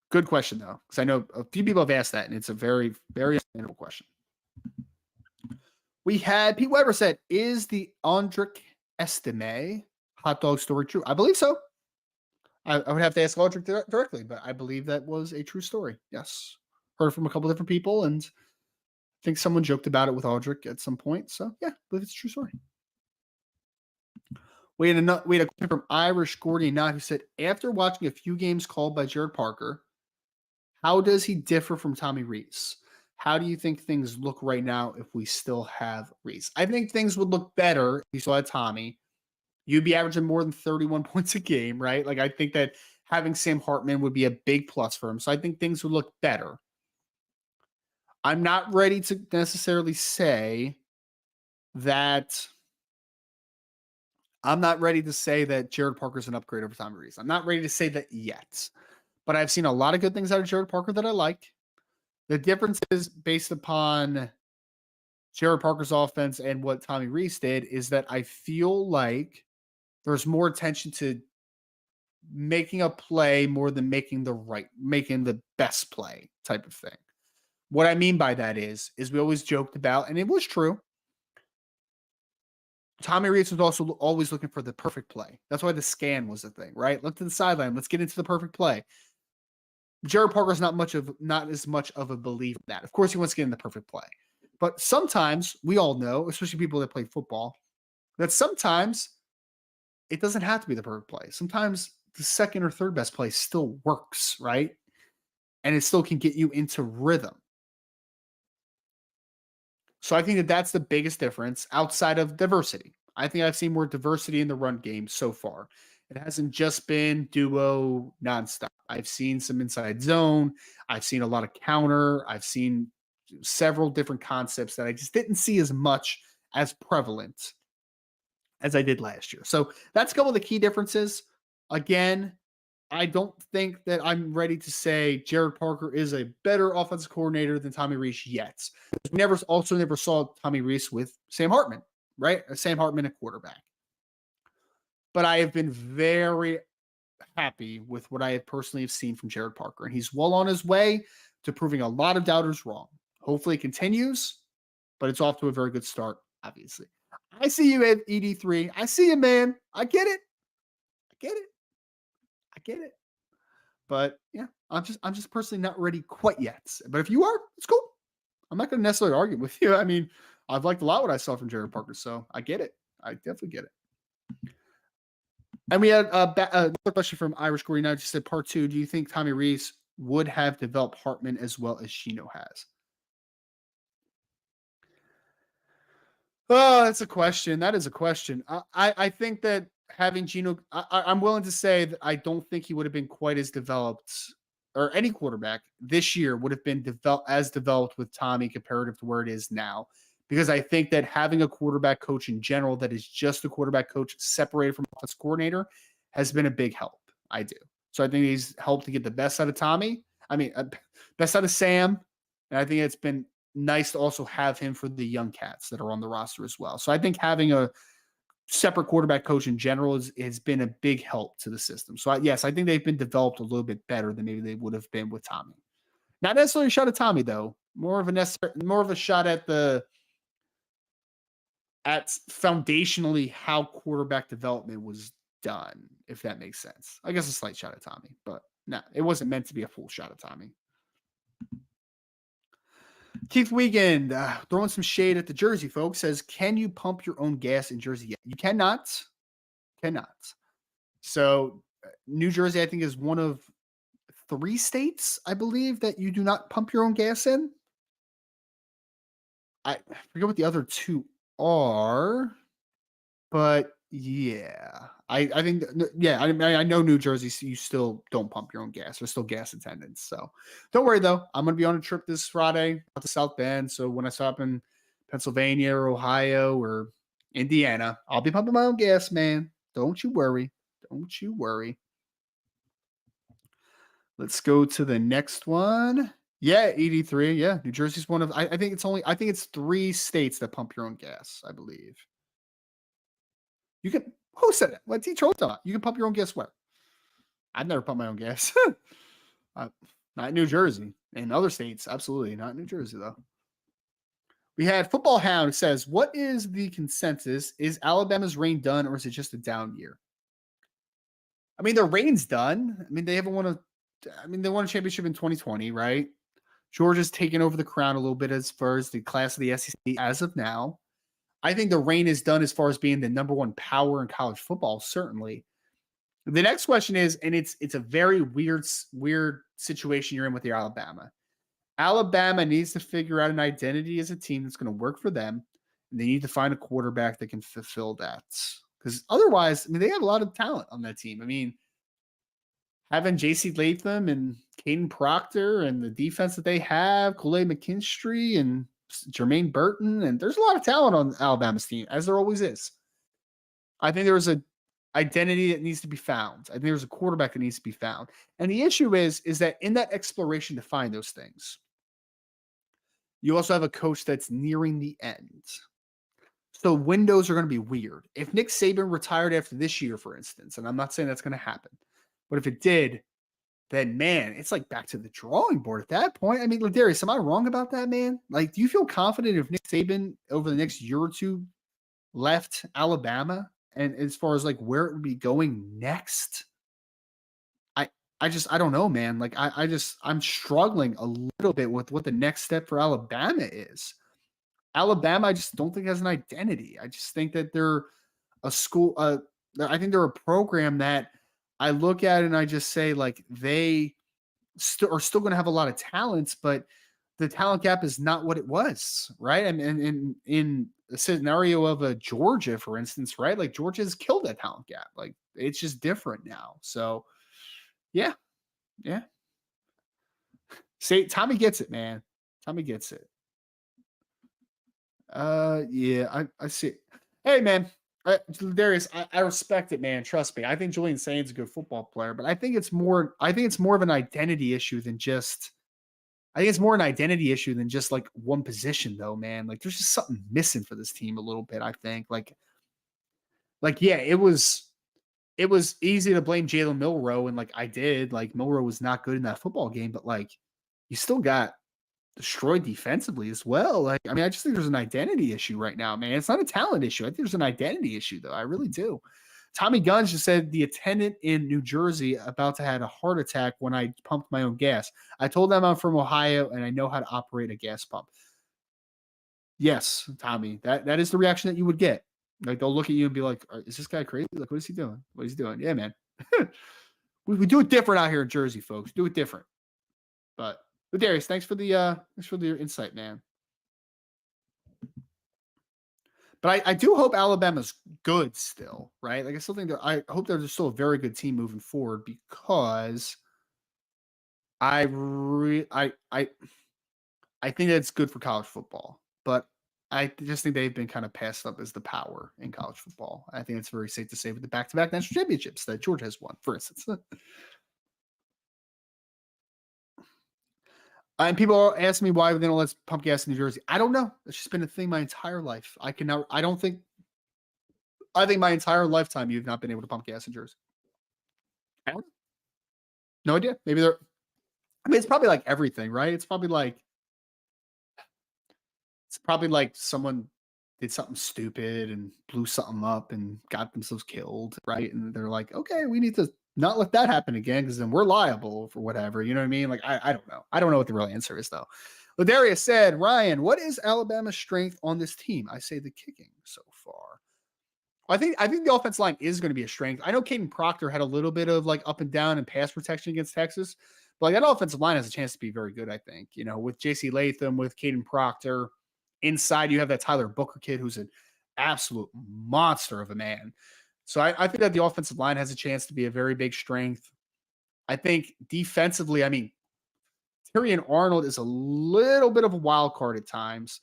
B: Good question, though, because I know a few people have asked that, and it's a very, very understandable question. We had Pete Weber said, is the Audric Estime hot dog story true? I believe so. I would have to ask Audric directly, but I believe that was a true story. Yes. Heard from a couple different people, and I think someone joked about it with Audric at some point. So, yeah, I believe it's a true story. We had a question from Irish Gordy Knott who said, after watching a few games called by Jared Parker, how does he differ from Tommy Rees? How do you think things look right now if we still have Rees? I think things would look better if you still had Tommy. You'd be averaging more than 31 points a game, right? Like, I think that having Sam Hartman would be a big plus for him. So I think things would look better. I'm not ready to necessarily say that. I'm not ready to say that Jared Parker's an upgrade over Tommy Rees. I'm not ready to say that yet. But I've seen a lot of good things out of Jared Parker that I like. The difference is based upon Jared Parker's offense and what Tommy Rees did is that I feel like there's more attention to making a play more than making the best play type of thing. What I mean by that is we always joked about, and it was true, Tommy Rees was also always looking for the perfect play. That's why the scan was the thing, right? Look to the sideline. Let's get into the perfect play. Jared Parker's not as much of a believer in that. Of course, he wants to get in the perfect play. But sometimes, we all know, especially people that play football, that sometimes it doesn't have to be the perfect play. Sometimes the second or third best play still works, right? And it still can get you into rhythm. So I think that that's the biggest difference outside of diversity. I think I've seen more diversity in the run game so far. It hasn't just been duo nonstop. I've seen some inside zone. I've seen a lot of counter. I've seen several different concepts that I just didn't see as much as prevalent as I did last year. So that's a couple of the key differences. Again, I don't think that I'm ready to say Jared Parker is a better offensive coordinator than Tommy Rees yet. We never saw Tommy Rees with Sam Hartman, right? Sam Hartman, a quarterback. But I have been very happy with what I have personally seen from Jared Parker, and he's well on his way to proving a lot of doubters wrong. Hopefully it continues. but it's off to a very good start, obviously. I see you at ED3. I see you, man. I get it. I get it. I get it. But yeah, I'm just personally not ready quite yet. But if you are, it's cool. I'm not going to necessarily argue with you. I mean, I've liked a lot what I saw from Jared Parker, so I get it. I definitely get it. And we had another question from Irish Corey. Now just said part two. Do you think Tommy Reese would have developed Hartman as well as Gino has? Oh, that's a question. That is a question. I think that having Gino, I'm willing to say that I don't think he would have been quite as developed, or any quarterback this year would have been developed with Tommy comparative to where it is now. Because I think that having a quarterback coach in general that is just a quarterback coach separated from offense coordinator has been a big help. I do. So I think he's helped to get the best out of Tommy. I mean, best out of Sam. And I think it's been nice to also have him for the young cats that are on the roster as well. So I think having a separate quarterback coach in general has been a big help to the system. So yes, I think they've been developed a little bit better than maybe they would have been with Tommy. Not necessarily a shot at Tommy though. More of a shot at foundationally how quarterback development was done, if that makes sense. I guess a slight shot at Tommy, but no, it wasn't meant to be a full shot at Tommy. Keith Wiegand, throwing some shade at the Jersey folks, says, can you pump your own gas in Jersey yet? You cannot. Cannot. So New Jersey, I think, is one of 3 states, I believe, that you do not pump your own gas in. I forget what the other 2 are, but yeah, I think, yeah, I know New Jersey, so you still don't pump your own gas. There's still gas attendants. So don't worry, though. I'm going to be on a trip this Friday out to South Bend. So when I stop in Pennsylvania or Ohio or Indiana, I'll be pumping my own gas, man. Don't you worry. Don't you worry. Let's go to the next one. Yeah, 83. Yeah, New Jersey's one of, I think it's 3 states that pump your own gas, I believe. You can, who said it? What teacher told you? You can pump your own gas where? I've never pumped my own gas. Not in New Jersey. In other states, absolutely. Not in New Jersey, though. We had Football Hound says, what is the consensus? Is Alabama's reign done, or is it just a down year? I mean, their reign's done. I mean, they won a championship in 2020, right? Georgia's taken over the crown a little bit as far as the class of the SEC as of now. I think the reign is done as far as being the number 1 power in college football, certainly. The next question is, and it's a very weird situation you're in with your Alabama. Alabama needs to figure out an identity as a team that's going to work for them. And they need to find a quarterback that can fulfill that. Because otherwise, I mean, they have a lot of talent on that team. I mean, having J.C. Latham and Caden Proctor and the defense that they have, Kool-Aid McKinstry and Jermaine Burton, and there's a lot of talent on Alabama's team, as there always is. I think there's an identity that needs to be found. I think there's a quarterback that needs to be found. And the issue is that in that exploration to find those things, you also have a coach that's nearing the end. So windows are going to be weird. If Nick Saban retired after this year, for instance, and I'm not saying that's going to happen, but if it did, then man, it's like back to the drawing board at that point. I mean, Ladarius, am I wrong about that, man? Like, do you feel confident if Nick Saban over the next year or 2 left Alabama, and as far as like where it would be going next? I don't know, man. Like, I'm struggling a little bit with what the next step for Alabama is. Alabama, I just don't think has an identity. I just think that they're a school. I think they're a program that I look at and I just say, like, they are still going to have a lot of talents, but the talent gap is not what it was, right? And in a scenario of a Georgia, for instance, right? Like, Georgia's killed that talent gap. Like, it's just different now. So, yeah. Say Tommy gets it, man. Tommy gets it. Yeah, I see. Hey, man. Darius, I respect it, man. Trust me. I think Julian Saint's a good football player, but I think it's more of an identity issue than just like one position, though, man. Like, there's just something missing for this team a little bit, I think. Like yeah, it was easy to blame Jalen Milroe, and like I did. Like, Milroe was not good in that football game, but like you still got destroyed defensively as well. Like, I mean, I just think there's an identity issue right now, man. It's not a talent issue. I think there's an identity issue, though. I really do. Tommy Guns just said the attendant in New Jersey about to have a heart attack when I pumped my own gas. I told them I'm from Ohio and I know how to operate a gas pump. Yes, Tommy, that is the reaction that you would get. Like they'll look at you and be like, "Is this guy crazy? Like, what is he doing? What is he doing?" Yeah, man. we do it different out here in Jersey, folks. Do it different. But Darius, thanks for the insight, man. But I do hope Alabama's good still, right? Like I still think I hope they're still a very good team moving forward because I think that's good for college football. But I just think they've been kind of passed up as the power in college football. I think it's very safe to say with the back-to-back national championships that Georgia has won, for instance. And people are asking me why they don't let us pump gas in New Jersey. I don't know. It's just been a thing my entire life. I think my entire lifetime you've not been able to pump gas in Jersey. I don't know. No idea. Maybe they're. I mean, it's probably like everything, right? It's probably like someone did something stupid and blew something up and got themselves killed, right? And they're like, okay, we need to not let that happen again because then we're liable for whatever. You know what I mean? Like, I don't know. I don't know what the real answer is, though. Ladarius said, Ryan, what is Alabama's strength on this team? I say the kicking so far. I think the offensive line is going to be a strength. I know Caden Proctor had a little bit of like up and down and pass protection against Texas, but like that offensive line has a chance to be very good, I think. You know, with JC Latham, with Caden Proctor. Inside, you have that Tyler Booker kid who's an absolute monster of a man. So I think that the offensive line has a chance to be a very big strength. I think defensively, I mean, Tyrion Arnold is a little bit of a wild card at times,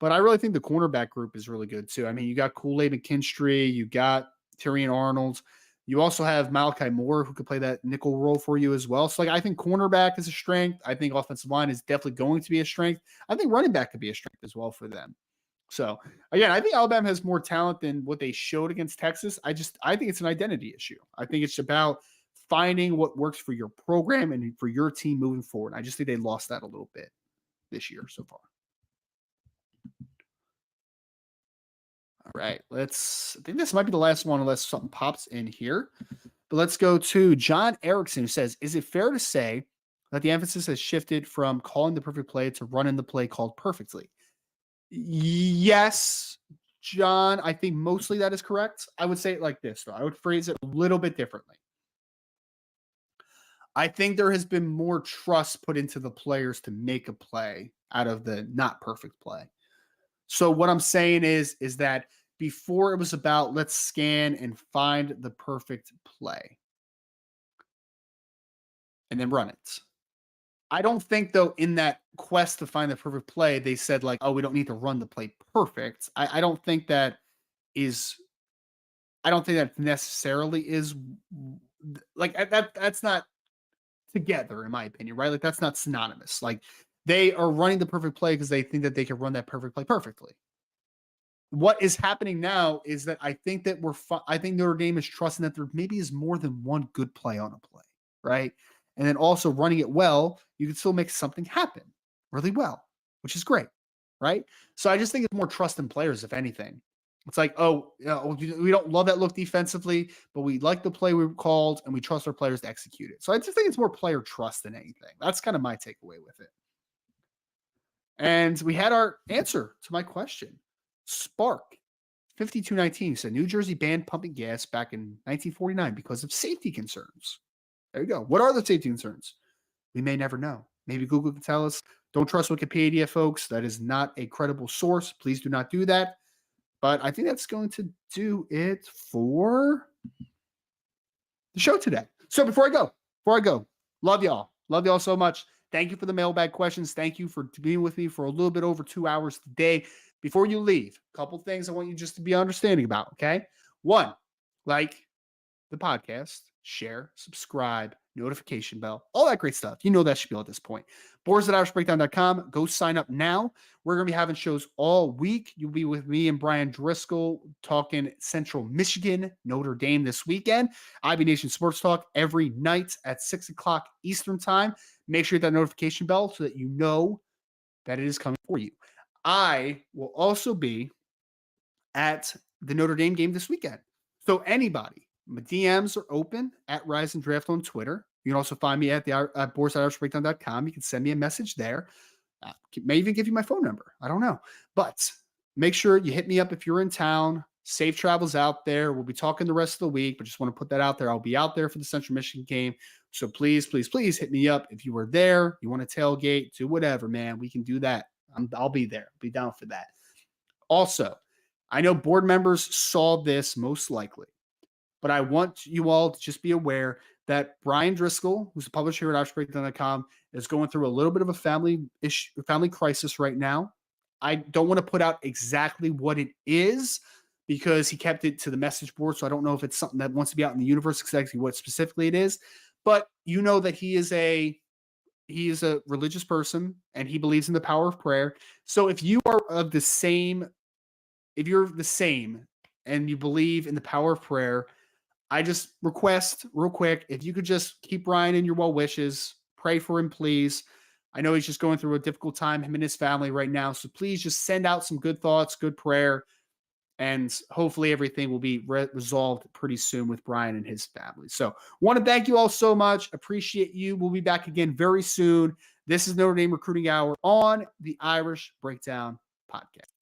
B: but I really think the cornerback group is really good too. I mean, you got Kool-Aid McKinstry, you got Tyrion Arnold. You also have Malachi Moore who could play that nickel role for you as well. So like I think cornerback is a strength. I think offensive line is definitely going to be a strength. I think running back could be a strength as well for them. So again, I think Alabama has more talent than what they showed against Texas. I think it's an identity issue. I think it's about finding what works for your program and for your team moving forward. I just think they lost that a little bit this year so far. All right, I think this might be the last one unless something pops in here. But let's go to John Erickson, who says, is it fair to say that the emphasis has shifted from calling the perfect play to running the play called perfectly? Yes, John, I think mostly that is correct. I would say it like this, though. I would phrase it a little bit differently. I think there has been more trust put into the players to make a play out of the not perfect play. So what I'm saying is that before it was about let's scan and find the perfect play and then run it. I don't think though in that quest to find the perfect play, they said like, oh, we don't need to run the play perfect. I don't think that necessarily is like that's not together in my opinion, right? Like that's not synonymous. Like they are running the perfect play because they think that they can run that perfect play perfectly. What is happening now is that I think that I think Notre Dame is trusting that there maybe is more than one good play on a play, right? And then also running it well, you can still make something happen really well, which is great, right? So I just think it's more trust in players, if anything. It's like, oh, you know, we don't love that look defensively, but we like the play we called and we trust our players to execute it. So I just think it's more player trust than anything. That's kind of my takeaway with it. And we had our answer to my question. Spark 5219 said New Jersey banned pumping gas back in 1949 because of safety concerns. There you go. What are the safety concerns? We may never know. Maybe Google can tell us. Don't trust Wikipedia, folks. That is not a credible source. Please do not do that. But I think that's going to do it for the show today. So before I go, love y'all. Love y'all so much. Thank you for the mailbag questions. Thank you for being with me for a little bit over 2 hours today. Before you leave, a couple things I want you just to be understanding about, okay? One, like the podcast, share, subscribe, notification bell, all that great stuff. You know that spiel at this point. Boards at irishbreakdown.com. Go sign up now. We're going to be having shows all week. You'll be with me and Brian Driscoll talking Central Michigan, Notre Dame this weekend. IB Nation Sports Talk every night at 6 o'clock Eastern time. Make sure you hit that notification bell so that you know that it is coming for you. I will also be at the Notre Dame game this weekend. So anybody, my DMs are open at Rise and Draft on Twitter. You can also find me at the at BorisIrishBreakdown.com. You can send me a message there. May even give you my phone number. I don't know. But make sure you hit me up if you're in town. Safe travels out there. We'll be talking the rest of the week, but just want to put that out there. I'll be out there for the Central Michigan game. So please, please, please hit me up if you were there. You want to tailgate, do whatever, man. We can do that. I'll be there. I'll be down for that. Also, I know board members saw this most likely, but I want you all to just be aware that Brian Driscoll, who's the publisher at IrishBreakdown.com, is going through a little bit of a family crisis right now. I don't want to put out exactly what it is because he kept it to the message board, so I don't know if it's something that wants to be out in the universe exactly what specifically it is. But you know that he is a religious person and he believes in the power of prayer. So if you are of the same, if you're the same and you believe in the power of prayer, I just request real quick, if you could just keep Ryan in your well wishes, pray for him, please. I know he's just going through a difficult time, him and his family right now. So please just send out some good thoughts, good prayer, and hopefully everything will be resolved pretty soon with Brian and his family. So want to thank you all so much. Appreciate you. We'll be back again very soon. This is Notre Dame Recruiting Hour on the Irish Breakdown Podcast.